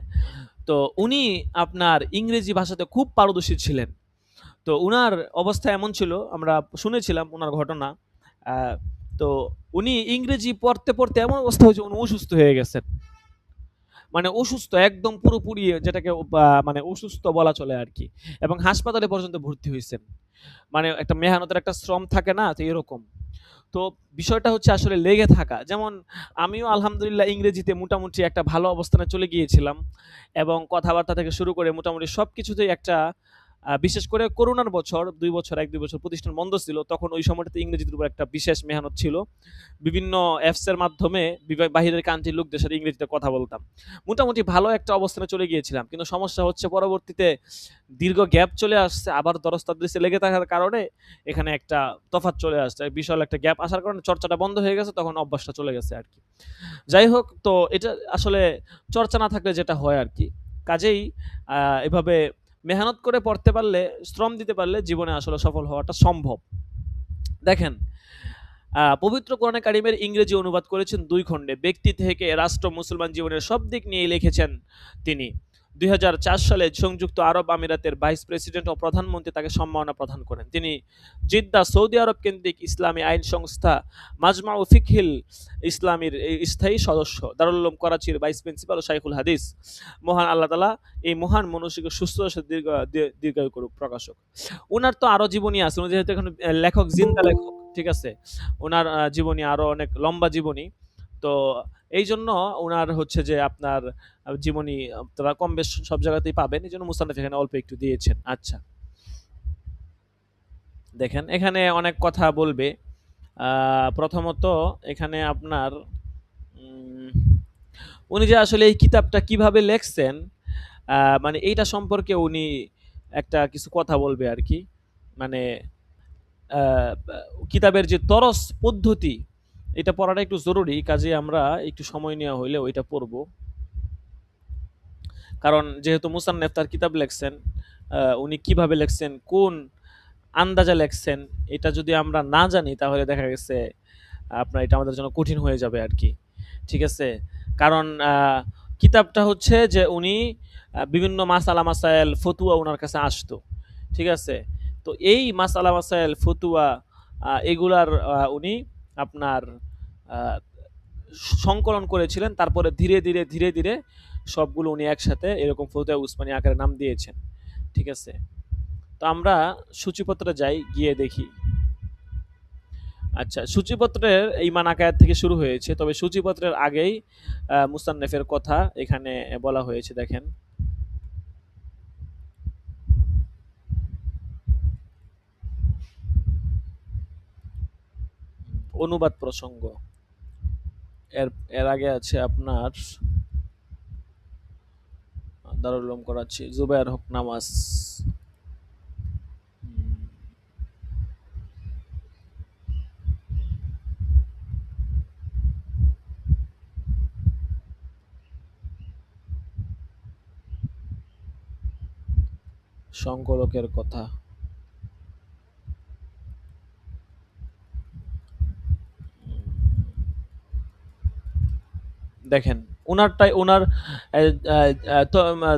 [SPEAKER 1] তো উনি আপনার ইংরেজি ভাষাতে খুব পারদর্শী ছিলেন। তো উনার অবস্থা এমন ছিল, আমরা শুনেছিলাম উনার ঘটনা। আ তো উনি ইংরেজি পড়তে এমন অবস্থা হয়েছে উনি অসুস্থ হয়ে গেছেন। মানে অসুস্থ একদম পুরোপুরি যেটাকে মানে অসুস্থ বলা চলে আরকি। এবং হাসপাতালে পর্যন্ত ভর্তি হইছেন। মানে একটা মেহনতের একটা শ্রম থাকে না? তো এরকম। তো বিষয়টা হচ্ছে আসলে লেগে থাকা। যেমন আমিও আলহামদুলিল্লাহ ইংরেজিতে মোটামুটি একটা ভালো অবস্থানে চলে গিয়েছিলাম এবং কথাবার্তা থেকে শুরু করে মোটামুটি সবকিছুতেই একটা বিশেষ করে করোনার বছর ২ বছর ১-২ বছর প্রতিষ্ঠান বন্ধ ছিল। তখন ওই সময়টাতে ইংরেজির উপর একটা বিশেষ মেহনত ছিল। বিভিন্ন অ্যাপস এর মাধ্যমে বাহিরের কান্ট্রির লোকদের সাথে ইংরেজিতে কথা বলতাম। মোটামুটি ভালো একটা অবস্থানে চলে গিয়েছিলাম। কিন্তু সমস্যা হচ্ছে পরবর্তীতে দীর্ঘ গ্যাপ চলে আসছে। আবার দরজ-তদরিসে লেগে থাকার কারণে এখানে একটা তফাৎ চলে আসছে। বিশাল একটা গ্যাপ আসার কারণে চর্চাটা বন্ধ হয়ে গেছে। তখন অভ্যাসটা চলে গেছে আরকি। যাই হোক, তো এটা আসলে চর্চা না থাকলে যেটা হয় আরকি। কাজেই আ এভাবে মেহনত করে পড়তে পারলে, শ্রম দিতে পারলে জীবনে আসলে সফল হওয়াটা সম্ভব। দেখেন, পবিত্র কোরআনে কারিমের ইংরেজি অনুবাদ করেছেন ২ খণ্ডে। ব্যক্তি থেকে রাষ্ট্র, মুসলমান জীবনের সব দিক নিয়েই লিখেছেন তিনি। ২০০৪ সালে সংযুক্ত আরব আমিরাতের ভাইস প্রেসিডেন্ট ও প্রধানমন্ত্রী তাকে সম্মাননা প্রদান করেন। তিনি জিদ্দা সৌদি আরব কেন্দ্রিক ইসলামী আইন সংস্থা মাজমাউ ফিকহিল ইসলামীর স্থায়ী সদস্য। দারুল উলুম করাচির ভাইস প্রিন্সিপাল ও শাইখুল হাদিস। মহান আল্লাহ তাআলা এই মহান মনীষীকে সুস্থ দীর্ঘায়ু করুক। প্রকাশক। উনার তো আরো জীবনী আছে। উনি যেহেতু এখন লেখক, জিন্দা লেখক। ঠিক আছে? উনার জীবনী আরো অনেক লম্বা জীবনী। তো এইজন্য উনার হচ্ছে যে আপনার জীবনী আপনারা কম বেশ সব জায়গাতেই পাবেন। এজন্য মুসান্নফ এখানে অল্প একটু দিয়েছেন। আচ্ছা। দেখেন এখানে অনেক কথা বলবে। আ প্রথমত এখানে আপনার উম উনি যে আসলে এই কিতাবটা কিভাবে লেখছেন, আ মানে এইটা সম্পর্কে উনি একটা কিছু কথা বলবে আরকি। মানে আ বা কিতাবের যে তরস পদ্ধতি, এটা পড়াটা একটু জরুরি। কাজেই আমরা একটু সময় নেওয়া হইলে ওইটা পড়ব। কারণ যেহেতু মুসান্নেফ তার কিতাব লেখছেন, উনি কিভাবে লেখছেন, কোন আন্দাজে লেখছেন, এটা যদি আমরা না জানি তাহলে দেখা গেছে আপনার এটা আমাদের জন্য কঠিন হয়ে যাবে আরকি। ঠিক আছে? কারণ কিতাবটা হচ্ছে যে উনি বিভিন্ন মাসালা মাসায়েল ফতুয়া উনার কাছে আসতো। ঠিক আছে? তো এই মাসালা মাসায়েল ফতুয়া এগুলার উনি আপনার আ সংকলন করেছিলেন। তারপরে ধীরে ধীরে সবগুলো উনি একসাথে এরকম ফতুয়া উসমানী আকারে নাম দিয়েছেন। ঠিক আছে? তো আমরা সূচিপত্রে যাই, গিয়ে দেখি। আচ্ছা, সূচিপত্রের ঈমান আকায়াত থেকে শুরু হয়েছে। তবে সূচিপত্রের আগেই মুসান্নেফের কথা এখানে বলা হয়েছে দেখেন। অনুবাদ প্রসঙ্গ। এর এর আগে আছে আপনার দারুল উলুম করাচ্ছি, জুবায়ের হক নামাজ। সংকলকের কথা। দেখেন উনার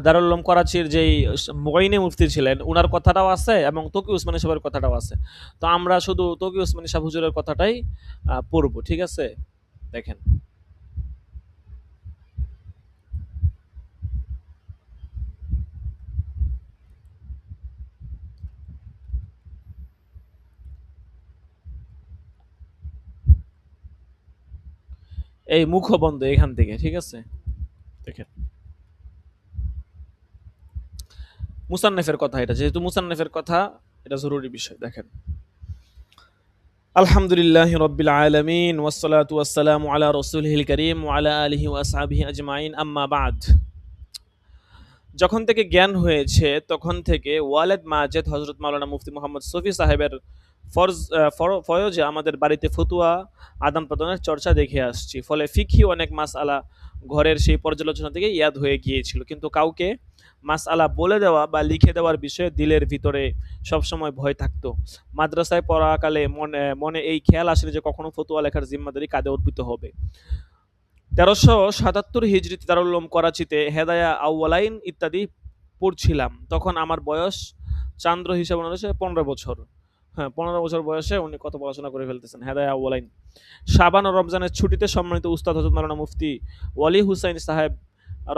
[SPEAKER 1] দারুল উলুম করাচির যেই মুঈনে মুফতি ছিলেন উনার কথাটাও আছে এবং তকি উসমানী সাহেবের কথাটাও আছে। তো আমরা শুধু তকি উসমানী সাহেব হুজুরের কথাটাই পড়ব। ঠিক আছে? দেখেন। এই মুখবন্ধ এখান থেকে। ঠিক আছে? দেখেন মুসান্নেফের কথা, এটা যেহেতু মুসান্নেফের কথা, এটা জরুরি বিষয়। দেখেন, আলহামদুলিল্লাহি রাব্বিল আলামিন ওয়াসসালাতু ওয়াসসালামু আলা রাসূলিল কারীম ওয়া আলা আলিহি ওয়া আসহাবিহি আজমাইন, আম্মা বা'দ। যখন থেকে জ্ঞান হয়েছে তখন থেকে ওয়ালেদ মাজেদ হযরত মাওলানা মুফতি মুহাম্মদ শফি সাহেবের ফয়জে আমাদের বাড়িতে ফতুয়া আদান প্রদানের চর্চা দেখে আসছি। ফলে ফিকহি অনেক মাসআলা ঘরের সেই পর্যালোচনা থেকে ইয়াদ হয়ে গিয়েছিল, কিন্তু কাউকে মাসআলা বলে দেওয়া বা লিখে দেওয়ার বিষয়ে দিলের ভিতরে সবসময় ভয় থাকতো। মাদ্রাসায় পড়াকালে মনে মনে এই খেয়াল আসলে যে কখনো ফতুয়া লেখার জিম্মাদারি কাঁধে অর্পিত হবে। ১৩৭৭ হিজরিতে দারুল উলুম করাচিতে হেদায়া আউয়ালাইন ইত্যাদি পড়ছিলাম। তখন আমার বয়স চান্দ্র হিসাবে অনুযায়ী ১৫ বছর। হ্যাঁ, ১৫ বছর বয়সে উনি কত পড়াশোনা করে ফেলতেছেন। হেদায়া আউয়ালাইন। শাবান ও রমজানের ছুটিতে সম্মানিত উস্তাদ হযরত মাওলানা মুফতি ওয়ালি হুসাইন সাহেব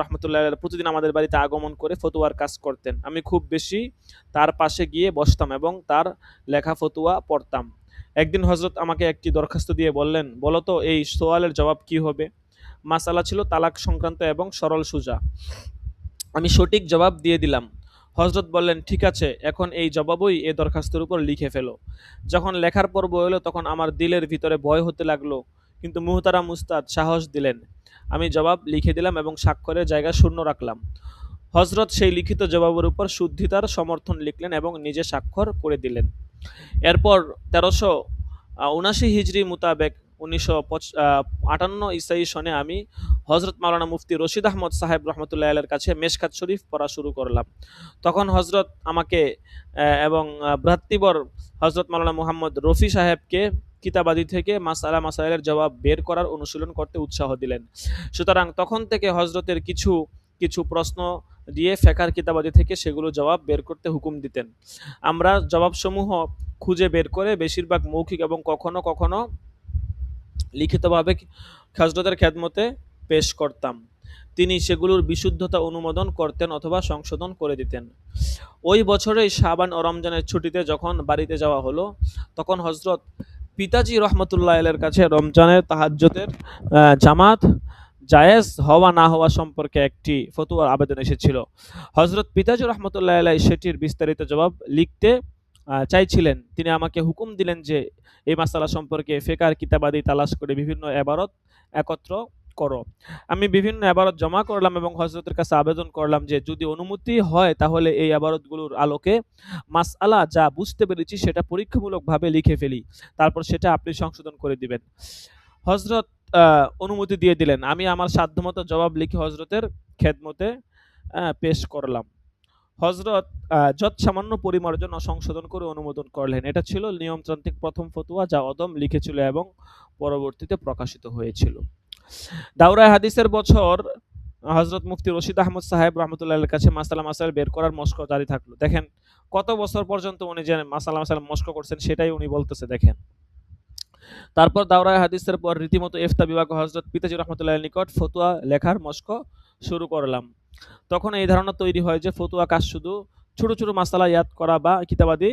[SPEAKER 1] রহমতুল্লাহ আলাইহি প্রতিদিন আমাদের বাড়িতে আগমন করে ফতুয়ার কাজ করতেন। আমি খুব বেশি তার পাশে গিয়ে বসতাম এবং তার লেখা ফতুয়া পড়তাম। একদিন হযরত আমাকে একটি দরখাস্ত দিয়ে বললেন, বলো তো এই সোয়ালের জবাব কি হবে? মাসালা ছিল তালাক সংক্রান্ত এবং সরল সুজা। আমি সঠিক জবাব দিয়ে দিলাম। হযরত বললেন, ঠিক আছে, এখন এই জবাবই এ দরখাস্তের উপর লিখে ফেলো। যখন লেখার পর্ব এলো তখন আমার দিলের ভিতরে ভয় হতে লাগলো, কিন্তু মুহতারাম উস্তাদ সাহস দিলেন। আমি জবাব লিখে দিলাম এবং স্বাক্ষরের জায়গা শূন্য রাখলাম। হযরত সেই লিখিত জবাবের উপর শুদ্ধিতার সমর্থন লিখলেন এবং নিজে স্বাক্ষর করে দিলেন। এরপর ১৩৭৯ হিজরি মোতাবেক ১৯৫৮ ইসাই সনে আমি হযরত মাওলানা মুফতি রশিদ আহমদ সাহেব রহমতুল্লাহ আলাইহির কাছে মেশকাত শরীফ পড়া শুরু করলাম। তখন হযরত আমাকে এবং ভ্রাতৃবর হযরত মাওলানা মুহাম্মদ রফি সাহেবকে কিতাবাদি থেকে মাসাইলের জবাব বের করার অনুশীলন করতে উৎসাহ দিলেন। সুতরাং তখন থেকে হযরতের কিছু কিছু প্রশ্ন দিয়ে ফেকার কিতাবাদি থেকে সেগুলো জবাব বের করতে হুকুম দিতেন। আমরা জবাবসমূহ খুঁজে বের করে বেশিরভাগ মৌখিক এবং কখনো কখনো লিখিতভাবে হযরতের খেদমতে পেশ করতাম। তিনি সেগুলোর বিশুদ্ধতা অনুমোদন করতেন অথবা সংশোধন করে দিতেন। ওই বছরেই শাবান ও রমজানের ছুটিতে যখন বাড়িতে যাওয়া হলো, তখন হযরত পিতাজি রহমতুল্লাহ আলাইহির কাছে রমজানের তাহাজ্জুদের জামাত জায়েজ হওয়া না হওয়া সম্পর্কে একটি ফতোয়ার আবেদন এসেছিল। হযরত পিতাজি রহমতুল্লাহ আলাইহি সেটির বিস্তারিত জবাব লিখতে চাইছিলেন। তিনি আমাকে হুকুম দিলেন যে এই মাসালা সম্পর্কে ফিকহ কিতাবাদি তালাশ করে বিভিন্ন ইবারত একত্র করো। আমি বিভিন্ন ইবারত জমা করলাম এবং হযরতের কাছে আবেদন করলাম যে যদি অনুমতি হয় তাহলে এই ইবারতগুলোর আলোকে মাসআলা যা বুঝতে পেরেছি সেটা পরীক্ষামূলকভাবে লিখে ফেলি, তারপর সেটা আপনি সংশোধন করে দিবেন। হযরত অনুমতি দিয়ে দিলেন। আমি আমার সাধ্যমতো জবাব লিখে হযরতের খেদমতে পেশ করলাম। হযরত যৎসামান্য পরিমার্জন ও সংশোধন করে অনুমোদন করলেন। এটা ছিল নিয়মতান্ত্রিক প্রথম ফতোয়া যা অদম লিখেছিল এবং পরবর্তীতে প্রকাশিত হয়েছিল। দাওরায়ে হাদিসের বছর হযরত মুফতি রশিদ আহমদ সাহেব রহমতুল্লাহ আলাইহির কাছে মাসাইল বের করার মশক জারি থাকলো। দেখেন কত বছর পর্যন্ত উনি যে মাসাইল মশক করছেন সেটাই উনি বলতেছে। দেখেন, তারপর দাওরায়ে হাদিসের পর রীতিমতো ইফতা বিভাগ হযরত পিতাজি রহমতুল্লাহ আলাইহির নিকট ফতোয়া লেখার মশক শুরু করলাম। তখন এই ধারণা তৈরি হয় যে ফতোয়া কাজ শুধু ছোট ছোট মাসালা ইয়াদ করা বা কিতাবাদি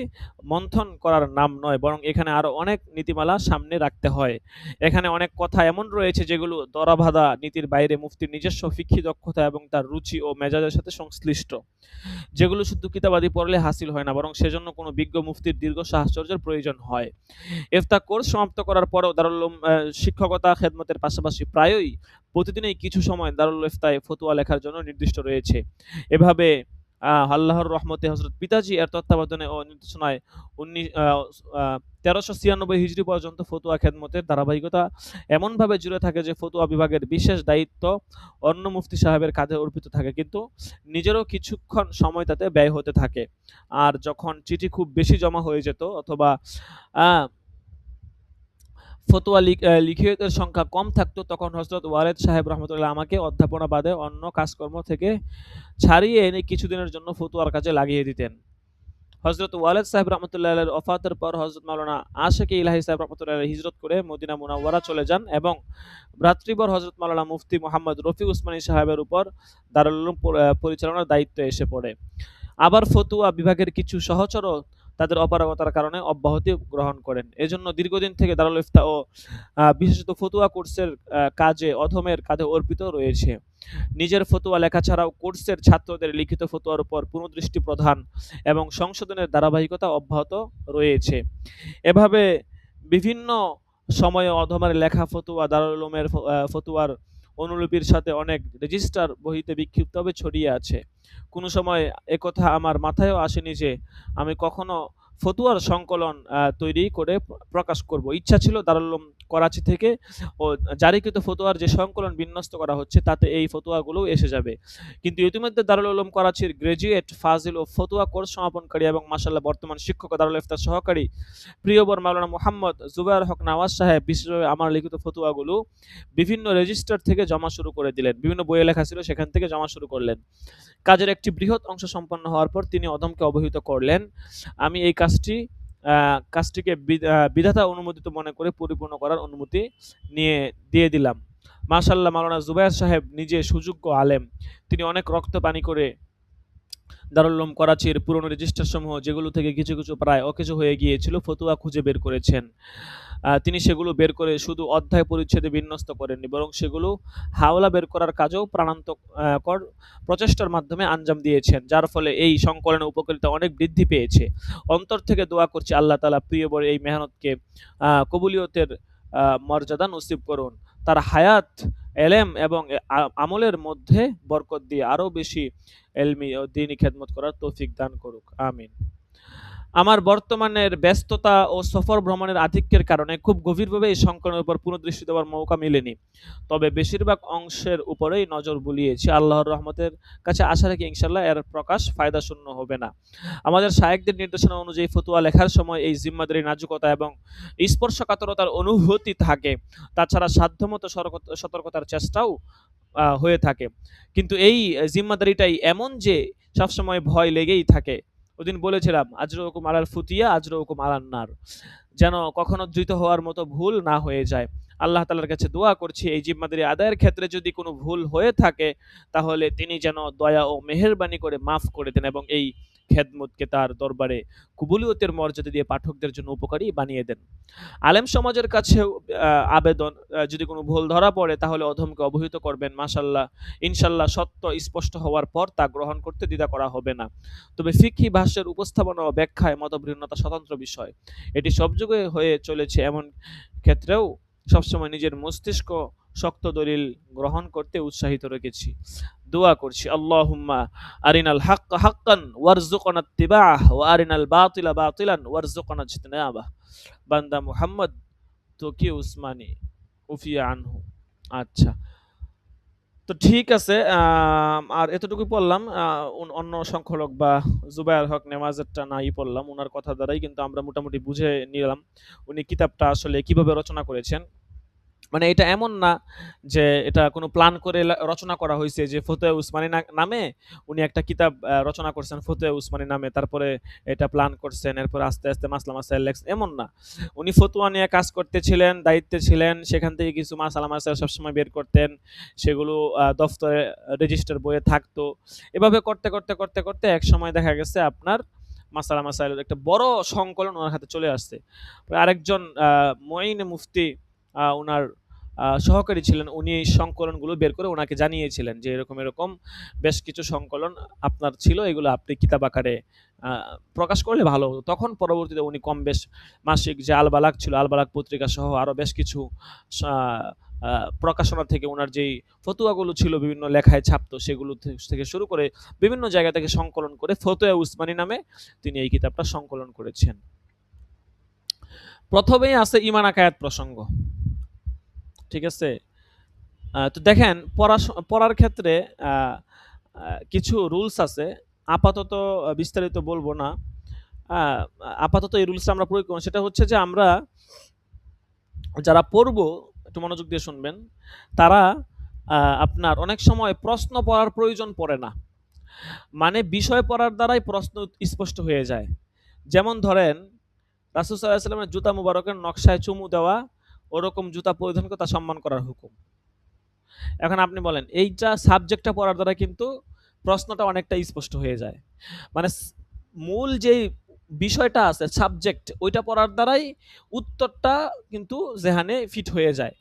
[SPEAKER 1] মন্থন করার নাম নয়, বরং এখানে আরো অনেক নীতিমালা সামনে রাখতে হয়। এখানে অনেক কথা এমন রয়েছে যেগুলো দরাবাধা নীতির বাইরে, মুফতির নিজস্ব ফিকহি দক্ষতা এবং তার রুচি ও মেজাজের সাথে সংশ্লিষ্ট, যেগুলো শুধু কিতাবাদি পড়লে হাসিল হয় না, বরং সেজন্য কোনো বিজ্ঞ মুফতির দীর্ঘ সাহচর্যের প্রয়োজন হয়। ইফতা কোর্স সমাপ্ত করার পরেও দারুল উলুম শিক্ষকতা খেদমতের পাশাপাশি প্রায়ই প্রতিদিনই কিছু সময় দারুল ইফতায় ফতোয়া লেখার জন্য নির্দিষ্ট রয়েছে। এভাবে আল্লাহর রহমতে হযরত পিতাজি এর তত্ত্বাবধানে ও নির্দেশনায় ১৩৯৬ হিজরি পর্যন্ত ফতোয়া খেদমতের ধারাবাহিকতা এমনভাবে জুড়ে থাকে যে ফতোয়া বিভাগের বিশেষ দায়িত্ব অন্য মুফতি সাহেবের কাঁধে অর্পিত থাকে, কিন্তু নিজেরও কিছুক্ষণ সময় তাতে ব্যয় হতে থাকে। আর যখন চিঠি খুব বেশি জমা হয়ে যেত অথবা ফতোয়া লিখিতের সংখ্যা কম থাকতো, তখন হযরত ওয়ালেদ সাহেব রহমতুল্লাহ আমাকে অধ্যাপনা বাদে অন্য কাজকর্ম থেকে ছাড়িয়ে এনে কিছুদিনের জন্য ফতোয়ার কাজে লাগিয়ে দিতেন। হযরত ওয়ালেদ সাহেব রহমতুল্লাহ আলাইহির ওফাতের পর হযরত মাওলানা আশিক ইলাহি সাহেব রহমতুল্লাহ আলাইহি হিজরত করে মদিনা মুনাওয়ারা চলে যান এবং ভ্রাতৃবর হযরত মাওলানা মুফতি মুহাম্মদ রফি উসমানী সাহেবের উপর দারুল উলুম পরিচালনার দায়িত্ব এসে পড়ে। আবার ফতোয়া বিভাগের কিছু সহচরও তাদের অপারগতার কারণে অব্যাহতি গ্রহণ করেন। এজন্য দীর্ঘদিন থেকে দারুল ইফতা ও বিশেষত ফতুয়া কোর্সের কাজে অধমের কাঁধে অর্পিত রয়েছে। নিজের ফতোয়া লেখা ছাড়াও কোর্সের ছাত্রদের লিখিত ফতোয়ার উপর পুনঃদৃষ্টি প্রদান এবং সংশোধনের ধারাবাহিকতা অব্যাহত রয়েছে। এভাবে বিভিন্ন সময়ে অধমের লেখা ফতোয়া দারুল উলুমের ফতোয়ার অনুলিপির সাথে অনেক রেজিস্টার বহিতে বিক্ষিপ্তভাবে ছড়িয়ে আছে। কোনো সময় একথা আমার মাথায়ও আসেনি যে আমি কখনো ফতুয়ার সংকলন তৈরি করে প্রকাশ করব। ইচ্ছা ছিল দারুল উলুম করাচি থেকে ও জারিকৃত ফতোয়ার যে সংকলন বিন্যস্ত করা হচ্ছে তাতে এই ফতোয়াগুলোও এসে যাবে। কিন্তু ইতিমধ্যে দারুল উলুম করাচির গ্র্যাজুয়েট ফাজিল ও ফতোয়া কোর্স সমাপনকারী এবং মাশাআল্লাহ বর্তমান শিক্ষক দারুল ইফতার সহকারী প্রিয়বর মাওলানা মুহাম্মদ জুবায়ের হক নওয়াজ সাহেব বিশেষভাবে আমার লিখিত ফতোয়াগুলো বিভিন্ন রেজিস্টার থেকে জমা শুরু করে দিলেন। বিভিন্ন বইয়ে লেখা ছিল সেখান থেকে জমা শুরু করলেন। কাজের একটি বৃহৎ অংশ সম্পন্ন হওয়ার পর তিনি অধমকে অবহিত করলেন। আমি এই কাজটিকে বিধাতা অনুমোদিত মনে করে পরিপূর্ণ করার অনুমতি দিয়ে দিলাম। মাশাআল্লাহ মাওলানা জুবায়ের সাহেব নিজে সুযোগ্য আলেম। তিনি অনেক রক্ত পানি করে দারুল উলুম করাচির পুরনো রেজিস্টার সমূহ যেগুলো থেকে কিছু কিছু প্রায় অকেজো হয়ে গিয়েছিল ফতোয়া খুঁজে বের করেছেন। তিনি সেগুলো বের করে শুধু অধ্যায় পরিচ্ছেদে বিন্যস্ত করেননি, বরং সেগুলো হাওলা বের করার কাজেও প্রাণান্তকর প্রচেষ্টার মাধ্যমে আঞ্জাম দিয়েছেন, যার ফলে এই সংকলনের উপকারিতা অনেক বৃদ্ধি পেয়েছে। অন্তর থেকে দোয়া করছি আল্লাহ তাআলা প্রিয়বর এই মেহনতকে কবুলিয়তের মর্যাদা নসিব করুন। তার হায়াত, এলেম এবং আমলের মধ্যে বরকত দিয়ে আরও বেশি এলমি ও দ্বীনি খেদমত করার তৌফিক দান করুক। আমিন। আমার বর্তমানের ব্যস্ততা ও সফর ভ্রমণের আধিক্যের কারণে খুব গভীরভাবে এই সংকলনের উপর পুনঃদৃষ্টি দেওয়ার মৌকা মেলেনি। তবে বেশিরভাগ অংশের উপরেই নজর বুলিয়েছি। আল্লাহর রহমতের কাছে আশা রাখি ইনশাআল্লাহ এর প্রকাশ ফায়দাশূন্য হবে না। আমাদের শায়েখদের নির্দেশনা অনুযায়ী ফতোয়া লেখার সময় এই জিম্মাদারি নাজুকতা এবং স্পর্শকাতরতার অনুভূতি থাকে। তাছাড়া সাধ্যমতো সতর্কতার চেষ্টাও হয়ে থাকে। কিন্তু এই জিম্মাদারিটাই এমন যে সবসময় ভয় লেগেই থাকে। ওদিন বলেছিলাম আজরুকুম আলাল ফুতিয়া আজরুকুম আলান নার, যেন কখনো ধৃত হওয়ার মতো ভুল না হয়ে যায়। আল্লাহ তাআলার কাছে দোয়া করছি এই জিম্মাদারি আদায়ের ক্ষেত্রে যদি কোনো ভুল হয়ে থাকে তাহলে তিনি যেন দয়া ও মেহেরবানি করে মাফ করে দেন এবং এই খেদমতকে তার দরবারে কবুলিয়তের মর্যাদা দিয়ে পাঠকদের জন্য উপকারী বানিয়ে দেন। আলেম সমাজের কাছেও আবেদন, যদি কোনো ভুল ধরা পড়ে তাহলে অধমকে অবহিত করবেন। মাশাআল্লাহ ইনশাআল্লাহ সত্য স্পষ্ট হওয়ার পর তা গ্রহণ করতে দ্বিধা করা হবে না। তবে ফিকহি ভাষ্যের উপস্থাপনা ও ব্যাখ্যায় মতভিন্নতা স্বতন্ত্র বিষয়। এটি সব যুগে হয়ে চলেছে, এমন ক্ষেত্রেও সবসময় নিজের মস্তিষ্ক শক্ত দলিল গ্রহণ করতে উৎসাহিত রেখেছি। দোয়া করছি আল্লাহুম্মা আরিনাল হাক্কা হাক্কান ওয়ারযুকনা ইত্তিবাআহ ওয়া আরিনাল বাতিলা বাতিলান ওয়ারযুকনা ইজতিনাবাহ। বান্দা মুহাম্মদ তোকি উসমানী উফিয়া আনহু। আচ্ছা, তো ঠিক আছে। আর এতটুকুই পড়লাম। অন্য সংখ্যালঘু বা জুবায়ের হক নেওয়াজেরটা নাই পড়লাম। উনার কথা দ্বারাই কিন্তু আমরা মোটামুটি বুঝে নিলাম উনি কিতাবটা আসলে কিভাবে রচনা করেছেন। মানে এটা এমন না যে এটা কোনো প্ল্যান করে রচনা করা হয়েছে যে ফতোয়া উসমানী নামে উনি একটা কিতাব রচনা করছেন ফতোয়া উসমানী নামে, তারপরে এটা প্ল্যান করছেন, এরপর আস্তে আস্তে মাসলা মাসাইল লেখছেন, এমন না। উনি ফতোয়া নিয়ে কাজ করতেছিলেন, দায়িত্বে ছিলেন, সেখান থেকে কিছু মাসালা মাসাইল সবসময় বের করতেন, সেগুলো দফতরে রেজিস্টার বইয়ে থাকতো। এভাবে করতে করতে করতে করতে এক সময় দেখা গেছে আপনার মাসালা মাসাইলের একটা বড় সংকলন ওনার হাতে চলে আসছে। আরেকজন মঈন মুফতি ওনার সহকারী ছিলেন, উনি এই সংকলনগুলো বের করে ওনাকে জানিয়েছিলেন যে এরকম এরকম বেশ কিছু সংকলন আপনার ছিল, এগুলো আপনি কিতাব আকারে প্রকাশ করলে ভালো হতো। তখন পরবর্তীতে উনি কম বেশ মাসিক যে আল বালাগ ছিল, আল বালাগ পত্রিকা সহ আরও বেশ কিছু প্রকাশনা থেকে ওনার যেই ফতুয়াগুলো ছিল বিভিন্ন লেখায় ছাপতো সেগুলো থেকে শুরু করে বিভিন্ন জায়গা থেকে সংকলন করে ফতোয়া উসমানী নামে তিনি এই কিতাবটা সংকলন করেছেন। প্রথমেই আছে ঈমান আকায়াত প্রসঙ্গ, ঠিক আছে। তো দেখেন পড়ার ক্ষেত্রে কিছু রুলস আছে। আপাতত বিস্তারিত বলবো না। আপাতত এই রুলসটা আমরা প্রয়োগ করব, সেটা হচ্ছে যে আমরা যারা পড়বো একটু মনোযোগ দিয়ে শুনবেন। তারা আপনার অনেক সময় প্রশ্ন পড়ার প্রয়োজন পড়ে না, মানে বিষয় পড়ার দ্বারাই প্রশ্ন স্পষ্ট হয়ে যায়। যেমন ধরেন রাসূল সাল্লাল্লাহু আলাইহি ওয়াসাল্লামের জুতা মুবারকের নকশায় চুমু দেওয়া, ওরকম জুতা পরিধান করে তা সম্মান করার হুকুম। এখন আপনি বলেন এইটা সাবজেক্টটা পড়ার দ্বারা কিন্তু প্রশ্নটা অনেকটা স্পষ্ট হয়ে যায়। মানে মূল যেই বিষয়টা আছে সাবজেক্ট, ওইটা পড়ার দ্বারাই উত্তরটা কিন্তু জেহানে ফিট হয়ে যায়।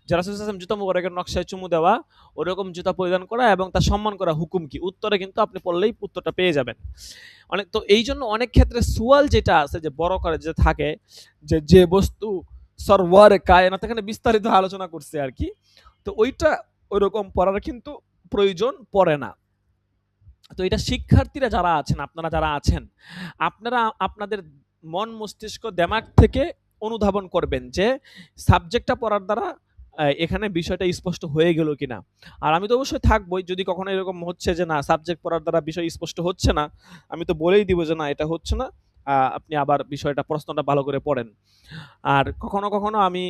[SPEAKER 1] যে রাসূল সাল্লাল্লাহু আলাইহি ওয়াসাল্লাম জুতা মুবারকের নকশায় চুমু দেওয়া, ওরকম জুতা পরিধান করা এবং তার সম্মান করা হুকুম কি? উত্তরে কিন্তু আপনি পড়লেই উত্তরটা পেয়ে যাবেন। তো এইজন্য অনেক ক্ষেত্রে সুয়াল যেটা আছে যে বড় করে যে থাকে যে বস্তু সরওয়ারে কায়নাত, এখানে বিস্তারিত আলোচনা করছে আরকি। তো ওইটা ওইরকম পড়ার কিন্তু প্রয়োজন পড়ে না। তো এটা শিক্ষার্থীরা যারা আছেন, আপনারা যারা আছেন, আপনারা আপনাদের মন মস্তিষ্ক দেমাগ থেকে অনুধাবন করবেন যে সাবজেক্টটা পড়ার দ্বারা এখানে বিষয়টা স্পষ্ট হয়ে গেল কিনা। আর আমি তো অবশ্যই থাকবোই, যদি কখনো এরকম হচ্ছে যে না সাবজেক্ট পড়ার দ্বারা বিষয় স্পষ্ট হচ্ছে না, আমি তো বলেই দিব যে না এটা হচ্ছে না, আপনি আবার বিষয়টা প্রশ্নটা ভালো করে পড়েন। আর কখনো, কখনো আমি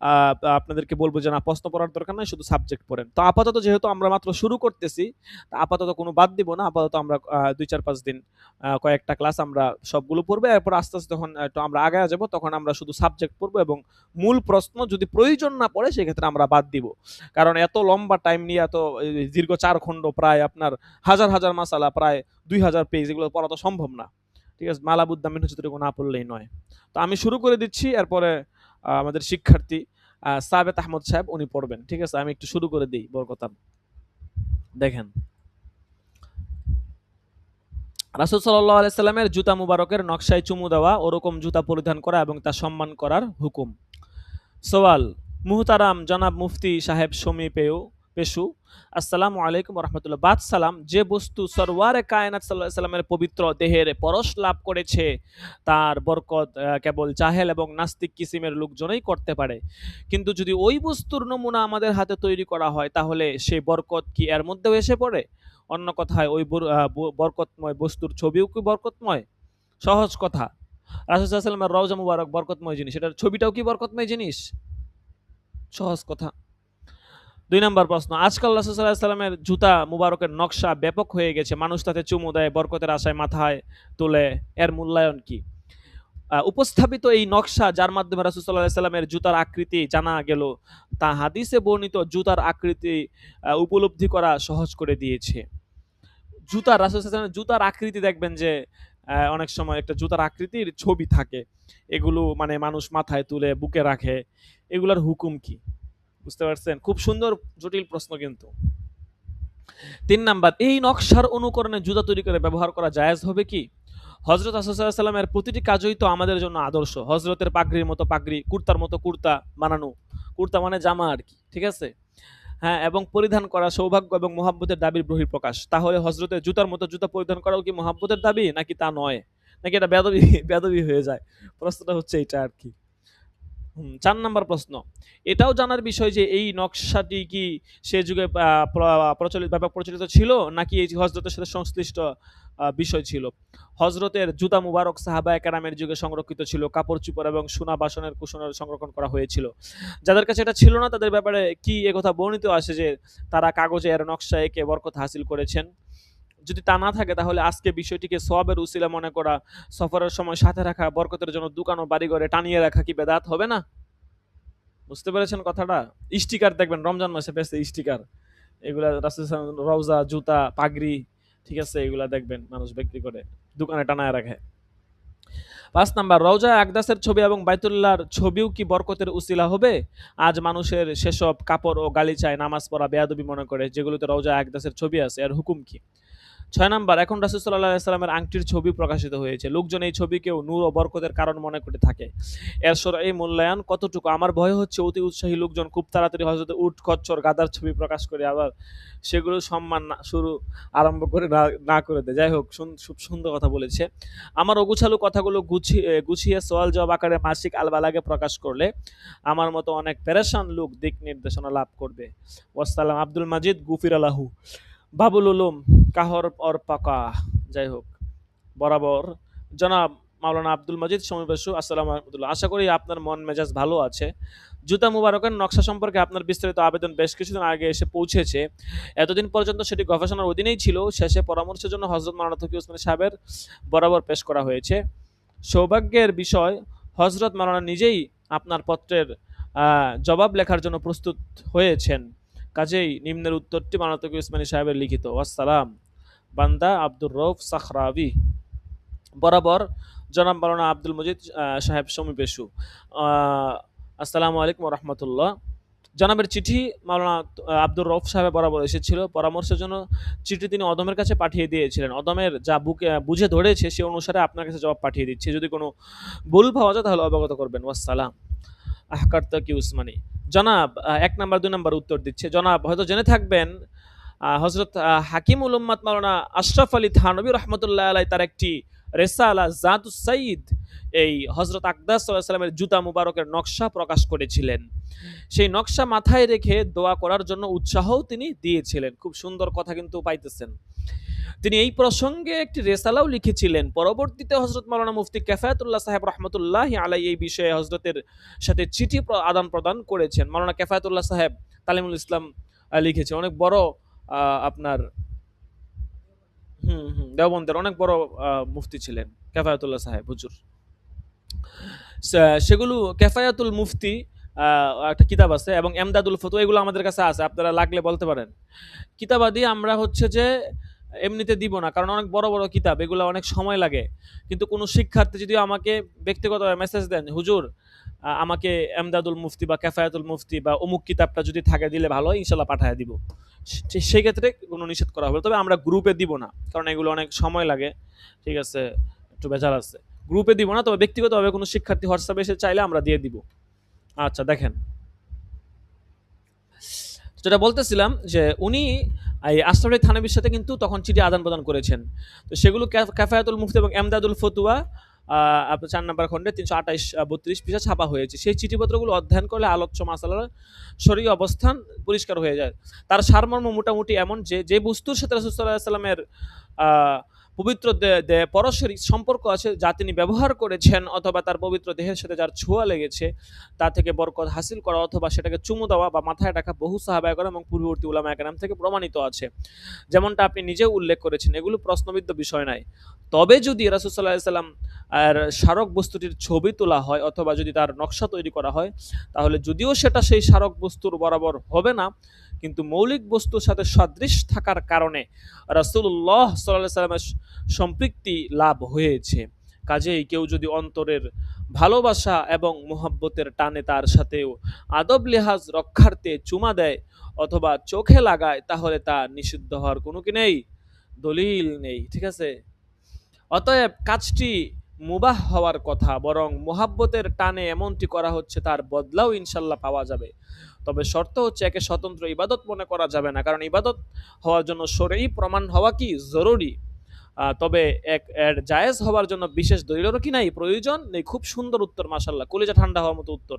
[SPEAKER 1] আ আপনাদেরকে বলব যে না প্রশ্ন পড়ার দরকার নাই, শুধু সাবজেক্ট পড়েন। তো আপাতত যেহেতু আমরা মাত্র শুরু করতেছি, আপাতত কোনো বাদ দিব না। আপাতত আমরা ২, ৪, ৫ দিন কয়েকটা ক্লাস আমরা সবগুলো পড়বো। এরপর আস্তে, আস্তে যখন একটু আমরা আগায়া যাবো তখন আমরা শুধু সাবজেক্ট পড়বো এবং মূল প্রশ্ন যদি প্রয়োজন না পড়ে সেক্ষেত্রে আমরা বাদ দিব। কারণ এত লম্বা টাইম নিয়ে এত দীর্ঘ ৪ খণ্ড প্রায় আপনার হাজার, হাজার মাসালা প্রায় ২,০০০ পেজ এগুলো পড়া তো সম্ভব না। ঠিক আছে? মালাবুদ্দা মিনহু যতটুকু না পড়লেই নয়। তো আমি শুরু করে দিচ্ছি, এরপরে আমাদের শিক্ষার্থী সাবেত আহমদ সাহেব উনি পড়বেন। ঠিক আছে? আমি একটু শুরু করে দেই বরকতান। দেখেন, রাসূল সাল্লাল্লাহু আলাইহি সাল্লামের জুতা মুবারকের নকশায় চুমু দেওয়া, ওরকম জুতা পরিধান করা এবং তা সম্মান করার হুকুম। সওয়াল, মুহতারাম জনাব মুফতি সাহেব শমী পেশু, আসসালামু আলাইকুম ওয়া রাহমাতুল্লাহ। বাদ সালাম। যে বস্তু সরওয়ারে কায়নাত সাল্লাল্লাহু আলাইহি সাল্লামের পবিত্র দেহের পরশ লাভ করেছে তার বরকত কেবল জাহেল এবং নাস্তিক কিসিমের লোকজনই করতে পারে। কিন্তু যদি ওই বস্তুর নমুনা আমাদের হাতে তৈরি করা হয় তাহলে সেই বরকত কি এর মধ্যেও এসে পড়ে? অন্য কথায় ওই বরকতময় বস্তুর ছবিও কি বরকতময়? সহজ কথা। রাসূল সাল্লাল্লাহু আলাইহি ওয়াসাল্লামের রওজা মুবারক বরকতময় জিনিস, এটার ছবিটাও কি বরকতময় জিনিস? সহজ কথা। ২ নাম্বার প্রশ্ন, আজকাল রাসূল সাল্লাল্লাহু আলাইহি ওয়াসাল্লামের জুতা মুবারকের নকশা ব্যাপক হয়ে গেছে। মানুষ তাতে চুমু দেয়, বরকতের আশায় মাথায় তোলে। এর মূল্যায়ন কি? উপস্থাপিত এই নকশা যার মাধ্যমে রাসূল সাল্লাল্লাহু আলাইহি ওয়াসাল্লামের জুতার আকৃতি জানা গেল, তা হাদিসে বর্ণিত জুতার আকৃতি উপলব্ধি করা সহজ করে দিয়েছে। রাসূল সাল্লাল্লাহু আলাইহি ওয়াসাল্লামের জুতার আকৃতি দেখবেন যে অনেক সময় একটা জুতার আকৃতির ছবি থাকে। এগুলো মানে মানুষ মাথায় তুলে বুকে রাখে। এগুলার হুকুম কি? বুঝতে পারছেন? খুব সুন্দর জটিল প্রশ্ন কিন্তু। ৩ নাম্বার, এই নকশার অনুকরণে জুতা তৈরি করে ব্যবহার করা জায়েজ হবে কি? হযরত রাসূল সাল্লাল্লাহু আলাইহি ওয়াসাল্লামের প্রতিটি কাজই তো আমাদের জন্য আদর্শ। হযরতের পাগড়ির মতো পাগড়ি, কুর্তার মতো কুর্তা বানানো। কুর্তা মানে জামা আরকি। ঠিক আছে? হ্যাঁ, এবং পরিধান করা সৌভাগ্য এবং মহব্বতের দাবির বহিঃপ্রকাশ। তাহলে হযরতের জুতার মতো জুতা পরিধান করাও কি মহব্বতের দাবি নাকি তা নয়? নাকি এটা বেয়াদবি বেয়াদবি হয়ে যায়? প্রশ্নটা হচ্ছে এইটা আরকি। ৪ নাম্বার প্রশ্ন। এটাও জানার বিষয় যে এই নকশাটি কি সে যুগে আ প্র ব্যাপক প্রচলিত ছিল নাকি এই হযরতের সাথে সংশ্লিষ্ট বিষয় ছিল? হযরতের জুতা মুবারক সাহাবায়ে কেরামের যুগে সংরক্ষিত ছিল। কাপড়-চোপড় এবং সোনা বাসনের কুসনের সংরক্ষণ করা হয়েছিল। যাদের কাছে এটা ছিল না তাদের ব্যাপারে কি একথা বর্ণিত আছে যে তারা কাগজে এর নকশা এঁকে বরকত হাসিল করেছেন? যদি তা না থাকে তাহলে আজকে বিষয়টিকে সওয়াবের উসিলা মনে করা, সফরের সময় সাথে রাখা, বরকতের জন্য দোকান ও বাড়িঘরে টানিয়ে রাখা কি বেদাত হবে না? বুঝতে পেরেছেন কথাটা? স্টিকার দেখবেন রমজান মাসে বেচে স্টিকার। এগুলা রাসূল রওজা, জুতা, পাগড়ি, ঠিক আছে? এগুলা দেখবেন মানুষ বিক্রি করে। দোকানে টানায় রাখে। ৫ নাম্বার, রওজা আকদাসের ছবি এবং বাইতুল্লাহর ছবিও কি বরকতের উসিলা হবে? আজ মানুষের সেসব কাপড় ও গালিচায় নামাজ পড়া বেয়াদবি মনে করে, যেগুলোতে রওজা আকদাসের ছবি আছে। এর হুকুম কি? ৬ নাম্বার, এখন রাসূল সাল্লাল্লাহু আলাইহি সাল্লামের আংটির ছবি প্রকাশিত হয়েছে। লোকজন এই ছবিকেও নূর ও বরকতের কারণ মনে করে থাকে। এর শরঈ মূল্যায়ন কতটুকু? আমার ভয় হচ্ছে অতি উৎসাহী লোকজন খুব তাড়াতাড়ি হযরত উট, খচ্চর, গাধার ছবি প্রকাশ করে আবার সেগুলো সম্মান আরম্ভ করে না করে দেয়। যাই হোক, খুব সুন্দর কথা বলেছে। আমার অগুছালো কথাগুলো গুছিয়ে সওয়াল জবাব আকারে মাসিক আল-বালাগে প্রকাশ করলে আমার মতো অনেক পেরেশান লোক দিক নির্দেশনা লাভ করবে। ওয়াসসালাম। আব্দুল মাজিদ গুফিরা লাহু। বাবুল উলুম কাহর অর পাকা। যাই হোক, বরাবর জনাব মাওলানা আব্দুল মজিদ সমীপেশু, আসসালামু আলাইকুম। আশা করি আপনার মন মেজাজ ভালো আছে। জুতা মুবারকের নকশা সম্পর্কে আপনার বিস্তারিত আবেদন বেশ কিছুদিন আগে এসে পৌঁছেছে। এতদিন পর্যন্ত সেটি গবেষণার অধীনেই ছিল। শেষে পরামর্শের জন্য হযরত মাওলানা তকি ওসমানী সাহেবের বরাবর পেশ করা হয়েছে। সৌভাগ্যের বিষয়, হযরত মাওলানা নিজেই আপনার পত্রের জবাব লেখার জন্য প্রস্তুত হয়েছেন। কাজেই নিম্নের উত্তরটি মাওলানা তকি ওসমানী সাহেবের লিখিত। ওয়াসসালাম। বান্দা আব্দুর রউফ সাখরাবী। বরাবর জনাব মাওলানা আব্দুল মজিদ সাহেব সমী পেশু। আসসালামু আলাইকুম ওয়া রাহমাতুল্লাহ। জনাবের চিঠি মাওলানা আব্দুর রউফ সাহেবের বরাবর এসেছিল। পরামর্শের জন্য চিঠি তিনি অদমের কাছে পাঠিয়ে দিয়েছিলেন। অদমের যা বুঝে ধরেছে সে অনুসারে আপনার কাছে জবাব পাঠিয়ে দিচ্ছি। যদি কোনো ভুল পাওয়া যায় তাহলে অবগত করবেন। ওয়াসসালাম। আহকার তাকি উসমানী। জনাব ১ নাম্বার ২ নাম্বার উত্তর দিচ্ছে। জনাব হয়তো জেনে থাকবেন হযরত হাকিমুল উম্মাত মাওলানা আশরাফ আলী থানভী রাহমাতুল্লাহ আলাইহি তার একটি রেসালা জাতুস সাইয়্যিদ এই হযরত আকদাস সাল্লাল্লাহু আলাইহি সাল্লামের জুতা মুবারকের নকশা প্রকাশ করেছিলেন। সেই নকশা মাথায় রেখে দোয়া করার জন্য উৎসাহও তিনি দিয়েছিলেন। খুব সুন্দর কথা কিন্তু পাইতেছেন। তিনি এই প্রসঙ্গে একটি রেসালাও লিখেছিলেন। পরবর্তীতে হযরত মাওলানা মুফতি কেফায়েতুল্লাহ সাহেব রাহমাতুল্লাহি আলাইহি এই বিষয়ে হযরতের সাথে চিঠি আদান-প্রদান করেছেন। মাওলানা কেফায়েতুল্লাহ সাহেব তালিমুল ইসলাম লিখেছেন। অনেক বড় আপনার দেওবন্দের অনেক বড় মুফতি ছিলেন কেফায়েতুল্লাহ সাহেব হুজুর। সেগুলো কেফায়াতুল মুফতি একটা কিতাব আছে এবং এমদাদুল ফতোয়া এগুলো আমাদের কাছে আছে। আপনারা লাগলে বলতে পারেন। কিতাবাদি আমরা হচ্ছে যে এমনিতে দিব না। কারণ অনেক বড়, বড় কিতাব এগুলা অনেক সময় লাগে। কিন্তু কোনো শিক্ষার্থী যদি আমাকে ব্যক্তিগতভাবে মেসেজ দেন, "হুজুর আমাকে এমদাদুল মুফতি বা কেফায়াতুল মুফতি বা অমুক কিতাবটা যদি থাকে দিলে ভালো হয়, ইনশাআল্লাহ পাঠায়া দিব।" সেক্ষেত্রে কোনো নিষেধ করা হবে। তবে আমরা গ্রুপে দিব না। কারণ এগুলো অনেক সময় লাগে। ঠিক আছে? একটু ভেজাল আছে। গ্রুপে দিব না, তবে ব্যক্তিগতভাবে কোনো শিক্ষার্থী হোয়াটসঅ্যাপে এসে চাইলে আমরা দিয়ে দিব। আচ্ছা দেখেন। যেটা বলতেছিলাম যে উনি এই আশরাফ আলী থানভীর সাথে কিন্তু তখন চিঠি আদান-প্রদান করেছেন। তো সেগুলো কেফায়াতুল মুফতি এবং এমদাদুল ফতুয়া আপনার ৪ নাম্বার খণ্ডে ৩২৮-৩২ পৃষ্ঠা ছাপা হয়েছে। সেই চিঠিপত্রগুলো অধ্যয়ন করলে আলোচ্য মাসালার শরীয়ী অবস্থান পরিষ্কার হয়ে যায়। তার সারমর্ম মোটামুটি এমন যে বস্তুর সাথে রাসূল সাল্লাল্লাহু আলাইহি ওয়াসাল্লামের পবিত্র পরশরী সম্পর্ক আছে যা তিনি ব্যবহার করেছেন অথবা তার পবিত্র দেহের সাথে যার ছোঁয়া লেগেছে তা থেকে বরকত হাসিল করা অথবা সেটাকে চুমু দেওয়া বা মাথায় রাখা বহু সাহাবায়ে কেরাম এবং পূর্ববর্তী উলামায়ে কেরাম থেকে প্রমাণিত আছে। যেমনটা আপনি নিজেও উল্লেখ করেছেন, এগুলো প্রশ্নবিদ্ধ বিষয় নয়। তবে যদি রাসূল সাল্লাল্লাহু আলাইহি ওয়াসাল্লাম আর স্মারক বস্তুটির ছবি তোলা হয় অথবা যদি তার নকশা তৈরি করা হয়, তাহলে যদিও সেটা সেই স্মারক বস্তুর বরাবর হবে না, কিন্তু মৌলিক বস্তুর সাথে সদৃশ থাকার কারণে রাসূলুল্লাহ সাল্লাল্লাহু আলাইহি ওয়াসাল্লামের সম্পৃক্তি লাভ হয়েছে। কাজেই কেউ যদি অন্তরের ভালোবাসা এবং মোহাব্বতের টানে তার সাথেও আদব লিহাজ রক্ষার্থে চুমা দেয় অথবা চোখে লাগায়, তাহলে তা নিষিদ্ধ হওয়ার কোনো কি নেই, দলিল নেই। ঠিক আছে? অতএব কাজটি মুবাহ হওয়ার কথা, বরং মোহাব্বতের টানে এমনটি করা হচ্ছে তার বদলাও ইনশাল্লাহ পাওয়া যাবে। তবে শর্ত হচ্ছে একে স্বতন্ত্র ইবাদত মনে করা যাবে না, কারণ ইবাদত হওয়ার জন্য শরঈ প্রমাণ হওয়া কি জরুরি। তবে এর জায়েজ হওয়ার জন্য বিশেষ দলিলেরও কি নাই, প্রয়োজন নেই। খুব সুন্দর উত্তর, মাশাআল্লাহ, কলিজা ঠান্ডা হওয়ার মতো উত্তর।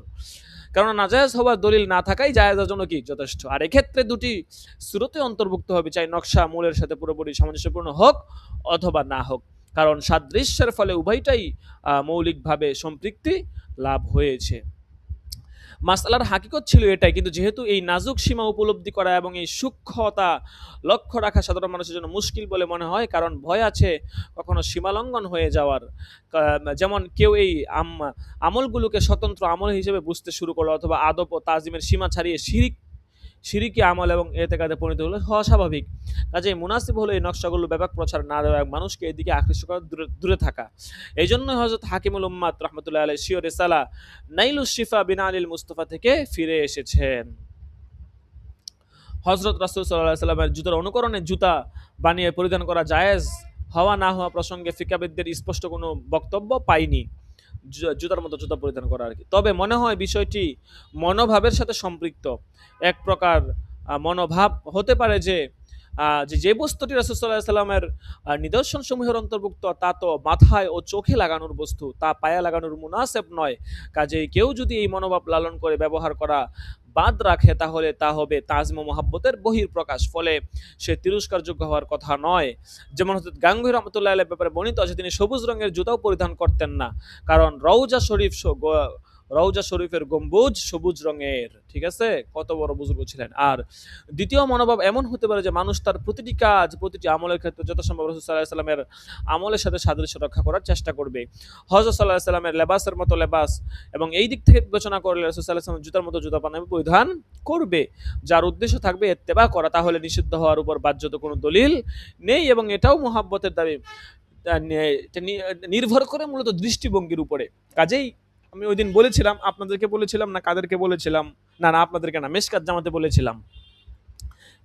[SPEAKER 1] কারণ নাজায়েজ হওয়ার দলিল না থাকাই জায়েজের জন্য কি যথেষ্ট। আর এক্ষেত্রে দুটি সূরতে অন্তর্ভুক্ত হবে, চাই নকশা মূলের সাথে পুরোপুরি সামঞ্জস্যপূর্ণ হোক অথবা না হোক, কারণ সাদৃশ্যের ফলে উভয়টাই মৌলিকভাবে সম্পৃক্তি লাভ হয়েছে। মাসআলার হাকিকত ছিল এটাই, কিন্তু যেহেতু এই নাজুক সীমা উপলব্ধি করা এবং এই সূক্ষ্মতা লক্ষ্য রাখা সাধারণ মানুষের জন্য মুশকিল বলে মনে হয়, কারণ ভয় আছে কখনো সীমালঙ্ঘন হয়ে যাওয়ার। যেমন কেউ এই আমলগুলোকে স্বতন্ত্র আমল হিসেবে বুঝতে শুরু করলো অথবা আদব ও তাজিমের সীমা ছাড়িয়ে শিরিকি আমল এবং এতেকাদে পরিণত হলো, হওয়া স্বাভাবিক। কাজেই মুনাসিব হলো এই নকশাগুলো ব্যাপক প্রচার না দেওয়া এবং মানুষকে এদিকে আকৃষ্ট করা, দূরে থাকা। এই জন্যই হযরত হাকিমুল উম্মাত রাহমাতুল্লাহি আলাইহি স্বীয় রিসালা নাইলুশ শিফা বিন আলিল মুস্তাফা থেকে ফিরে এসেছেন। হযরত রাসূল সাল্লাল্লাহু আলাইহি ওয়াসাল্লামের জুতার অনুকরণে জুতা বানিয়ে পরিধান করা জায়েজ হওয়া না হওয়া প্রসঙ্গে ফিকাহবিদদের স্পষ্ট কোনো বক্তব্য পাইনি। জুতার মতো জুতা পরিধান করা আর কি। তবে মনে হয় বিষয়টি মনোভাবের সাথে সম্পৃক্ত। এক প্রকার মনোভাব হতে পারে যে বস্তুটি রাসূল সাল্লাল্লাহু আলাইহি ওয়াসাল্লামের নিদর্শন সমূহের অন্তর্ভুক্ত তা তো মাথায় ও চোখে লাগানোর বস্তু, তা পায়ে লাগানোর মুনাসেব নয়। কাজেই কেউ যদি এই মনোভাব লালন করে ব্যবহার করা বাদ রাখে, তাহলে তা হবে তাজম ও মহাব্বতের বহিঃপ্রকাশ, ফলে সে তিরস্কারযোগ্য হওয়ার কথা নয়। যেমন হযরত গাঙ্গুহি রাহমাতুল্লাহি আলাইহির ব্যাপারে বর্ণিত আছে, তিনি সবুজ রঙের জুতাও পরিধান করতেন না, কারণ রওজা শরীফের গম্বুজ সবুজ রঙের। ঠিক আছে? কত বড় বুজুর্গ ছিলেন। আর দ্বিতীয় মনোভাব এমন হতে পারে যে মানুষ তার প্রতিটি কাজ, প্রতিটি আমলের ক্ষেত্রে যথাসম্ভব রাসূল সাল্লাল্লাহু আলাইহি ওয়াসাল্লামের আমলের সাথে সাদৃশ্য রক্ষা করার চেষ্টা করবে। হযরত সাল্লাল্লাহু আলাইহি ওয়াসাল্লামের লেবাসের মতো লেবাস এবং এই দিক থেকে বিবেচনা করলে রাসূল সাল্লাল্লাহু আলাইহি ওয়াসাল্লাম জুতার মতো জুতা পরিধান করবে, যার উদ্দেশ্য থাকবে ইত্তেবা করা। তাহলে নিষিদ্ধ হওয়ার উপর বাহ্যত কোনো দলিল নেই এবং এটাও মুহাব্বতের দাবি। এটা নির্ভর করে মূলত দৃষ্টিভঙ্গির উপরে। কাজেই আমি ওইদিন বলেছিলাম, আপনাদেরকে বলেছিলাম না কাদেরকে বলেছিলাম, না না আপনাদেরকে না, মেশকাত জামাতে বলেছিলাম,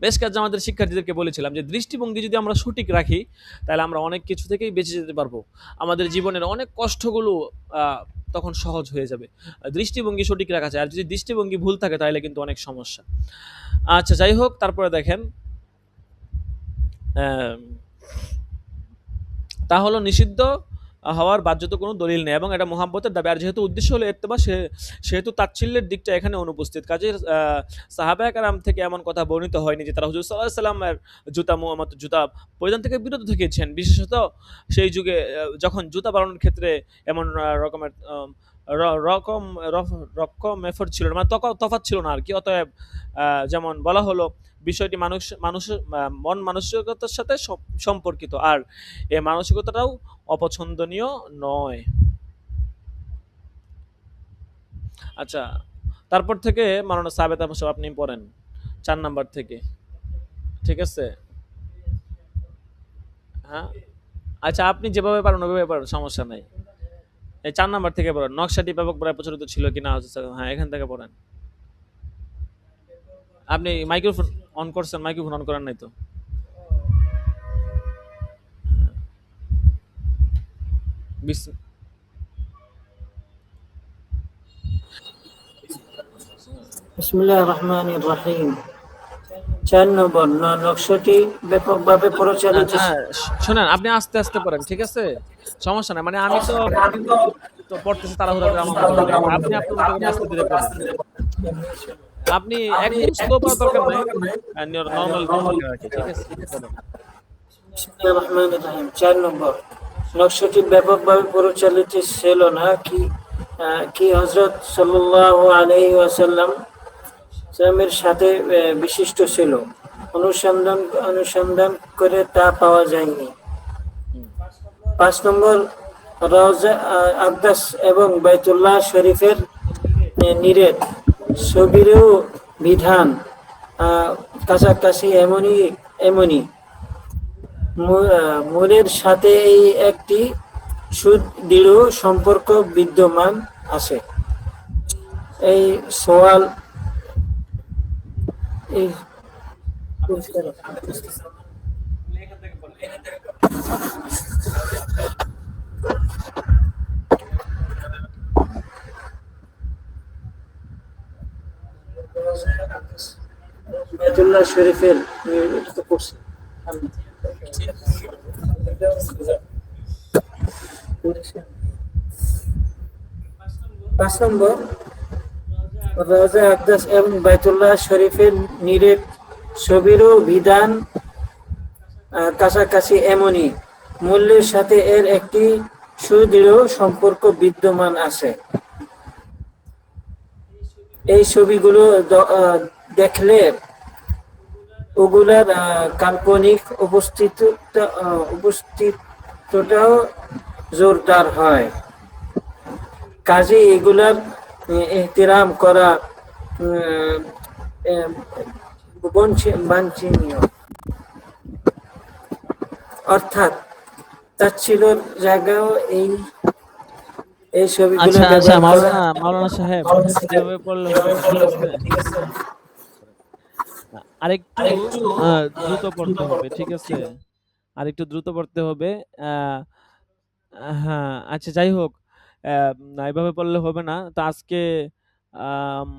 [SPEAKER 1] মেশকাত জামাতের শিক্ষার্থীদেরকে বলেছিলাম যে দৃষ্টিভঙ্গি যদি আমরা সঠিক রাখি তাহলে আমরা অনেক কিছু থেকেই বেঁচে যেতে পারবো। আমাদের জীবনের অনেক কষ্টগুলো তখন সহজ হয়ে যাবে। দৃষ্টিভঙ্গি সঠিক রাখা যায়, আর যদি দৃষ্টিভঙ্গি ভুল থাকে তাহলে কিন্তু অনেক সমস্যা। আচ্ছা যাই হোক, তারপরে দেখেন আহ, তা হলো নিষিদ্ধ হওয়ার বাহ্যত কোনো দলিল নেই এবং এটা মোহাব্বতের দাবি। আর যেহেতু উদ্দেশ্য হলো ইত্তেবা, সেহেতু তাচ্ছিল্যের দিকটা এখানে অনুপস্থিত। কাজে সাহাবায়ে কেরাম থেকে এমন কথা বর্ণিত হয়নি যে তারা হুজুর সাল্লাল্লাহু আলাইহি সাল্লামের জুতা পরিধান থেকে বিরত থেকেছেন। বিশেষত সেই যুগে যখন জুতা বানানোর ক্ষেত্রে এমন রকমের রকম রকম এফোর্ট ছিল না, মানে তফাৎ ছিল না আর কি। অতএব যেমন বলা হলো বিষয়টি মানুষের মন মানসিকতার সাথে সম্পর্কিত, আর এই মানসিকতাটাও অপছন্দনীয় নয়। আচ্ছা, তারপর থেকে মাওলানা সাবেত আহমদ সাহেব আপনি পড়েন ৪ নাম্বার থেকে, ঠিক আছে? হ্যাঁ, আচ্ছা আপনি যেভাবে পারেন ওইভাবে পারেন, সমস্যা নাই। এই ৪ নাম্বার থেকে পড়েন। নকশাটি ব্যাপকভাবে প্রচলিত ছিল কিনা, হ্যাঁ এখান থেকে পড়েন। আপনি মাইক্রোফোন অন করছেন, মাইক্রোফোন অন করেন নাই তো? বিস-
[SPEAKER 3] বিসমিল্লাহির রহমানির রহিম। ৪ নম্বর নকশাটি ব্যাপকভাবে প্রচারিত।
[SPEAKER 1] শোনেন, আপনি আস্তে আস্তে পড়েন, ঠিক আছে? সমস্যা নাই, মানে আমি তো তো পড়তেছি তাড়াহুড়া করে আমার মতো করে, আপনি আপনার মতো করে আস্তে ধীরে পড়েন। আপনি একদম স্লো পড়ার দরকার নাই, নর্মাল পড়েন আর কি, ঠিক আছে? পড়েন।
[SPEAKER 3] বিসমিল্লাহির রহমানির রহিম। ৪ নম্বর নকশাটি ব্যাপকভাবে প্রচারিত ছিল না কি হযরত সাল্লাল্লাহু আলাইহি ওয়াসাল্লাম এর সাথে বিশিষ্ট ছিল। অনুসন্ধান করে তা পাওয়া যায়নি। ৫ নম্বর রওজা আকদাস এবং বাইতুল্লাহ শরীফের নিরেট ছবিরও বিধান কাছাকাছি এমনই মূলের সাথে এই একটি সুদৃঢ় সম্পর্ক বিদ্যমান আছে। এই সোয়াল এই বাইতুল্লাহ শরীফের পড়ছে। ৫ নম্বর রওজা আকদাস এবং বাইতুল্লাহ শরীফের নিরেট ছবিরও বিধান কাছাকাছি এমনই মূল্যের সাথে এর একটি সুদৃঢ় সম্পর্ক বিদ্যমান আছে। এই ছবিগুলো দেখলে ওগুলার কাল্পনিক উপস্থিতটাও জোরদার হয়। কাজে এগুলার এহতিরাম করা বাঞ্ছনীয়। অর্থাৎ তাচ্ছিল্যের জায়গাও এই ছবিগুলো
[SPEAKER 1] আচ্ছা
[SPEAKER 3] ব্যবহার করা।
[SPEAKER 1] মাওলানা সাহেব এভাবে পড়লে হবে না, ঠিক আছে? আরেকটু দ্রুত পড়তে হবে, ঠিক আছে? আরেকটু দ্রুত পড়তে হবে। আহ, হ্যাঁ, আচ্ছা যাই হোক, এভাবে পড়লে হবে না। তো আজকে আম,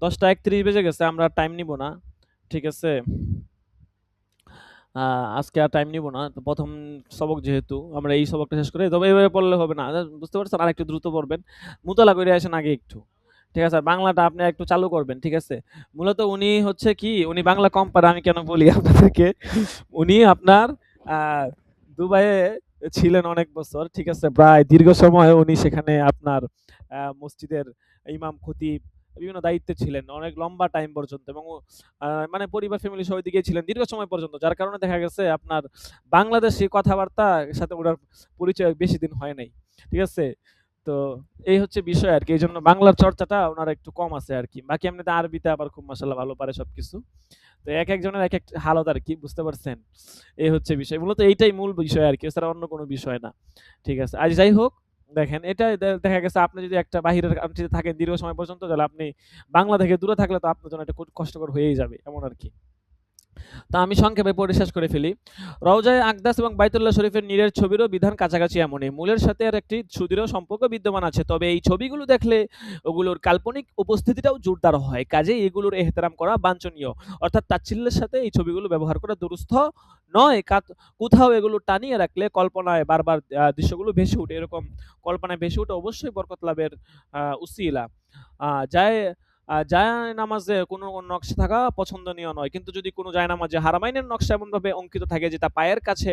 [SPEAKER 1] 10টা 31 বেজে গেছে, আমরা টাইম নিব না, ঠিক আছে? আজকে আর টাইম নিব না। তো প্রথম সবক যেহেতু, আমরা এই সবকটা শেষ করে, তবে এভাবে পড়লে হবে না, বুঝতে পারছেন? আর একটু দ্রুত পড়বেন, মুতালা করে আসেন আগে একটু, ঠিক আছে? আর বাংলাটা আপনি একটু চালু করবেন, ঠিক আছে? মূলত উনি হচ্ছে কি, উনি বাংলা কম পারে, আমি কেন বলি আপনাদেরকে, উনি আপনার দুবাইয়ে ছিলেন অনেক বছর, ঠিক আছে? প্রায় দীর্ঘ সময় উনি সেখানে আপনার মসজিদের ইমাম, খতিব, বিভিন্ন দায়িত্বে ছিলেন অনেক লম্বা টাইম পর্যন্ত, এবং মানে পরিবার ফ্যামিলি সবাই দিকে ছিলেন দীর্ঘ সময় পর্যন্ত, যার কারণে দেখা গেছে আপনার বাংলাদেশি কথাবার্তার সাথে ওনার পরিচয় বেশি দিন হয় নাই, ঠিক আছে? তো এই হচ্ছে বিষয় আরকি। এইজন্য বাংলার চর্চাটা উনার একটু কম আছে আরকি। বাকি এমনিতে আরবিতে আবার খুব মাশাআল্লাহ ভালো পারে সবকিছু। তো একেকজনের একেক হালত আরকি, বুঝতে পারছেন? এই হচ্ছে বিষয়। মূলত এইটাই মূল বিষয় আরকি। এছাড়া অন্য কোনো বিষয় না। ঠিক আছে। যাই হোক, দেখেন এটা দেখা গেছে আপনি যদি একটা বাহিরের কান্ট্রিতে থাকেন দীর্ঘ সময় পর্যন্ত, তাহলে আপনি বাংলা থেকে দূরে থাকলে তো আপনার জন্য এটা কষ্টকর হয়েই যাবে। এমন আরকি। তা আমি সংক্ষেপে পড়ে শেষ করে ফেলি। রওজায়ে আকদাস এবং বাইতুল্লাহ শরীফের নীরের ছবিরও বিধান কাছাকাছি এমনই। মূলের সাথে এর একটি সুদৃঢ় সম্পর্ক বিদ্যমান আছে। তবে এই ছবিগুলো দেখলে ওগুলোর কাল্পনিক উপস্থিতিটাও জোরদার হয়। কাজেই এগুলোর এহতেরাম করা বাঞ্ছনীয়। অর্থাৎ তাচ্ছিল্যের সাথে এই ছবিগুলো ব্যবহার করা দুরূহ নয়। কোথাও এগুলো টানিয়ে রাখলে কল্পনায় বারবার দৃশ্যগুলো ভেসে ওঠে। এরকম কল্পনায় ভেসে ওঠে অবশ্যই বরকত লাভের উসিলা। যায় জায়নামাজে কোনো নকশা থাকা পছন্দনীয় নয়। কিন্তু যদি কোনো জায়নামাজে হারামাইনের নকশা এমনভাবে অঙ্কিত থাকে যে তা পায়ের কাছে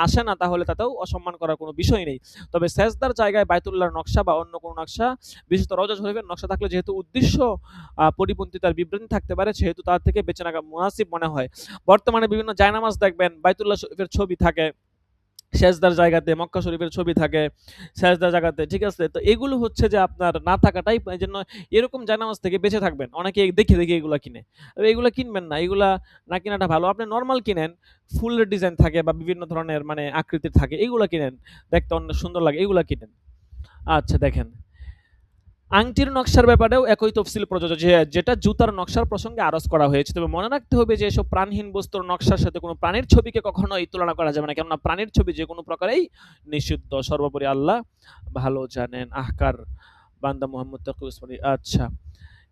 [SPEAKER 1] আসে না, তাহলে তাতেও অসম্মান করার কোনো বিষয় নেই। তবে সেজদার জায়গায় বায়তুল্লাহর নকশা বা অন্য কোনো নকশা, বিশেষত রওজা শরীফের নকশা থাকলে যেহেতু উদ্দেশ্য পরিপন্থীতার বিভ্রান্তি থাকতে পারে, সেহেতু তার থেকে বেঁচে থাকা মুনাসিব মনে হয়। বর্তমানে বিভিন্ন জায়নামাজ দেখবেন বায়তুল্লাহ শরীফের ছবি থাকে, সেজদার জায়গাতে মক্কা শরীফের ছবি থাকে সেজদার জায়গাতে, ঠিক আছে? তো এগুলো হচ্ছে যে আপনার না থাকাটাই, এজন্য এরকম জায়নামাজ থেকে বেঁচে থাকবেন। অনেকে দেখে এগুলা কিনে। এগুলা কিনবেন না, এগুলা না কেনাটা ভালো। আপনি নরমাল কিনেন, ফুলের ডিজাইন থাকে বা বিভিন্ন ধরনের মানে আকৃতির থাকে, এগুলা কিনেন, দেখতে অনেক সুন্দর লাগে, এগুলা কিনেন। আচ্ছা দেখেন, আংটির নকশার ব্যাপারেও একই তফসিল প্রযোজ্য, যেটা জুতার নকশার প্রসঙ্গে আরজ করা হয়েছে। তবে মনে রাখতে হবে যে এসব প্রাণহীন বস্তুর নকশার সাথে কোনো প্রাণীর ছবিকে কখনোই তুলনা করা যাবে না, কেননা প্রাণীর ছবি যে কোনো প্রকারেই নিষিদ্ধ। সর্বোপরি আল্লাহ ভালো জানেন। আহকার বান্দা মুহাম্মদ তাকি উসমানী। আচ্ছা,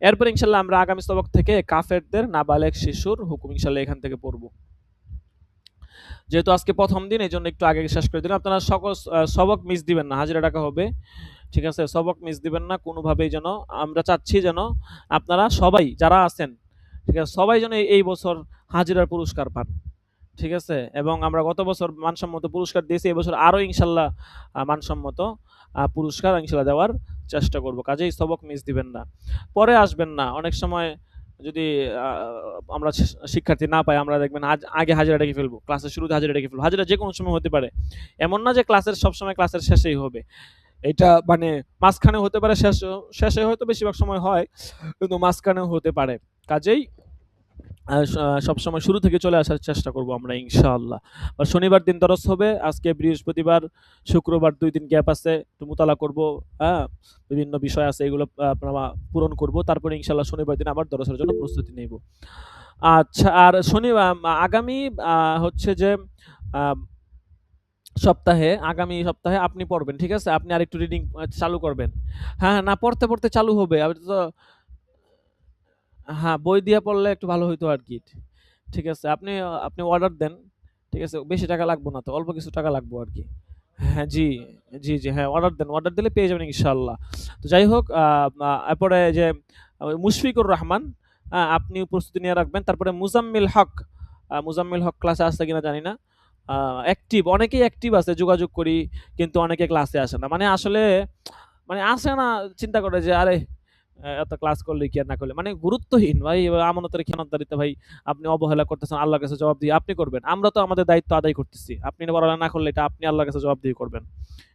[SPEAKER 1] এরপর ইনশাল্লাহ আমরা আগামী সবক থেকে কাফেরদের নাবালেগ শিশুর হুকুম ইনশাল্লাহ এখান থেকে পড়ব। যেহেতু আজকে প্রথম দিন, এই জন্য একটু আগে শেষ করে দিন। আপনারা সকল সবক মিস দিবেন না, হাজিরা টাকা হবে, ঠিক আছে? সবক মিস দিবেন না কোনোভাবেই। যেন আমরা চাচ্ছি যেন আপনারা সবাই যারা আছেন, ঠিক আছে, সবাই যেন এই বছর হাজিরার পুরস্কার পান, ঠিক আছে? এবং আমরা গত বছর মানসম্মত পুরস্কার দিয়েছি, এবছর আরও ইনশাল্লাহ মানসম্মত পুরস্কার ইনশাল্লাহ দেওয়ার চেষ্টা করব। কাজেই সবক মিস দিবেন না, পরে আসবেন না। অনেক সময় যদি আমরা শিক্ষার্থী না পাই, আমরা দেখবেন আগে হাজিরা ডেকে ফেলবো, ক্লাসের শুরুতে হাজিরা ডেকে ফেলবো। হাজিরা যে কোনো সময় হতে পারে, এমন না যে ক্লাসের সবসময় ক্লাসের শেষেই হবে। এটা মানে মাঝখানে হতে পারে, শেষে হয়তো বেশিরভাগ সময় হয়, কিন্তু মাঝখানেও হতে পারে। কাজেই সবসময় শুরু থেকে চলে আসার চেষ্টা করব আমরা ইনশাআল্লাহ। আর শনিবার দিন দরস হবে, আজকে বৃহস্পতিবার, শুক্রবার 2 দিন গ্যাপ আছে, একটু মুতালা করব, হ্যাঁ, বিভিন্ন বিষয় আছে, এগুলো আপনারা পূরণ করব। তারপরে ইনশাআল্লাহ শনিবার দিন আবার দরসের জন্য প্রস্তুতি নেব। আচ্ছা, আর আগামী হচ্ছে যে আগামী সপ্তাহে আপনি পড়বেন, ঠিক আছে? আপনি আরেকটু রিডিং চালু করবেন। হ্যাঁ, না পড়তে চালু হবে। তো হ্যাঁ, বই দিয়ে পড়লে একটু ভালো হইতো আরকি। ঠিক আছে? আপনি অর্ডার দেন। ঠিক আছে? বেশি টাকা লাগবে না তো। অল্প কিছু টাকা লাগবে আরকি। হ্যাঁ, জি, জি, হ্যাঁ, অর্ডার দেন। অর্ডার দিলে পেয়ে যাবেন ইনশাআল্লাহ। তো যাই হোক, এরপরে যে মুশফিকুর রহমান, আপনিও প্রস্তুতি নিয়ে রাখবেন। তারপরে মুজাম্মিল হক ক্লাসে আসছে কিনা জানি না। অ্যাক্টিভ, অনেকেই অ্যাক্টিভ আছে, যোগাযোগ করি, কিন্তু অনেকে ক্লাসে আসে না। মানে আসলে আসে না, চিন্তা করে যে আরে এত ক্লাস করলে কি আর না করলে, মানে গুরুত্বহীন ভাই। আমানতের খেয়ানতদারিতে ভাই আপনি অবহেলা করতেছেন, আল্লাহর কাছে জবাব দিয়ে আপনি করবেন। আমরা তো আমাদের দায়িত্ব আদায় করতেছি, আপনি পড়ালেখা না করলে এটা আপনি আল্লাহর কাছে জবাব দিয়ে করবেন,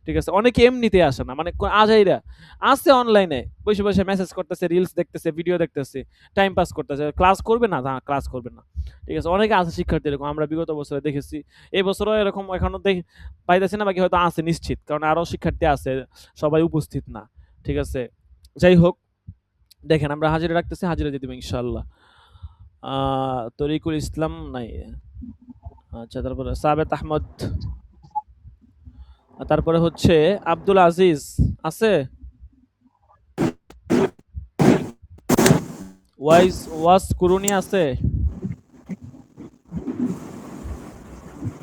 [SPEAKER 1] ঠিক আছে? অনেকে এমনিতে আসে না, মানে আজাইরা আছে অনলাইনে বসে বসে মেসেজ করতেছে, রিলস দেখতেছে, ভিডিও দেখতেছে, টাইম পাস করতেছে। ক্লাস করবে না, ক্লাস করবে না, ঠিক আছে? অনেকে আছে শিক্ষার্থী এরকম, আমরা বিগত বছরে দেখেছি, এই বছরও এরকম এখনো পাইতেছি না, বাকি হয়তো আছে নিশ্চিত, কারণ আরো শিক্ষার্থী আছে, সবাই উপস্থিত না, ঠিক আছে? যাই হোক, দেখেন আমরা হাজিরা রাখতেছি, হাজিরা দিয়ে দেবো ইনশাআল্লাহ। তরিকুল ইসলাম নাই। আচ্ছা, তারপরে সাবেত আহমদ, তারপরে হচ্ছে আব্দুল আজিজ আছে, ওয়াজ কুরুনি আছে,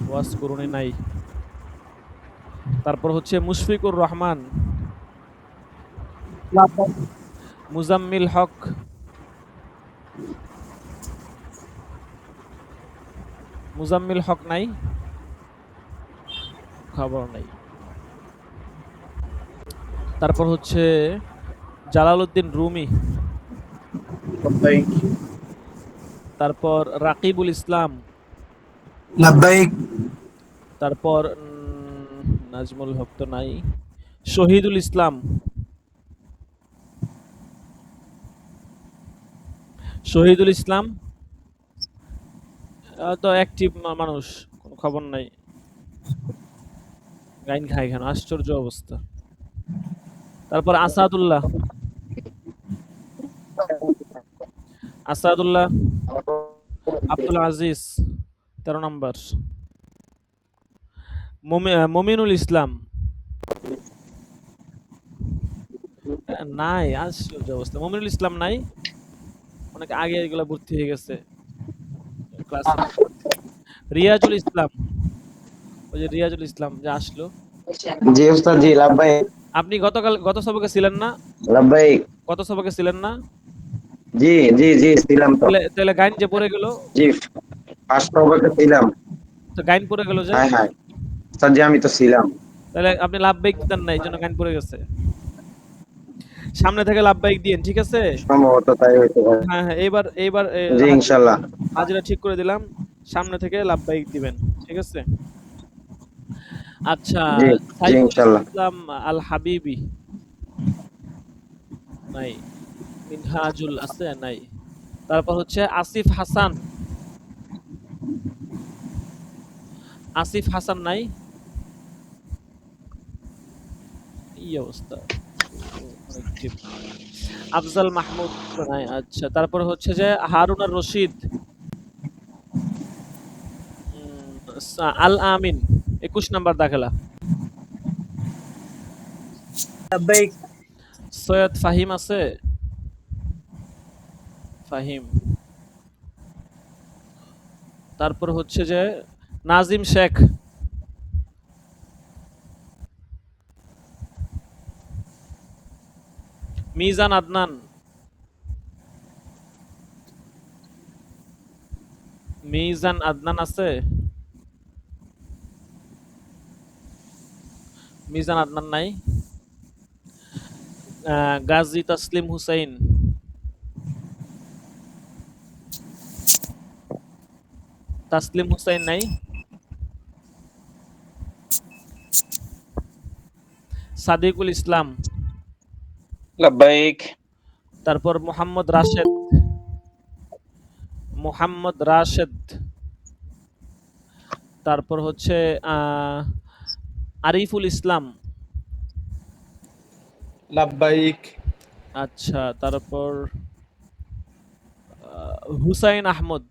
[SPEAKER 1] ওয়াজ কুরুনি নাই। তারপর হচ্ছে মুশফিকুর রহমান, মুজাম্মিল হক, নাই, খবর নাই। তারপর হচ্ছে জালালউদ্দিন রুমি, তারপর রাকিবুল ইসলাম, তারপর নাজমুল হক তো নাই, শহীদুল ইসলাম। শহীদুল ইসলাম তো অ্যাক্টিভ মানুষ, কোনো খবর নাই। গাইন খায় কেন? আশ্চর্য অবস্থা। তারপর আসাদুল্লাহ। আসাদুল্লাহ। আব্দুল আজিজ 13 নাম্বার। মমিনুল ইসলাম নাই, আশ্চর্য অবস্থা। মমিনুল ইসলাম নাই, অনেক আগে এগুলা ভর্তি হয়ে গেছে ক্লাসে। রিয়াজুল ইসলাম, ওই যে রিয়াজুল ইসলাম যে আসলো।
[SPEAKER 4] জি উস্তাদ, জি লাভবাহিক।
[SPEAKER 1] আপনি গত সবকে ছিলেন না?
[SPEAKER 4] লাভবাহিক।
[SPEAKER 1] গত সবকে ছিলেন না?
[SPEAKER 4] জি জি জি ছিলাম তো।
[SPEAKER 1] তাহলে গাইন যে পড়ে গেল।
[SPEAKER 4] জি ফার্স্ট ওভারে ছিলাম।
[SPEAKER 1] তো গাইন পড়ে গেল যে।
[SPEAKER 4] হ্যাঁ হ্যাঁ উস্তাদ জি, আমি তো ছিলাম।
[SPEAKER 1] তাহলে আপনি লাভবাহিক দিতেন না, এই জন্য গাইন পড়ে গেছে। সামনে থেকে লাভবাহিক দিয়েন, ঠিক আছে?
[SPEAKER 4] সম্ভবত তাই হইতে পারে।
[SPEAKER 1] হ্যাঁ হ্যাঁ, এইবার
[SPEAKER 4] জি ইনশাল্লাহ।
[SPEAKER 1] হাজিরা ঠিক করে দিলাম, সামনে থেকে লাভবাহিক দিবেন, ঠিক আছে? আচ্ছা,
[SPEAKER 4] জি জি
[SPEAKER 1] সাইফুল
[SPEAKER 4] ইনশাল্লাহ।
[SPEAKER 1] ইসলাম আল হাবিবি নাই। মিনহাজুল আছে নাই। তারপর হচ্ছে আসিফ হাসান। আসিফ হাসান নাই। এই অবস্থা। আফজাল মাহমুদ নাই। আচ্ছা, তারপর হচ্ছে যে হারুন আর রশিদ। আল আমিন 21 নাম্বার দাখেলা।
[SPEAKER 3] লাব্বাইক।
[SPEAKER 1] সৈয়দ ফাহিম আছে। ফাহিম। তারপর হচ্ছে যে নাজিম শেখ। মিজান আদনান। মিজান আদনান আছে। মিজান আদনান নাই। গাজী তাসলিম হুসাইন। তাসলিম হুসাইন নাই। সাদিকুল ইসলাম।
[SPEAKER 4] লাভবাহিক।
[SPEAKER 1] তারপর মোহাম্মদ রাশেদ। মোহাম্মদ রাশেদ। তারপর হচ্ছে আরিফুল ইসলাম।
[SPEAKER 2] লাভবাহিক।
[SPEAKER 1] আচ্ছা, তারপর হুসাইন আহমদ।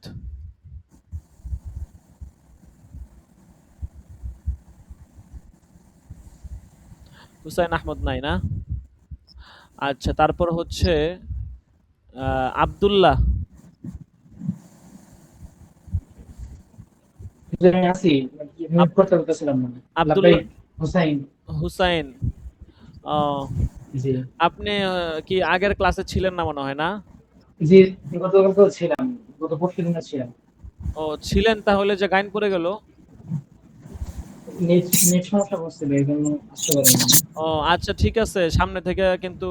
[SPEAKER 1] হুসাইন আহমদ নাই না? আচ্ছা, তারপর হচ্ছে আব্দুল্লাহ।
[SPEAKER 3] আমি আছি, মিউট করতে বলতেছিলাম না।
[SPEAKER 1] আব্দুল্লাহ।
[SPEAKER 3] লাব্বাইক। হুসাইন।
[SPEAKER 1] হুসাইন।
[SPEAKER 3] জি
[SPEAKER 1] আপনি কি আগের ক্লাসে ছিলেন না মনে হয়, না?
[SPEAKER 3] জি, গতকাল ছিলাম, গত পরশু দিনে ছিলাম।
[SPEAKER 1] ও ছিলেন, তাহলে যে গাইন পড়ে গেল।
[SPEAKER 3] নেট নেট সমস্যা করছিল, এই জন্য আসতে পারিনি।
[SPEAKER 1] ও আচ্ছা, ঠিক আছে, সামনে থেকে কিন্তু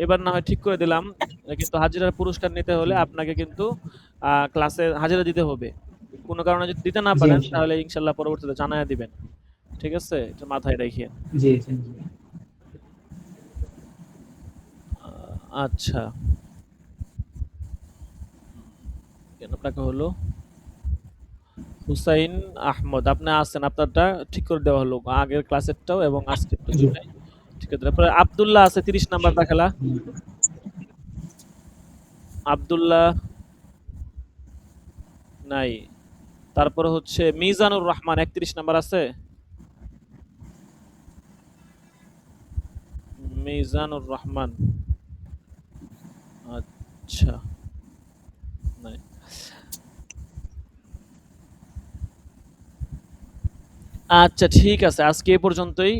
[SPEAKER 1] এবার না হয় ঠিক করে দিলাম। কিন্তু হাজিরার পুরস্কার নিতে হলে আপনাকে কিন্তু ক্লাসে হাজিরা দিতে হবে। কোনো কারণে যদি দিতে না
[SPEAKER 3] জি
[SPEAKER 1] পারেন,
[SPEAKER 3] ইনশাআল্লাহ।
[SPEAKER 1] তাহলে ইনশাল্লাহ পরবর্তীতে জানায় দিবেন, ঠিক আছে? এটা মাথায় রাখিয়েন।
[SPEAKER 3] জি জি জি।
[SPEAKER 1] আচ্ছা, কেন আপনাকে হলো হুসাইন আহমদ, আপনি আছেন, আপনারটা ঠিক করে দেওয়া হলো, আগের ক্লাসেরটাও এবং আজকেরটা
[SPEAKER 3] জি।
[SPEAKER 1] দুটাই ঠিক আছে। তারপরে আব্দুল্লাহ আছে 30 নাম্বার দাখেলা। আব্দুল্লাহ নাই। তারপরে হচ্ছে মিজানুর রহমান 31 নাম্বার আছে। মিজানুর রহমান, আচ্ছা, নাই। আচ্ছা, ঠিক আছে, আজকে এই পর্যন্তই।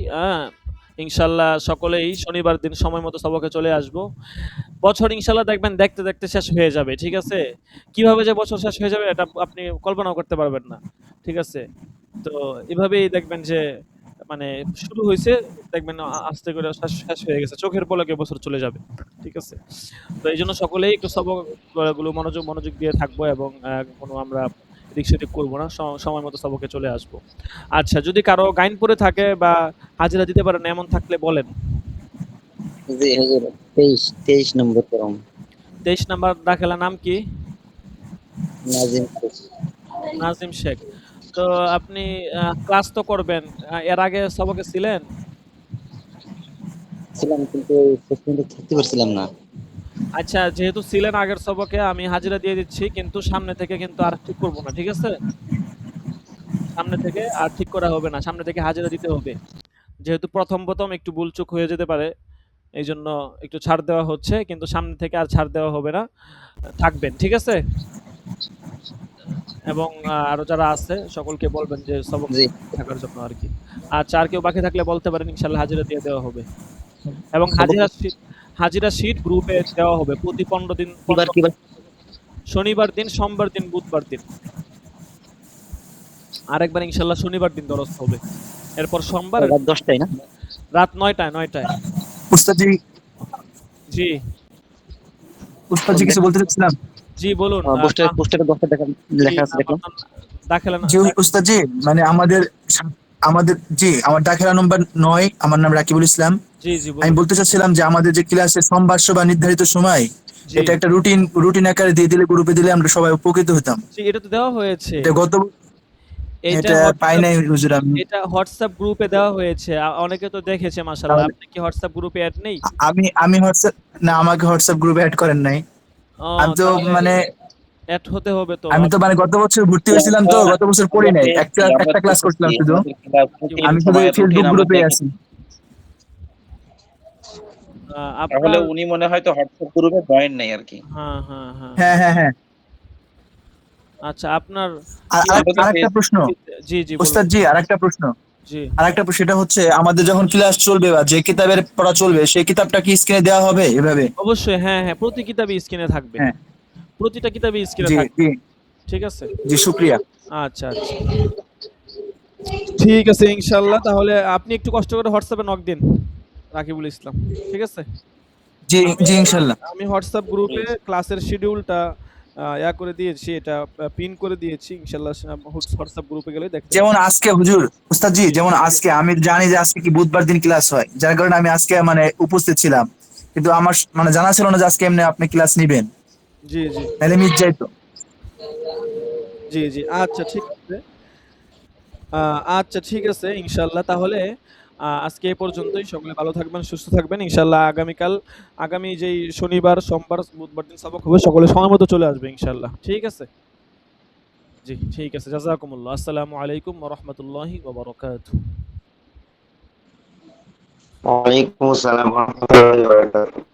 [SPEAKER 1] ইনশাল্লাহ সকলেই শনিবার দিন সময় মতো সবকে চলে আসব। বছর ইনশাল্লাহ দেখবেন দেখতে দেখতে শেষ হয়ে যাবে, ঠিক আছে? কিভাবে যে বছর শেষ হয়ে যাবে এটা আপনি কল্পনাও করতে পারবেন না, ঠিক আছে? তো এভাবেই দেখবেন যে মানে শুরু হয়েছে, দেখবেন আস্তে করে শেষ শেষ হয়ে গেছে, চোখের পলকে বছর চলে যাবে, ঠিক আছে? তো এই জন্য সকলেই একটু সবক গুলো মনোযোগ মনোযোগ দিয়ে থাকবো এবং কোনো আমরা এদিক সেদিক করবো না, সময় মতো সবকে চলে আসবো। আচ্ছা, যদি কারো গাইনপুরে থাকে বা হাজিরা দিতে পারেন এমন থাকলে বলেন।
[SPEAKER 5] জি হুজুর, 23 নম্বর ফর্ম।
[SPEAKER 1] 23 নাম্বার দাখিলার নাম কি?
[SPEAKER 5] নাজিম শেখ।
[SPEAKER 1] নাজিম শেখ। তো আপনি ক্লাস তো করবেন। এর আগে সবকে ছিলেন?
[SPEAKER 5] ছিলাম, কিন্তু শেষ পর্যন্ত থাকতে পারছিলাম না।
[SPEAKER 1] আচ্ছা, যেহেতু ছিলেন আগের সবকে আমি হাজিরা দিয়ে দিচ্ছি, কিন্তু সামনে থেকে কিন্তু আর ঠিক করব না, ঠিক আছে? সামনে থেকে আর ঠিক করা হবে না, সামনে থেকে হাজিরা দিতে হবে। যেহেতু প্রথম একটু ভুলচুক হয়ে যেতে পারে, এই জন্য একটু ছাড় দেওয়া হচ্ছে, কিন্তু সামনে থেকে আর ছাড় দেওয়া হবে না, থাকবেন, ঠিক আছে? এবং আরো যারা আছে সকলকে বলবেন যে সবক
[SPEAKER 5] জি।
[SPEAKER 1] থাকার জন্য আর কি। আচ্ছা, আর কেউ বাকি থাকলে বলতে পারেন, ইনশাল্লাহ হাজিরা দিয়ে দেওয়া হবে। এবং হাজিরা শীট গ্রুপে দেওয়া হবে প্রতি 15 দিন,
[SPEAKER 5] কিবার
[SPEAKER 1] শনিবার দিন, সোমবার দিন, বুধবার দিন। আরেকবার ইনশাল্লাহ শনিবার দিন দরস হবে, এরপর সোমবার
[SPEAKER 5] রাত 10টায় না?
[SPEAKER 1] রাত 9টায়।
[SPEAKER 6] উস্তাদজি
[SPEAKER 1] জি
[SPEAKER 6] উস্তাদজি কিছু বলতে চাচ্ছিলাম।
[SPEAKER 1] জি বলুন।
[SPEAKER 5] পোস্টারে 10টা লেখা আছে দেখলাম।
[SPEAKER 1] দাখিলা
[SPEAKER 6] জি উস্তাদজি, মানে আমাদের আমাদের জি আমার দাখিলা নম্বর 9, আমার নাম রাকিবুল ইসলাম।
[SPEAKER 1] জি জি
[SPEAKER 6] আমি
[SPEAKER 1] বলুন।
[SPEAKER 6] বলতে চাচ্ছিলাম যে আমাদের যে ক্লাসে সোমবার বা নির্ধারিত সময়,
[SPEAKER 1] জি
[SPEAKER 6] এটা একটা রুটিন আকারে দিয়ে দিলে, গ্রুপে দিলে আমরা সবাই উপকৃত হতাম।
[SPEAKER 1] জি, এটা তো দেওয়া হয়েছে।
[SPEAKER 6] এটা
[SPEAKER 1] এটা
[SPEAKER 6] এটা পাই
[SPEAKER 1] হোয়াটসঅ্যাপ
[SPEAKER 6] নাই হুজুর আমি।
[SPEAKER 1] এটা হোয়াটসঅ্যাপ গ্রুপে দেওয়া হয়েছে, অনেকে তো দেখেছে মাশাআল্লাহ।
[SPEAKER 6] তাহলে
[SPEAKER 1] আপনি কি হোয়াটসঅ্যাপ গ্রুপে অ্যাড নেই?
[SPEAKER 6] আমি হোয়াটসঅ্যাপ, না আমাকে হোয়াটসঅ্যাপ গ্রুপে অ্যাড করেন নাই।
[SPEAKER 1] ও,
[SPEAKER 6] আমি তো
[SPEAKER 1] তাহলে
[SPEAKER 6] মানে
[SPEAKER 1] অ্যাড হতে হবে তো।
[SPEAKER 6] আমি তো মানে গত বছর ভর্তি হয়েছিলাম, তো গত বছর পড়ি নাই, একটা ক্লাস করছিলাম শুধু। আমি শুধু ফেসবুক গ্রুপে আছি।
[SPEAKER 1] আপনার
[SPEAKER 7] উনি মনে হয় তো হোয়াটসঅ্যাপ গ্রুপে জয়েন নাই আর কি।
[SPEAKER 1] হ্যাঁ হ্যাঁ হ্যাঁ
[SPEAKER 6] হ্যাঁ হ্যাঁ হ্যাঁ।
[SPEAKER 1] আচ্ছা, আপনার
[SPEAKER 6] আর
[SPEAKER 1] কি
[SPEAKER 6] আরেকটা প্রশ্ন
[SPEAKER 1] জি জি বলুন।
[SPEAKER 6] ওস্তাদ জি, আরেকটা প্রশ্ন।
[SPEAKER 1] জি
[SPEAKER 6] সেটা হচ্ছে, আমাদের যখন ক্লাস চলবে বা যে কিতাবের পড়া চলবে, সেই কিতাবটা কি স্ক্রিনে দেওয়া হবে এভাবে?
[SPEAKER 1] অবশ্যই, হ্যাঁ হ্যাঁ, প্রতি কিতাবই স্ক্রিনে থাকবে,
[SPEAKER 6] হ্যাঁ
[SPEAKER 1] প্রতিটা কিতাবই স্ক্রিনে
[SPEAKER 6] জি
[SPEAKER 1] থাকবে,
[SPEAKER 6] জি
[SPEAKER 1] ঠিক আছে?
[SPEAKER 6] জি, শুক্রিয়া।
[SPEAKER 1] আচ্ছা আচ্ছা, ঠিক আছে ইনশাল্লাহ। তাহলে আপনি একটু কষ্ট করে হোয়াটসঅ্যাপে নক দিন, রাকিবুল ইসলাম, ঠিক আছে?
[SPEAKER 6] জি
[SPEAKER 1] আমি
[SPEAKER 6] জি ইনশাল্লাহ।
[SPEAKER 1] আমি হোয়াটসঅ্যাপ গ্রুপে ক্লাসের শিডিউলটা করে দিয়েছি, এটা পিন করে দিয়েছি, ইনশাল্লাহ হোয়াটসঅ্যাপ গ্রুপে গেলে দেখতে
[SPEAKER 6] যেমন আজকে হুজুর, উস্তাদ জি, যেমন আজকে আমি জানি যে আজকে কি বুধবার দিন ক্লাস হয়, যার কারণে আমি আজকে মানে উপস্থিত ছিলাম, কিন্তু আমার মানে জানা ছিল না যে আজকে এমনি আপনি ক্লাস নিবেন,
[SPEAKER 1] জি জি
[SPEAKER 6] নাহলে মিস যাইতো।
[SPEAKER 1] জি জি, আচ্ছা ঠিক আছে। আচ্ছা ঠিক আছে ইনশাল্লাহ। তাহলে আজকে এ পর্যন্তই। সকলে ভালো থাকবেন, সুস্থ থাকবেন। ইনশাল্লাহ আগামী যেই শনিবার, সোমবার, বুধবার দিন সবক হবে, সকলে সময় মতো চলে আসবে ইনশাল্লাহ। ঠিক আছে? জি, ঠিক আছে। জাযাকুমুল্লাহ। আসসালামু আলাইকুম ওয়া রাহমাতুল্লাহি ওয়া বারাকাতুহু।
[SPEAKER 4] ওয়ালাইকুম আসসালাম ওয়া রাহমাতুল্লাহি ওয়া বারাকাতুহু।